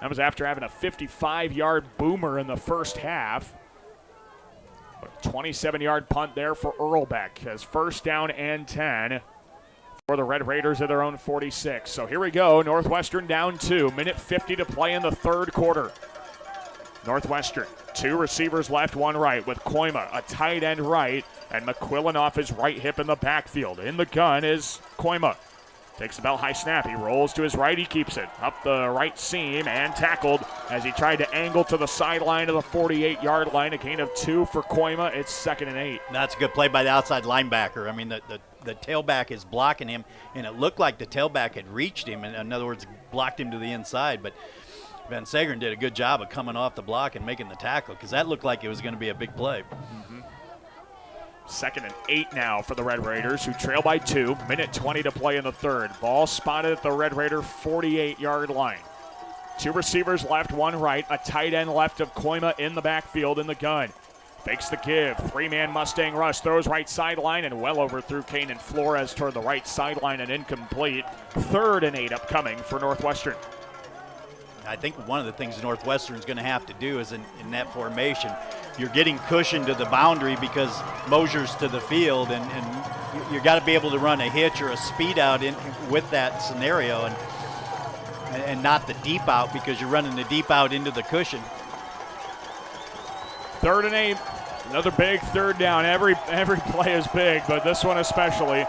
That was after having a 55-yard boomer in the first half. A 27-yard punt there for Earlbeck as 1st down and 10 for the Red Raiders at their own 46. So here we go. Northwestern down 2. Minute 50 to play in the 3rd quarter. Northwestern, 2 receivers left, 1 right, with Koima, a tight end right, and McQuillan off his right hip in the backfield. In the gun is Koima. Takes the bell high snap. He rolls to his right. He keeps it up the right seam and tackled as he tried to angle to the sideline of the 48-yard line. A gain of 2 for Koima. It's 2nd and 8. That's a good play by the outside linebacker. I mean, the tailback is blocking him, and it looked like the tailback had reached him. In other words, blocked him to the inside. But Van Segeren did a good job of coming off the block and making the tackle because that looked like it was going to be a big play. 2nd and 8 now for the Red Raiders, who trail by 2. Minute 20 to play in the 3rd. Ball spotted at the Red Raider 48-yard line. 2 receivers left, 1 right. A tight end left of Koima in the backfield in the gun. Fakes the give. 3-man Mustang rush. Throws right sideline and well over through Kanan Flores toward the right sideline and incomplete. 3rd and 8 upcoming for Northwestern. I think one of the things Northwestern is going to have to do is in that formation, you're getting cushion to the boundary because Mosier's to the field, and you got to be able to run a hitch or a speed out with that scenario and not the deep out because you're running the deep out into the cushion. 3rd and 8, another big 3rd down. Every play is big, but this one especially.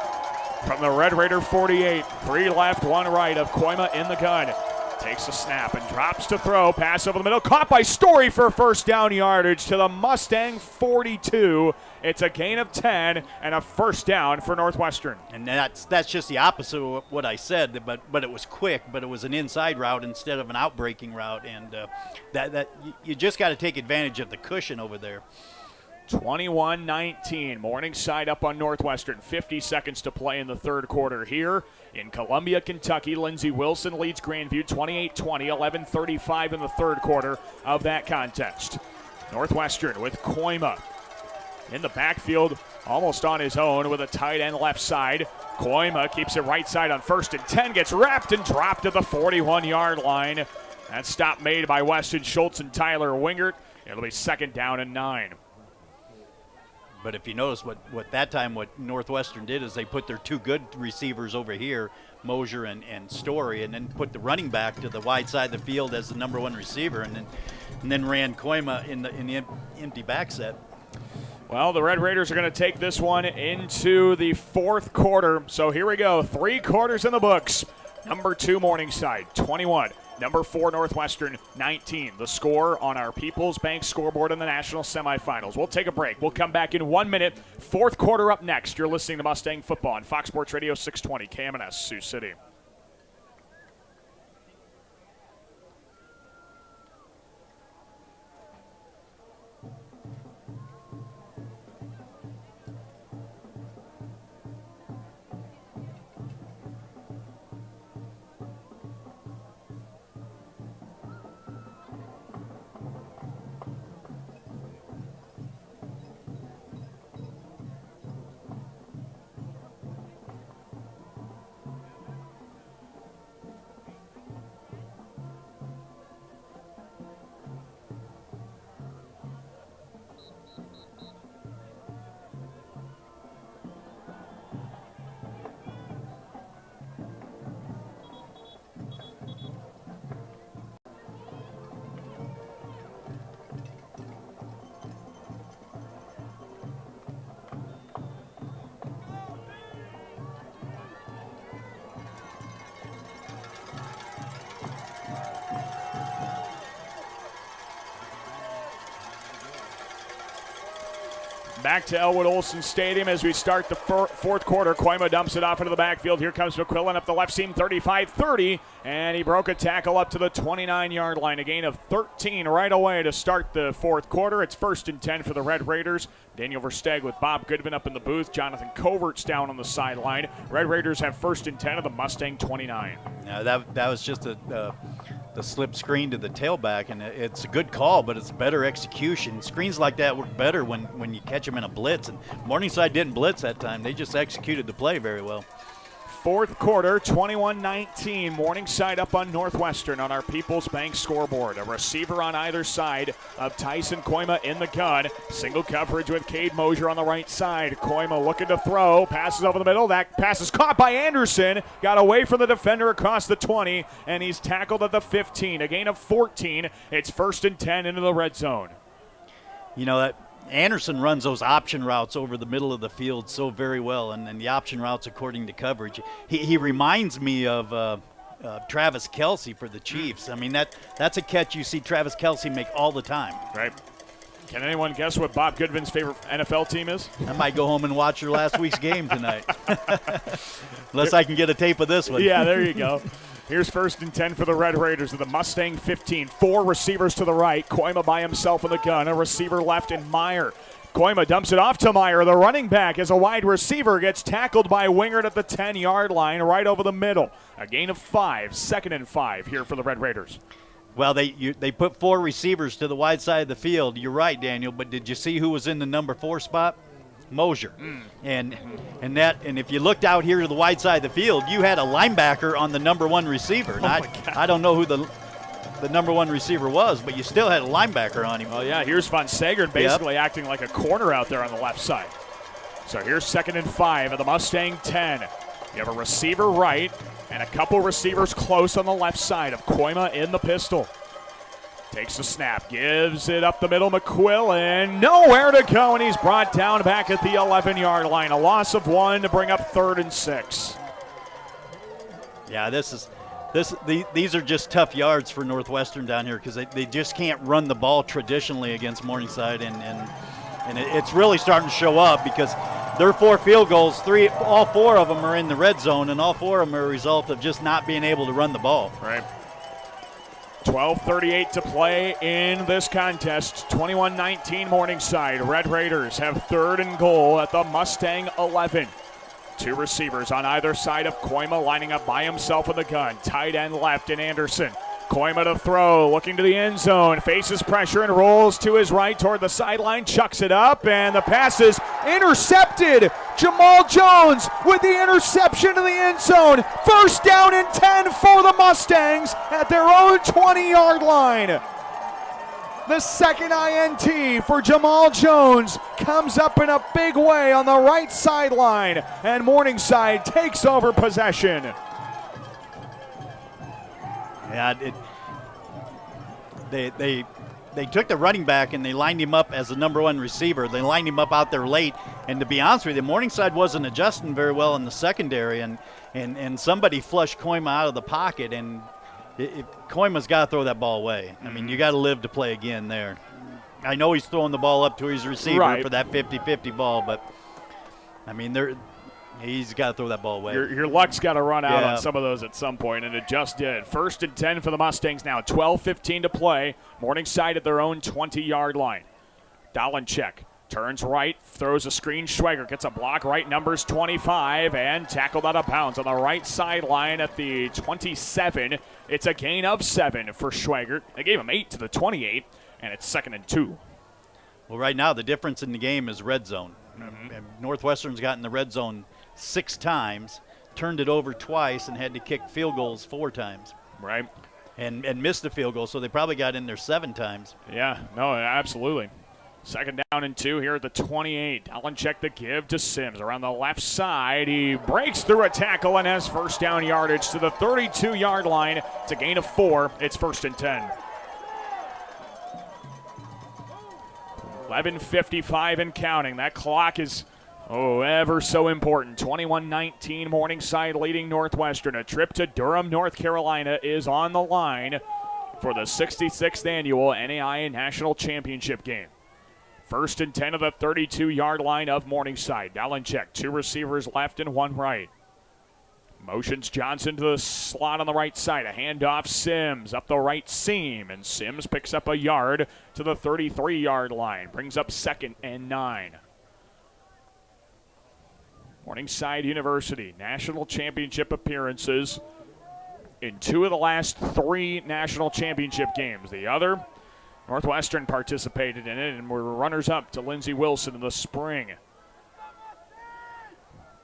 From the Red Raider 48, 3 left, 1 right of Koima in the gun. Takes a snap and drops to throw. Pass over the middle. Caught by Story for 1st down yardage to the Mustang 42. It's a gain of 10 and a 1st down for Northwestern. And that's just the opposite of what I said, but it was quick, but it was an inside route instead of an out-breaking route. And that you just got to take advantage of the cushion over there. 21-19. Morningside up on Northwestern. 50 seconds to play in the 3rd quarter here in Columbia, Kentucky. Lindsey Wilson leads Grandview 28-20, 11:35 in the 3rd quarter of that contest. Northwestern with Koima in the backfield, almost on his own with a tight end left side. Koima keeps it right side on 1st and 10, gets wrapped and dropped at the 41-yard line. That stop made by Weston Schultz and Tyler Wingert. It'll be 2nd down and 9. But if you notice what Northwestern did is they put their 2 good receivers over here, Mosier and Story, and then put the running back to the wide side of the field as the number 1 receiver, and then ran Koima in the empty back set. Well, the Red Raiders are going to take this one into the 4th quarter. So here we go. 3 quarters in the books. Number 2 Morningside, 21. Number 4 Northwestern, 19. The score on our People's Bank scoreboard in the national semifinals. We'll take a break. We'll come back in 1 minute. 4th quarter up next. You're listening to Mustang Football on Fox Sports Radio 620 KMNS Sioux City. Back to Elwood Olson Stadium as we start the 4th quarter. Koima dumps it off into the backfield. Here comes McQuillan up the left seam, 35-30, and he broke a tackle up to the 29-yard line. A gain of 13 right away to start the 4th quarter. It's 1st and 10 for the Red Raiders. Daniel Versteg with Bob Goodman up in the booth. Jonathan Covert's down on the sideline. Red Raiders have 1st and 10 of the Mustang 29. Now that was just the slip screen to the tailback, and it's a good call, but it's better execution. Screens like that work better when you catch them in a blitz, and Morningside didn't blitz that time. They just executed the play very well. 4th quarter, 21-19. Morningside up on Northwestern on our People's Bank scoreboard. A receiver on either side of Tyson Koima in the gun. Single coverage with Cade Mosier on the right side. Koima looking to throw. Passes over the middle. That pass is caught by Anderson. Got away from the defender across the 20, and he's tackled at the 15. A gain of 14. It's 1st and 10 into the red zone. You know that Anderson runs those option routes over the middle of the field so very well, and the option routes according to coverage. He reminds me of Travis Kelce for the Chiefs. I mean, that's a catch you see Travis Kelce make all the time. Right. Can anyone guess what Bob Goodman's favorite NFL team is? I might go home and watch your last week's game tonight. Unless I can get a tape of this one. Yeah, there you go. Here's 1st and 10 for the Red Raiders of the Mustang 15. 4 receivers to the right. Koima by himself in the gun. A receiver left in Meyer. Koima dumps it off to Meyer. The running back as a wide receiver gets tackled by Wingert at the 10-yard line right over the middle. A gain of 5. 2nd and 5 here for the Red Raiders. Well, they put 4 receivers to the wide side of the field. You're right, Daniel, but did you see who was in the number 4 spot? Mosier. And if you looked out here to the wide side of the field, you had a linebacker on the number 1 receiver. I don't know who the number 1 receiver was, but you still had a linebacker on him. Well, yeah, here's Von Sagard basically acting like a corner out there on the left side. So here's 2nd and 5 at the Mustang 10. You have a receiver right and a couple receivers close on the left side of Koima in the pistol. Takes the snap, gives it up the middle. McQuillan, nowhere to go, and he's brought down back at the 11-yard line. A loss of 1 to bring up 3rd and 6. Yeah, these are just tough yards for Northwestern down here because they just can't run the ball traditionally against Morningside, and it's really starting to show up because their 4 field goals, all 4 of them are in the red zone, and all 4 of them are a result of just not being able to run the ball. Right. 12:38 to play in this contest. 21-19 Morningside. Red Raiders have 3rd and goal at the Mustang 11. 2 receivers on either side of Koima lining up by himself in the gun. Tight end left in Anderson. Koima to throw, looking to the end zone, faces pressure and rolls to his right toward the sideline, chucks it up, and the pass is intercepted. Jamal Jones with the interception in the end zone. First down and 10 for the Mustangs at their own 20-yard line. The second INT for Jamal Jones comes up in a big way on the right sideline, and Morningside takes over possession. Yeah, they took the running back and they lined him up as the number one receiver. They lined him up out there late, and to be honest with you, Morningside wasn't adjusting very well in the secondary, and somebody flushed Koima out of the pocket, and Koima's got to throw that ball away. I mean, you got to live to play again there. I know he's throwing the ball up to his receiver for that 50-50 ball, but I mean, he's got to throw that ball away. Your luck's got to run out on some of those at some point, and it just did. First and 10 for the Mustangs now. 12:15 to play. Morningside at their own 20-yard line. Dolenchek turns right, throws a screen. Schweger gets a block right, numbers 25, and tackled out of bounds on the right sideline at the 27. It's a gain of 7 for Schweger. They gave him 8 to the 28, and it's 2nd and 2. Well, right now the difference in the game is red zone. Northwestern's gotten the red zone 6 times, turned it over twice, and had to kick field goals 4 times. Right. And missed the field goal, so they probably got in there 7 times. Yeah, no, absolutely. 2nd down and 2 here at the 28. Dolenchek the give to Sims around the left side. He breaks through a tackle and has first down yardage to the 32-yard line. It's a gain of 4. It's 1st and 10. 11:55 and counting. That clock is ever so important. 21-19, Morningside leading Northwestern. A trip to Durham, North Carolina is on the line for the 66th annual NAIA National Championship game. 1st and 10 of the 32-yard line of Morningside. Dolenchek, 2 receivers left and 1 right. Motions Johnson to the slot on the right side. A handoff, Sims up the right seam, and Sims picks up a yard to the 33-yard line. Brings up 2nd and 9. Morningside University, national championship appearances in 2 of the last 3 national championship games. The other, Northwestern participated in it and were runners-up to Lindsey Wilson in the spring.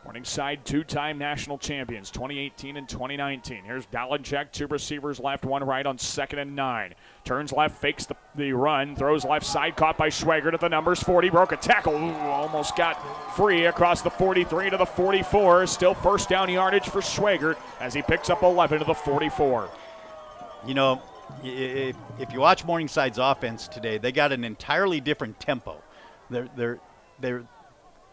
Morningside 2-time national champions, 2018 and 2019. Here's Dolenchek, 2 receivers left, 1 right on 2nd and 9. Turns left, fakes the run, throws left side, caught by Schweigert at the numbers 40, broke a tackle, almost got free across the 43 to the 44. Still first down yardage for Schweigert as he picks up 11 to the 44. You know, if you watch Morningside's offense today, they got an entirely different tempo.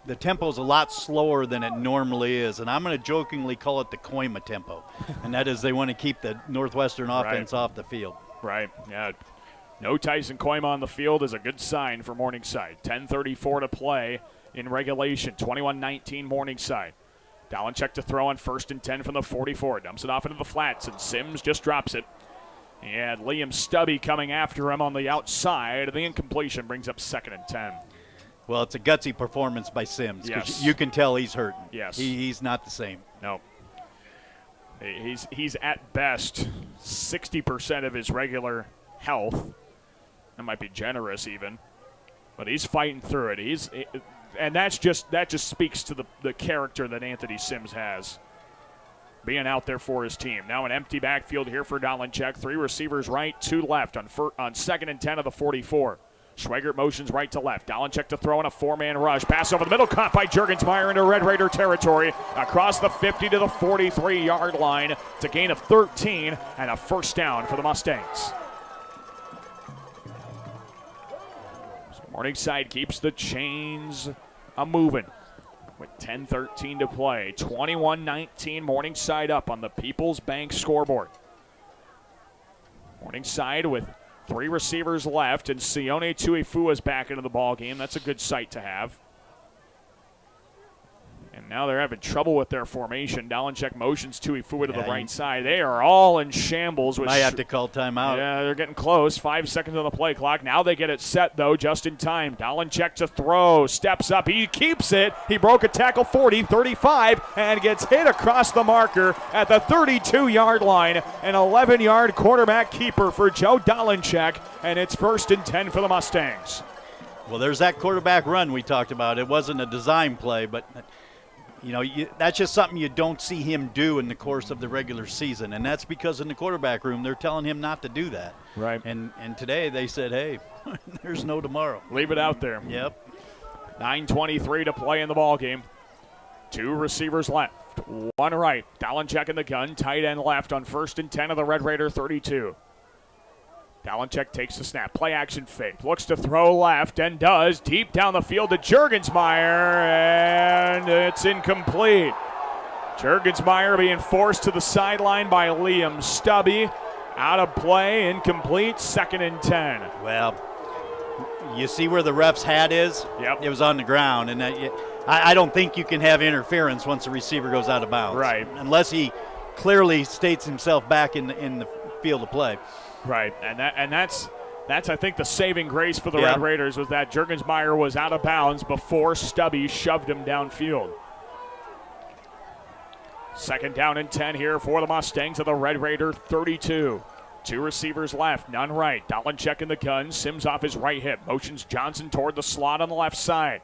The tempo is a lot slower than it normally is, and I'm going to jokingly call it the Koima tempo, and that is they want to keep the Northwestern offense off the field. Right, yeah. No Tyson Koima on the field is a good sign for Morningside. 10:34 to play in regulation, 21-19 Morningside. Dolenchek to throw on 1st and 10 from the 44. Dumps it off into the flats, and Sims just drops it. And Liam Stubby coming after him on the outside. The incompletion brings up 2nd and 10. Well, it's a gutsy performance by Sims. Yes. You can tell he's hurting. Yes. He's not the same. No. He's at best 60% of his regular health. That might be generous even. But he's fighting through it. And that just speaks to the character that Anthony Sims has, being out there for his team. Now an empty backfield here for Dolenchek. 3 receivers right, 2 left on 2nd and 10 of the 44. Schweigert motions right to left. Dolenchek to throw in a 4-man rush. Pass over the middle, caught by Juergensmeyer into Red Raider territory. Across the 50 to the 43-yard line. It's a gain of 13 and a first down for the Mustangs. So Morningside keeps the chains a-moving with 10:13 to play. 21-19, Morningside up on the People's Bank scoreboard. Morningside with 3 receivers left, and Sione Tuifua is back into the ball game. That's a good sight to have. And Now they're having trouble with their formation. Dalenchek motions Tuifua to the right side. They are all in shambles. Might have to call timeout. Yeah, they're getting close. 5 seconds on the play clock. Now they get it set, though, just in time. Dalenchek to throw. Steps up. He keeps it. He broke a tackle 40, 35, and gets hit across the marker at the 32-yard line. An 11-yard quarterback keeper for Joe Dalenchek, and it's 1st and 10 for the Mustangs. Well, there's that quarterback run we talked about. It wasn't a design play, but that's just something you don't see him do in the course of the regular season, and that's because in the quarterback room they're telling him not to do that. Right. And today they said, hey, there's no tomorrow. Leave it out there. Yep. 9:23 to play in the ball game. 2 receivers left. 1 right. Dalenchek in the gun. Tight end left on 1st and 10 of the Red Raider 32. Dalenchek takes the snap. Play action fake. Looks to throw left and does. Deep down the field to Juergensmeyer, and it's incomplete. Juergensmeyer being forced to the sideline by Liam Stubby. Out of play, incomplete, 2nd and 10. Well, you see where the ref's hat is? Yep. It was on the ground, and I don't think you can have interference once the receiver goes out of bounds. Right. Unless he clearly states himself back in the field of play. Right, and that's I think the saving grace for the Red Raiders was that Juergensmeyer was out of bounds before Stubby shoved him downfield. 2nd down and 10 here for the Mustangs of the Red Raider 32. 2 receivers left, none right. Dalenchek in the gun, Sims off his right hip, motions Johnson toward the slot on the left side.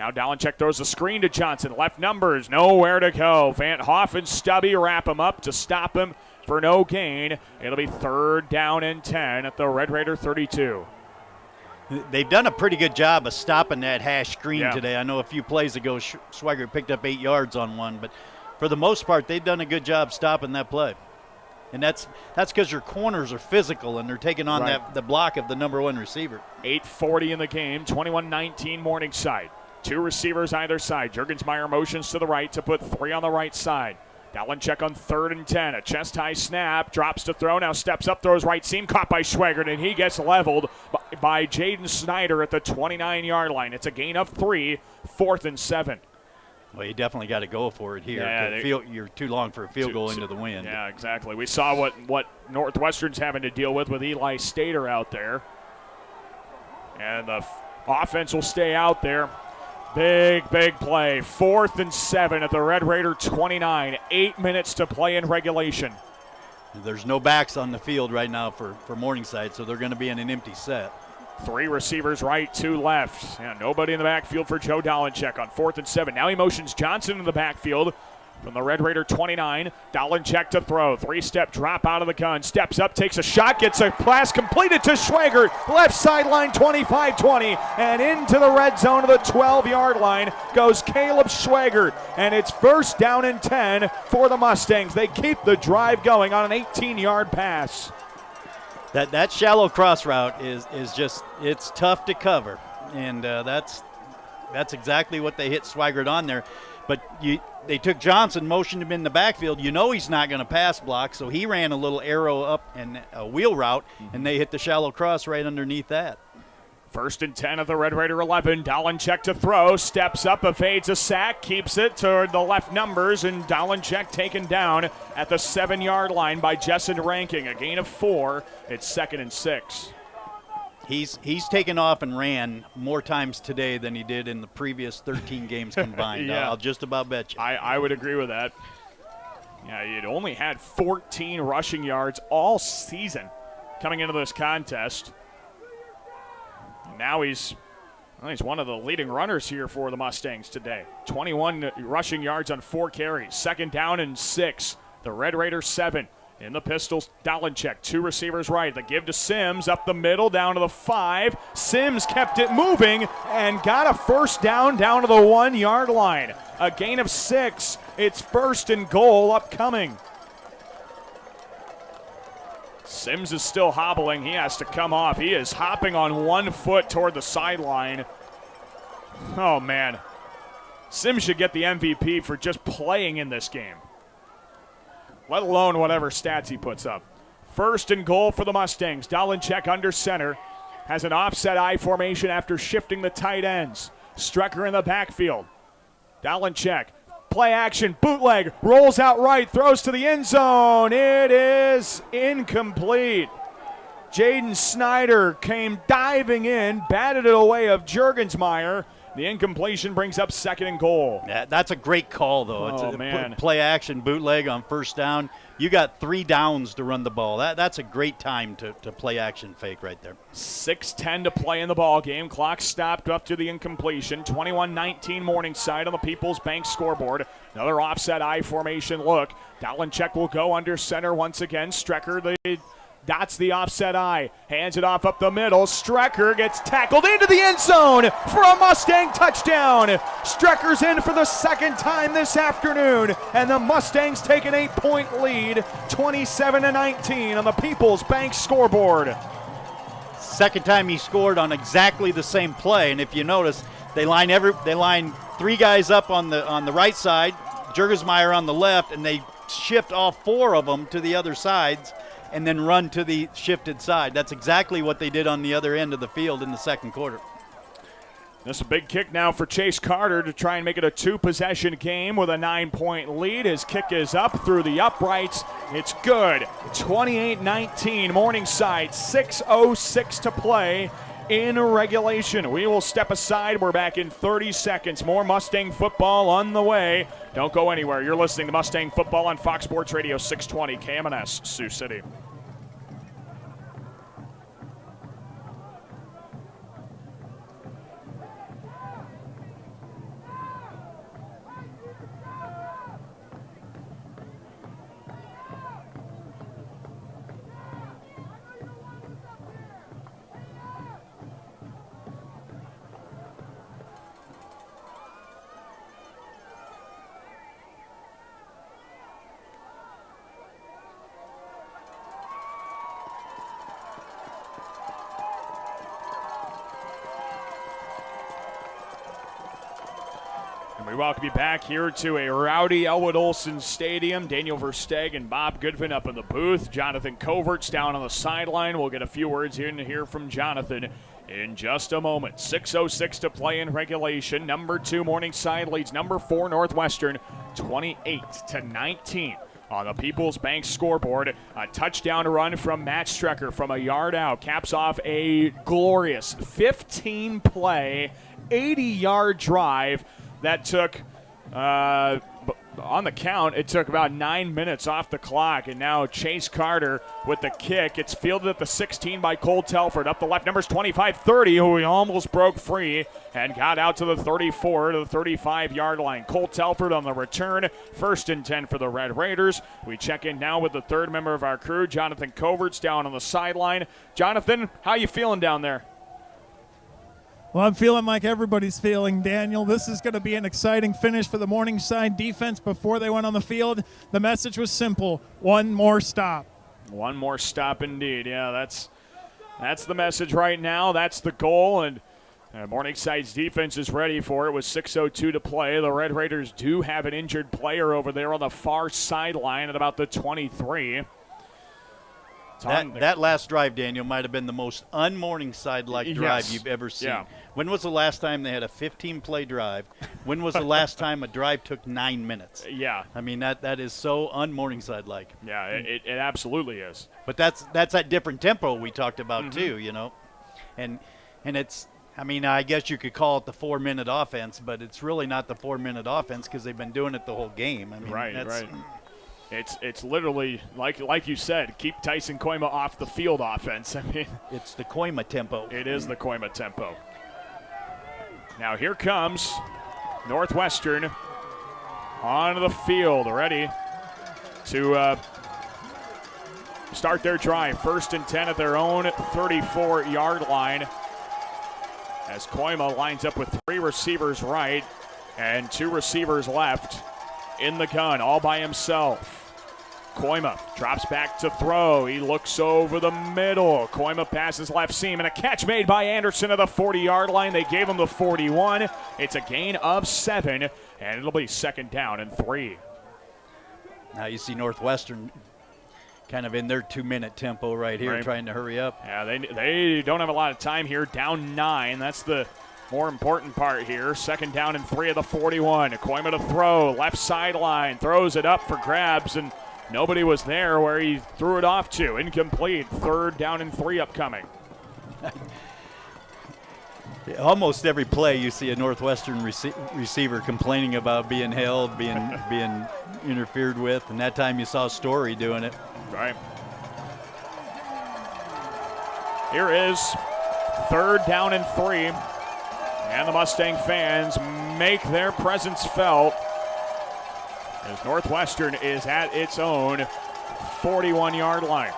Now Dalenchek throws the screen to Johnson, left numbers, nowhere to go. Van Hoff and Stubby wrap him up to stop him for no gain. It'll be 3rd down and 10 at the Red Raider 32. They've done a pretty good job of stopping that hash screen today. I know a few plays ago Swigert picked up 8 yards on one, but for the most part they've done a good job stopping that play. And that's because your corners are physical and they're taking on the block of the number 1 receiver. 8:40 in the game, 21-19 Morningside. 2 receivers either side. Juergensmeyer motions to the right to put 3 on the right side. Dalenchek on 3rd and 10. A chest-high snap. Drops to throw. Now steps up. Throws right seam. Caught by Swigert. And he gets leveled by Jaden Snyder at the 29-yard line. It's a gain of 3. 4th and 7. Well, you definitely got to go for it here. Yeah, you're too long for a field goal into the wind. Yeah, exactly. We saw what Northwestern's having to deal with Eli Stater out there. And the offense will stay out there. Big play. 4th and 7 at the Red Raider 29. 8 minutes to play in regulation. There's no backs on the field right now for Morningside, so they're going to be in an empty set. 3 receivers right, 2 left. Yeah, nobody in the backfield for Joe Dalenchek on 4th and 7. Now he motions Johnson in the backfield from the Red Raider 29. Dalenchek to throw. 3-step drop out of the gun. Steps up, takes a shot, gets a pass completed to Swigert. Left sideline 25-20. And into the red zone of the 12-yard line goes Caleb Swigert. And it's 1st down and 10 for the Mustangs. They keep the drive going on an 18-yard pass. That shallow cross route is just, it's tough to cover. And that's exactly what they hit Swigert on there. But they took Johnson, motioned him in the backfield. You know he's not going to pass block, so he ran a little arrow up and a wheel route, and they hit the shallow cross right underneath that. 1st and 10 of the Red Raider 11. Dalenchek to throw, steps up, evades a sack, keeps it toward the left numbers, and Dalenchek taken down at the 7-yard line by Jessen Ranking. A gain of 4. It's 2nd and 6. He's taken off and ran more times today than he did in the previous 13 games combined. Yeah. I'll just about bet you. I would agree with that. Yeah, he'd only had 14 rushing yards all season coming into this contest. Now he's one of the leading runners here for the Mustangs today. 21 rushing yards on 4 carries. 2nd down and 6. The Red Raiders 7. In the pistols, Dalenchek, 2 receivers right. The give to Sims up the middle, down to the 5. Sims kept it moving and got a 1st down to the 1-yard line. A gain of 6. It's 1st and goal upcoming. Sims is still hobbling. He has to come off. He is hopping on 1 foot toward the sideline. Oh, man. Sims should get the MVP for just playing in this game, let alone whatever stats he puts up. 1st and goal for the Mustangs. Dalenchek under center. Has an offset I formation after shifting the tight ends. Strecker in the backfield. Dalenchek play action, bootleg, rolls out right, throws to the end zone. It is incomplete. Jaden Snyder came diving in, batted it away of Juergensmeyer. The incompletion brings up 2nd and goal. Yeah, that's a great call, though. It's man. Play action, bootleg on first down. You got 3 downs to run the ball. That's a great time to play action fake right there. 6:10 to play in the ball game. Clock stopped up to the incompletion. 21-19 Morningside on the People's Bank scoreboard. Another offset I formation look. Dowlincheck will go under center once again. Strecker dots the offset I, hands it off up the middle. Strecker gets tackled into the end zone for a Mustang touchdown. Strecker's in for the 2nd time this afternoon, and the Mustangs take an 8-point lead, 27-19 on the People's Bank scoreboard. 2nd time he scored on exactly the same play, and if you notice, they line 3 guys up on the right side, Juergensmeyer on the left, and they shift all 4 of them to the other sides and then run to the shifted side. That's exactly what they did on the other end of the field in the 2nd quarter. This is a big kick now for Chase Carter to try and make it a 2-possession game with a 9-point lead. His kick is up through the uprights. It's good. 28-19 Morningside, 6:06 to play in regulation. We will step aside. We're back in 30 seconds. More Mustang football on the way. Don't go anywhere. You're listening to Mustang football on Fox Sports Radio 620 KMNS Sioux City. We welcome you back here to a rowdy Elwood Olson Stadium. Daniel Versteg and Bob Goodvin up in the booth. Jonathan Covert's down on the sideline. We'll get a few words in here from Jonathan in just a moment. 6:06 to play in regulation. Number 2 Morningside leads number 4 Northwestern 28-19. On the People's Bank scoreboard, a touchdown run from Matt Strecker from a yard out. Caps off a glorious 15-play, 80-yard drive that took, on the count, it took about 9 minutes off the clock. And now Chase Carter with the kick. It's fielded at the 16 by Cole Telford. Up the left, numbers 25-30, who he almost broke free and got out to the 34 to the 35-yard line. Cole Telford on the return. 1st and 10 for the Red Raiders. We check in now with the 3rd member of our crew, Jonathan Covert's down on the sideline. Jonathan, how you feeling down there? Well, I'm feeling like everybody's feeling, Daniel. This is going to be an exciting finish for the Morningside defense before they went on the field. The message was simple: one more stop. One more stop indeed. Yeah, that's the message right now. That's the goal, and Morningside's defense is ready for it with 6:02 to play. The Red Raiders do have an injured player over there on the far sideline at about the 23. That last drive, Daniel, might have been the most un-Morningside-like drive you've ever seen. Yeah. When was the last time they had a 15-play drive? When was the last time a drive took 9 minutes? Yeah. I mean, that is so un-Morningside-like. Yeah, it absolutely is. But that's that different tempo we talked about too, you know. And it's, I mean, I guess you could call it the 4-minute offense, but it's really not the 4-minute offense because they've been doing it the whole game. I mean, right. It's literally, like you said, keep Tyson Koima off the field offense. I mean, it's the Koima tempo. It is the Koima tempo. Now here comes Northwestern onto the field, ready to start their drive. 1st and 10 at their own 34-yard line. As Koima lines up with 3 receivers right and 2 receivers left. In the gun, all by himself. Koima drops back to throw. He looks over the middle. Koima passes left seam, and a catch made by Anderson at the 40-yard line. They gave him the 41. It's a gain of 7, and it'll be 2nd down and 3. Now you see Northwestern kind of in their 2-minute tempo right here, trying to hurry up. Yeah, they don't have a lot of time here. Down 9. That's the more important part here. 2nd down and 3 of the 41. Koima to throw, left sideline, throws it up for grabs, and nobody was there where he threw it off to. Incomplete. 3rd down and 3 upcoming. Almost every play you see a Northwestern receiver complaining about being held, being interfered with, and that time you saw Story doing it. Right. Here is 3rd down and 3, and the Mustang fans make their presence felt as Northwestern is at its own 41-yard line.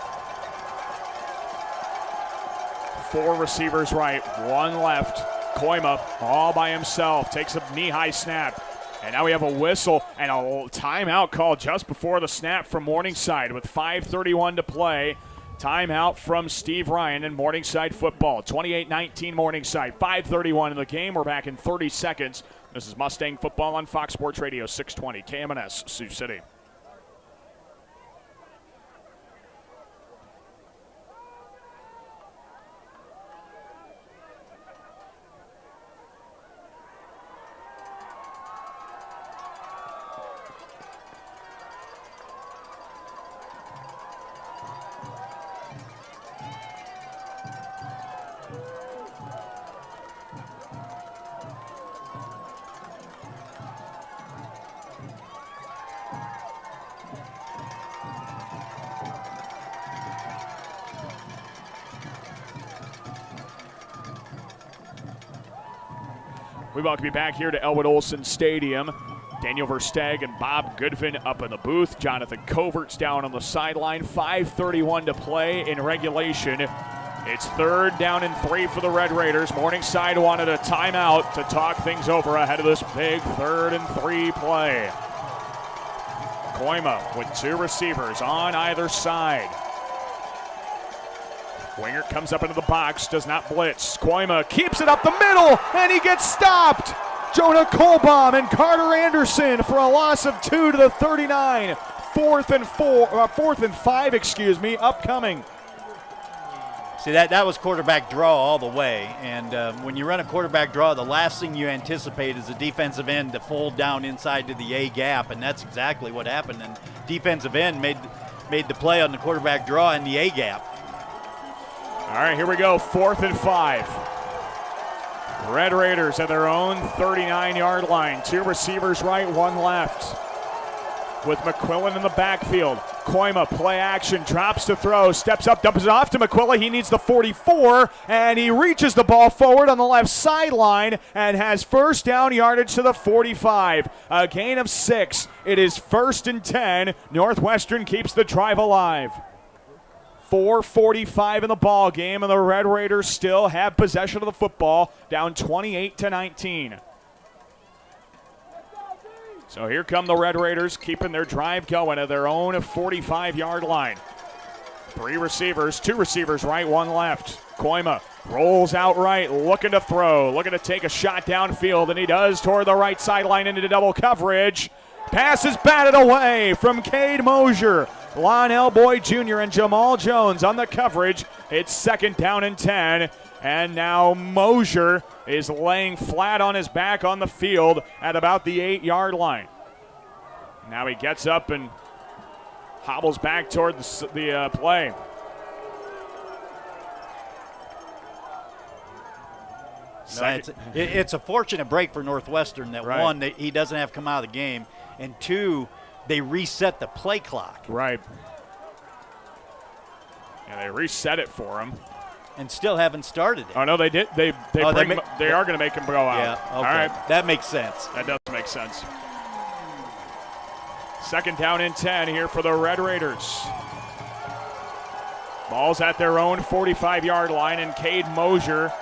4 receivers right, 1 left. Koima all by himself, takes a knee-high snap. And now we have a whistle and a timeout called just before the snap from Morningside with 5:31 to play. Timeout from Steve Ryan in Morningside football. 28-19 Morningside, 5:31 in the game. We're back in 30 seconds. This is Mustang football on Fox Sports Radio 620 KMNS Sioux City. We welcome you back here to Elwood Olson Stadium. Daniel Versteg and Bob Goodvin up in the booth. Jonathan Covert's down on the sideline. 5:31 to play in regulation. It's 3rd down and 3 for the Red Raiders. Morningside wanted a timeout to talk things over ahead of this big 3rd and 3 play. Koima with 2 receivers on either side. Wingert comes up into the box, does not blitz. Koima keeps it up the middle, and he gets stopped. Jonah Kohlbaum and Carter Anderson for a loss of 2 to the 39. 4th and 5, upcoming. See, that was quarterback draw all the way. And when you run a quarterback draw, the last thing you anticipate is the defensive end to fold down inside to the A gap, and that's exactly what happened. And defensive end made the play on the quarterback draw in the A gap. All right, here we go, 4th and 5. Red Raiders at their own 39-yard line. 2 receivers right, 1 left. With McQuillan in the backfield. Koima, play action, drops to throw, steps up, dumps it off to McQuillan. He needs the 44, and he reaches the ball forward on the left sideline and has 1st down yardage to the 45. A gain of 6. It is 1st and 10. Northwestern keeps the drive alive. 4:45 in the ball game, and the Red Raiders still have possession of the football, down 28-19. So here come the Red Raiders, keeping their drive going at their own 45-yard line. 3 receivers, 2 receivers right, 1 left. Koima rolls out right, looking to throw, looking to take a shot downfield, and he does toward the right sideline into double coverage. Pass is batted away from Cade Mosier. Lionel Boyd Jr. and Jamal Jones on the coverage. It's 2nd down and 10. And now Mosier is laying flat on his back on the field at about the 8-yard line. Now he gets up and hobbles back toward the play. No, it's a fortunate break for Northwestern that, right. 1, he doesn't have come out of the game, and 2, they reset the play clock. Right. Yeah, they reset it for him. And still haven't started it. Oh, no, they did. They are going to make him go out. Yeah, okay. All right. That makes sense. That does make sense. 2nd down and 10 here for the Red Raiders. Ball's at their own 45-yard line, and Cade Mosier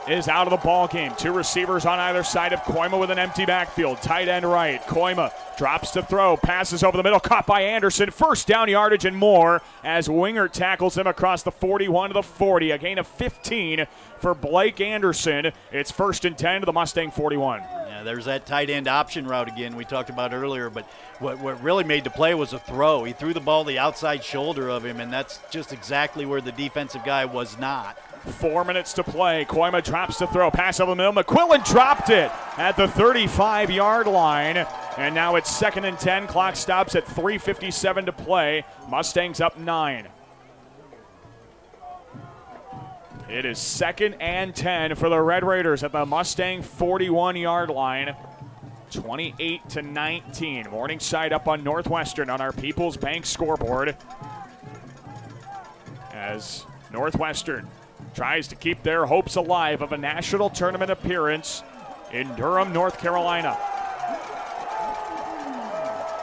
is out of the ball game. 2 receivers on either side of Koima with an empty backfield. Tight end right. Koima drops to throw, passes over the middle, caught by Anderson. 1st down yardage and more as Wingert tackles him across the 41 to the 40. A gain of 15 for Blake Anderson. It's 1st and 10 to the Mustang 41. Yeah, there's that tight end option route again we talked about earlier, but what really made the play was a throw. He threw the ball the outside shoulder of him, and that's just exactly where the defensive guy was not. 4 minutes to play. Koima drops to throw. Pass over the middle. McQuillan dropped it at the 35-yard line. And now it's 2nd and 10. Clock stops at 3:57 to play. Mustangs up 9. It is 2nd and 10 for the Red Raiders at the Mustang 41-yard line. 28-19. Morningside up on Northwestern on our People's Bank scoreboard. As Northwestern tries to keep their hopes alive of a national tournament appearance in Durham, North Carolina.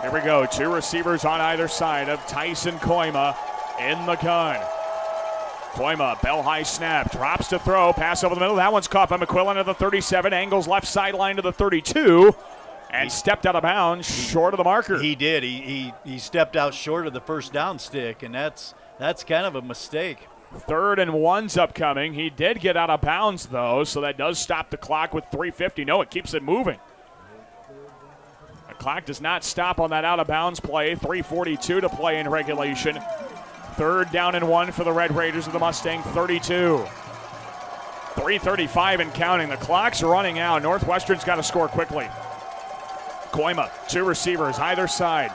Here we go. 2 receivers on either side of Tyson Koima in the gun. Koima, bell high snap, drops to throw, pass over the middle. That one's caught by McQuillan at the 37, angles left sideline to the 32, and stepped out of bounds short of the marker. He did. He stepped out short of the first down stick, and that's kind of a mistake. 3rd and 1's upcoming. He did get out of bounds, though, so that does stop the clock with 3:50. No, it keeps it moving. The clock does not stop on that out-of-bounds play. 3:42 to play in regulation. 3rd down and 1 for the Red Raiders of the Mustang 32. 3:35 and counting. The clock's running out. Northwestern's got to score quickly. Koima, 2 receivers either side.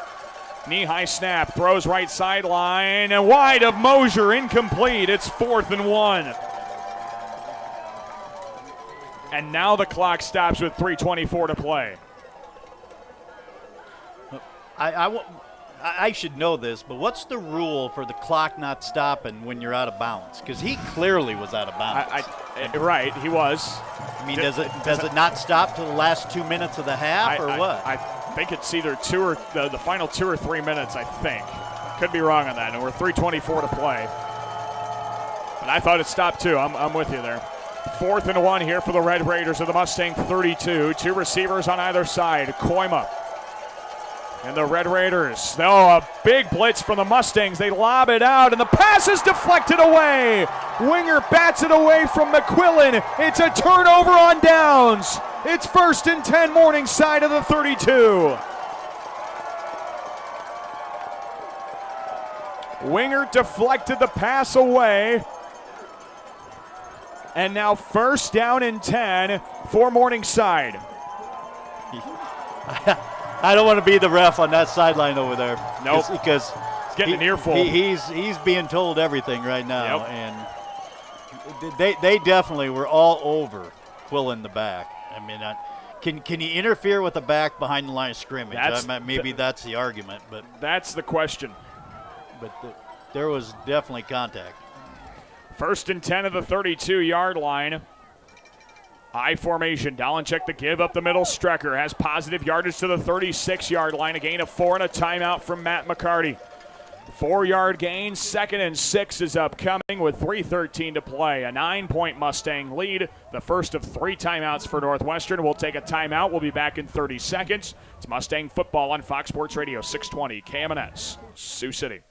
Knee-high snap, throws right sideline, and wide of Mosier, incomplete. It's 4th and 1. And now the clock stops with 3:24 to play. I should know this, but what's the rule for the clock not stopping when you're out of bounds? Because he clearly was out of bounds. Right, he was. I mean, does it not stop till the last 2 minutes of the half, or what? I think it's either the final 2 or 3 minutes, I think. Could be wrong on that, and we're 3:24 to play. But I thought it stopped too. I'm with you there. 4th and 1 here for the Red Raiders of the Mustang 32. 2 receivers on either side. Koima. And the Red Raiders, a big blitz from the Mustangs. They lob it out, and the pass is deflected away. Winger bats it away from McQuillan. It's a turnover on downs. It's 1st and 10, Morningside of the 32. Winger deflected the pass away. And now 1st down and 10 for Morningside. I don't want to be the ref on that sideline over there. Nope. Because he's getting an earful. He's being told everything right now, Yep. and they definitely were all over Quillen the back. I mean, can you interfere with the back behind the line of scrimmage? Maybe that's the argument, but that's the question. But there was definitely contact. 1st and 10 of the 32-yard line. I formation. Dalenchek the give up the middle. Strecker has positive yardage to the 36-yard line. A gain of 4 and a timeout from Matt McCarty. 4-yard gain. 2nd and 6 is upcoming with 3:13 to play. A 9-point Mustang lead. The first of 3 timeouts for Northwestern. We'll take a timeout. We'll be back in 30 seconds. It's Mustang football on Fox Sports Radio 620 KMNS, Sioux City.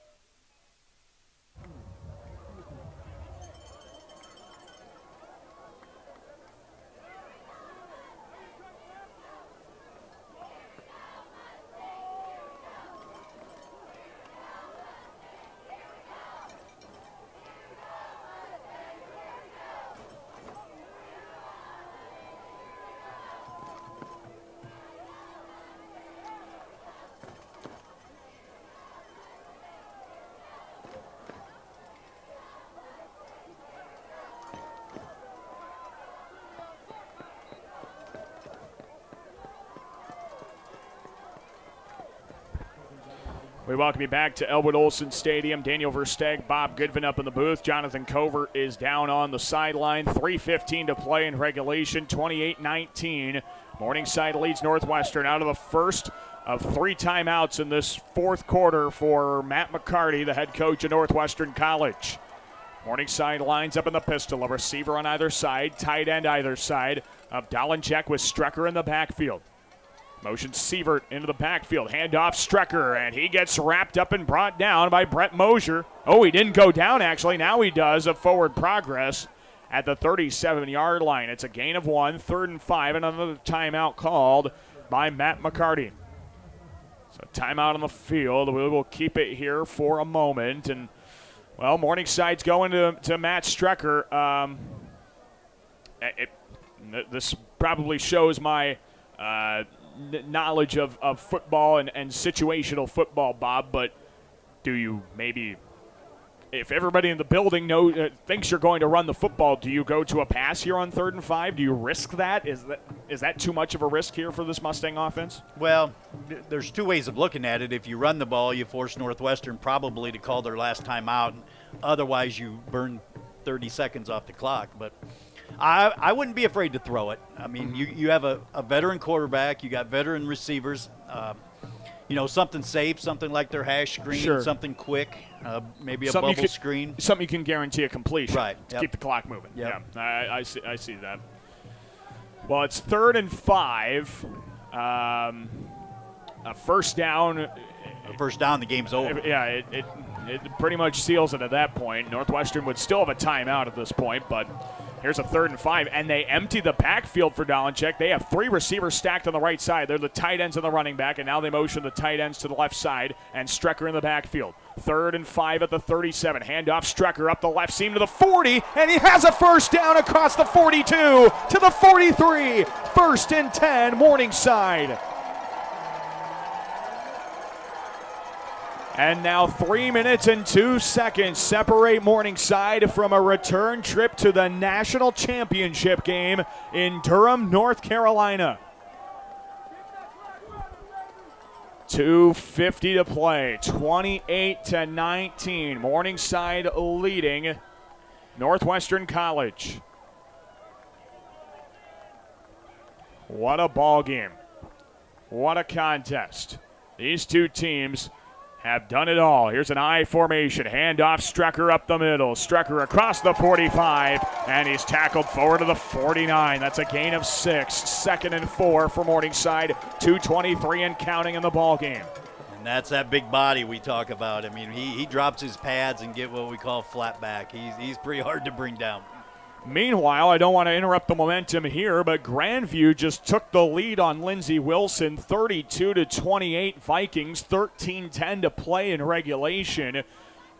We welcome you back to Elwood Olson Stadium. Daniel Versteg, Bob Goodvin up in the booth. Jonathan Covert is down on the sideline. 3:15 to play in regulation, 28-19. Morningside leads Northwestern out of the first of 3 timeouts in this 4th quarter for Matt McCarty, the head coach of Northwestern College. Morningside lines up in the pistol. A receiver on either side, tight end either side of Dalenchek with Strecker in the backfield. Motion Sievert into the backfield. Handoff Strecker, and he gets wrapped up and brought down by Brett Mosier. Oh, he didn't go down, actually. Now he does. A forward progress at the 37-yard line. It's a gain of 1, 3rd and 5, and another timeout called by Matt McCarty. So timeout on the field. We will keep it here for a moment, and Well, Morningside's going to Matt Strecker. This probably shows my knowledge of football and situational football, Bob, but do you maybe, if everybody in the building thinks you're going to run the football, do you go to a pass here on 3rd and 5? Do you risk that? Is that too much of a risk here for this Mustang offense? Well, there's two ways of looking at it. If you run the ball, you force Northwestern probably to call their last timeout. Otherwise, you burn 30 seconds off the clock. But I wouldn't be afraid to throw it. I mean, you have a veteran quarterback. You got veteran receivers. Something safe, something like their hash screen, sure. Something quick, maybe a something bubble screen. Something you can guarantee a completion. Right. To keep the clock moving. Yep. Yeah, I see that. Well, it's 3rd and 5. A first down. The game's over. Yeah, it pretty much seals it at that point. Northwestern would still have a timeout at this point, but here's a 3rd and 5, and they empty the backfield for Dalenchek. They have 3 receivers stacked on the right side. They're the tight ends and the running back, and now they motion the tight ends to the left side, and Strecker in the backfield. 3rd and 5 at the 37. Handoff Strecker up the left seam to the 40, and he has a first down across the 42 to the 43. 1st and 10, Morningside. And now 3 minutes and 2 seconds separate Morningside from a return trip to the national championship game in Durham, North Carolina. 2:50 to play, 28-19. Morningside leading Northwestern College. What a ball game. What a contest. These two teams have done it all. Here's an I formation. Handoff, Strecker up the middle. Strecker across the 45, and he's tackled forward to the 49. That's a gain of 6. 2nd and 4 for Morningside. 2:23 and counting in the ball game. And that's that big body we talk about. I mean, he drops his pads and get what we call flat back. He's pretty hard to bring down. Meanwhile, I don't want to interrupt the momentum here, but Grandview just took the lead on Lindsey Wilson, 32-28 Vikings, 13-10 to play in regulation.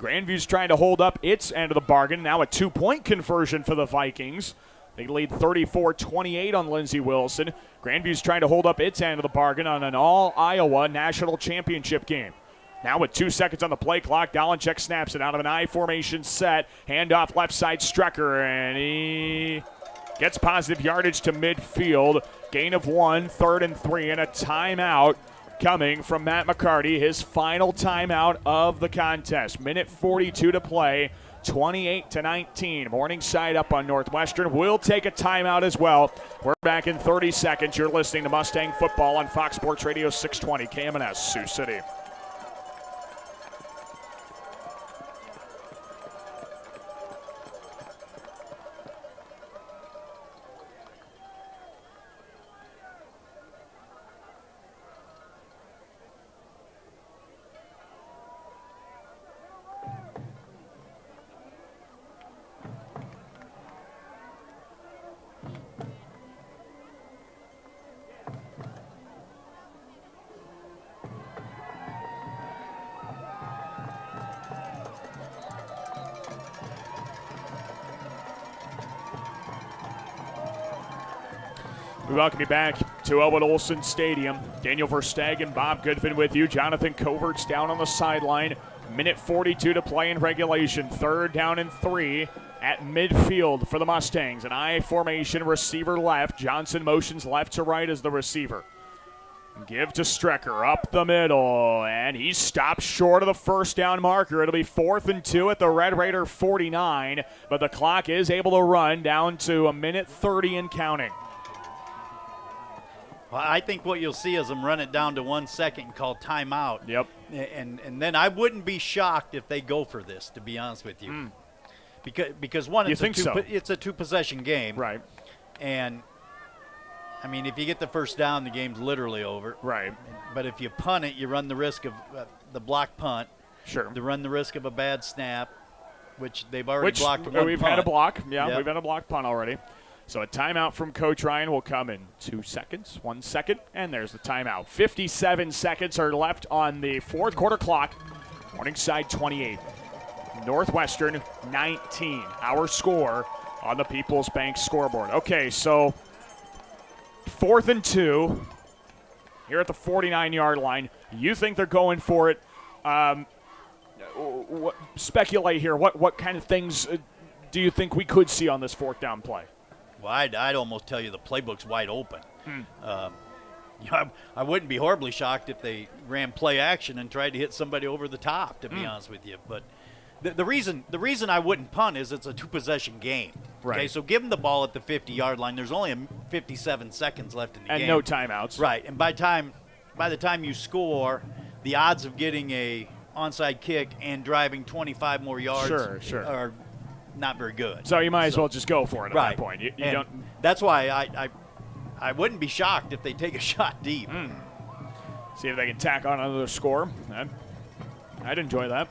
Grandview's trying to hold up its end of the bargain. Now a 2-point conversion for the Vikings. They lead 34-28 on Lindsey Wilson. Grandview's trying to hold up its end of the bargain on an all-Iowa national championship game. Now with 2 seconds on the play clock, Dalenchek snaps it out of an I formation set. Handoff left side Strecker, and he gets positive yardage to midfield. Gain of 1, 3rd and 3, and a timeout coming from Matt McCarty, his final timeout of the contest. Minute 42 to play, 28-19. Morningside up on Northwestern. We'll take a timeout as well. We're back in 30 seconds. You're listening to Mustang Football on Fox Sports Radio 620 KMNS Sioux City. We welcome you back to Elwood Olson Stadium. Daniel Verstegen, Bob Goodfin with you. Jonathan Covert's down on the sideline. Minute 42 to play in regulation. 3rd down and 3 at midfield for the Mustangs. An I formation, receiver left. Johnson motions left to right as the receiver. Give to Strecker up the middle, and he stops short of the first down marker. It'll be 4th and 2 at the Red Raider 49, but the clock is able to run down to a minute 30 and counting. Well, I think what you'll see is them run it down to 1 second and call timeout. Yep. And then I wouldn't be shocked if they go for this, to be honest with you. Because one, it's a two-possession game. Right. And, I mean, if you get the first down, the game's literally over. Right. But if you punt it, you run the risk of the block punt. Sure. To run the risk of a bad snap, which they've already blocked one we've punt. had a block. Yeah, Yep. We've had a block punt already. So a timeout from Coach Ryan will come in 2 seconds, 1 second, and there's the timeout. 57 seconds are left on the fourth quarter clock. Morningside 28, Northwestern 19. Our score on the People's Bank scoreboard. Okay, so 4th and 2 here at the 49-yard line. You think they're going for it. Speculate here. What kind of things do you think we could see on this 4th down play? Well, I'd almost tell you the playbook's wide open. I wouldn't be horribly shocked if they ran play action and tried to hit somebody over the top, to be honest with you. But the reason I wouldn't punt is it's a 2-possession game. Right. Okay, so give them the ball at the 50-yard line. There's only 57 seconds left in the game. And no timeouts. Right, and by the time you score, the odds of getting a onside kick and driving 25 more yards are not very good. So you might as well just go for it at that point. You don't. That's why I wouldn't be shocked if they take a shot deep. See if they can tack on another score. I'd enjoy that.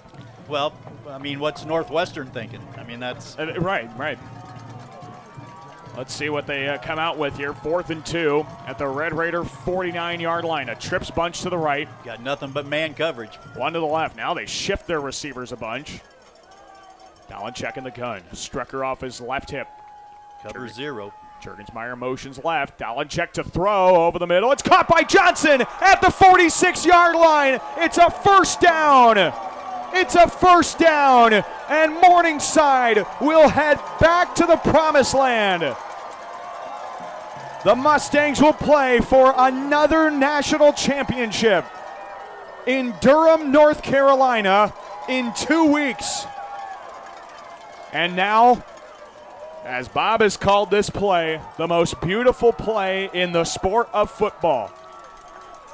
Well, I mean, what's Northwestern thinking? I mean, that's right. Let's see what they come out with here. 4th and 2 at the Red Raider 49-yard line. A trips bunch to the right. Got nothing but man coverage. One to the left. Now they shift their receivers a bunch. Dallin checking the gun. Strucker off his left hip. Cover 0. Jurgensmeyer motions left. Dallin check to throw over the middle. It's caught by Johnson at the 46-yard line. It's a first down. It's a first down. And Morningside will head back to the promised land. The Mustangs will play for another national championship in Durham, North Carolina in 2 weeks. And now, as Bob has called this play, the most beautiful play in the sport of football.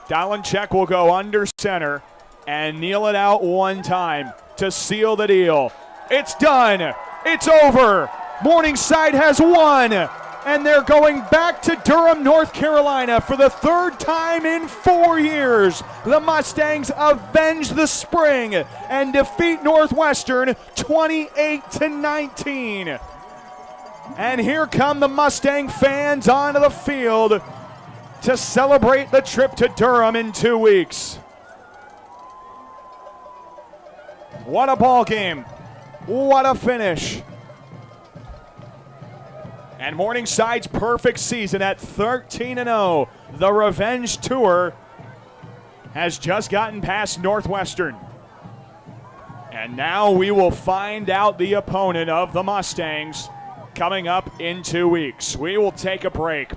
Dallin will go under center and kneel it out one time to seal the deal. It's done. It's over. Morningside has won. And they're going back to Durham, North Carolina for the 3rd time in 4 years. The Mustangs avenge the spring and defeat Northwestern 28-19. And here come the Mustang fans onto the field to celebrate the trip to Durham in 2 weeks. What a ball game. What a finish. And Morningside's perfect season at 13-0. The revenge tour has just gotten past Northwestern. And now we will find out the opponent of the Mustangs coming up in 2 weeks. We will take a break.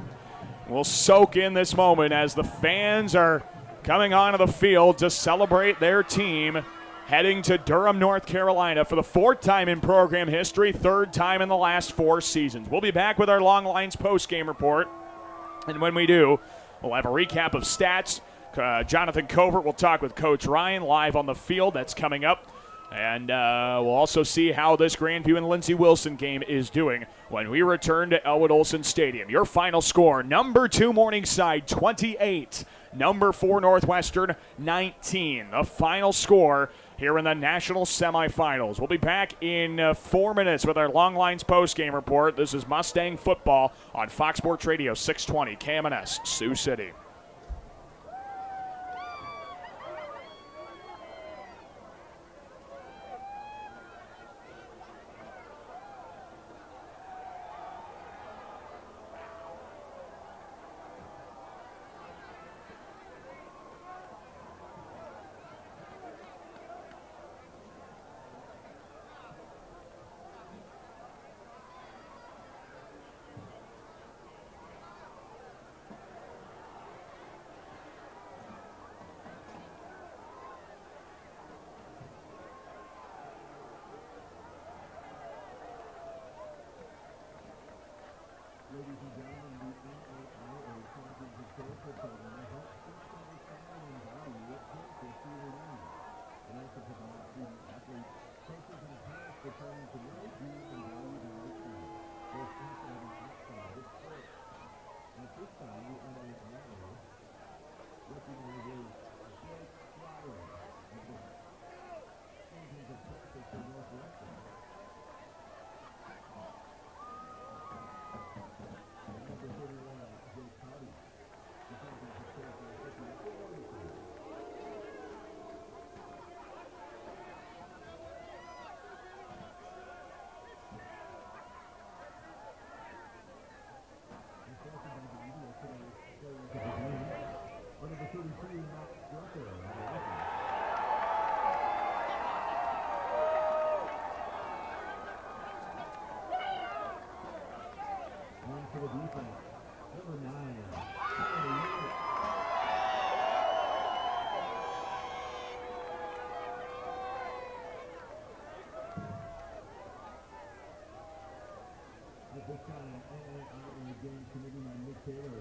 We'll soak in this moment as the fans are coming onto the field to celebrate their team, heading to Durham, North Carolina for the 4th time in program history, 3rd time in the last 4 seasons. We'll be back with our Long Lines post-game report. And when we do, we'll have a recap of stats. Jonathan Covert will talk with Coach Ryan live on the field. That's coming up. And we'll also see how this Grandview and Lindsey Wilson game is doing when we return to Elwood Olson Stadium. Your final score, number 2 Morningside 28, number 4 Northwestern 19. The final score here in the national semifinals. We'll be back in 4 minutes with our Long Lines post-game report. This is Mustang football on Fox Sports Radio 620 KMNS Sioux City. At this time, NAIA Game Committeeman Nick Taylor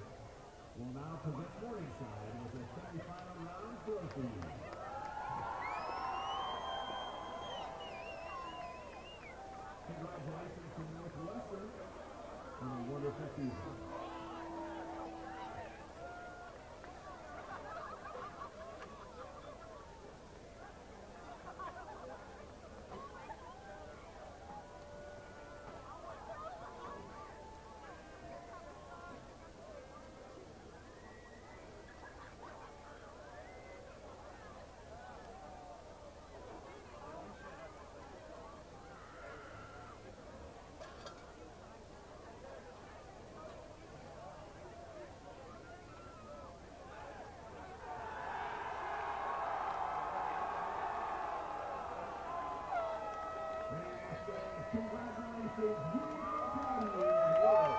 will now present Morningside with a semifinal round trophy. Congratulations to Northwestern on a wonderful season. Congratulations, you are proud of you. Well,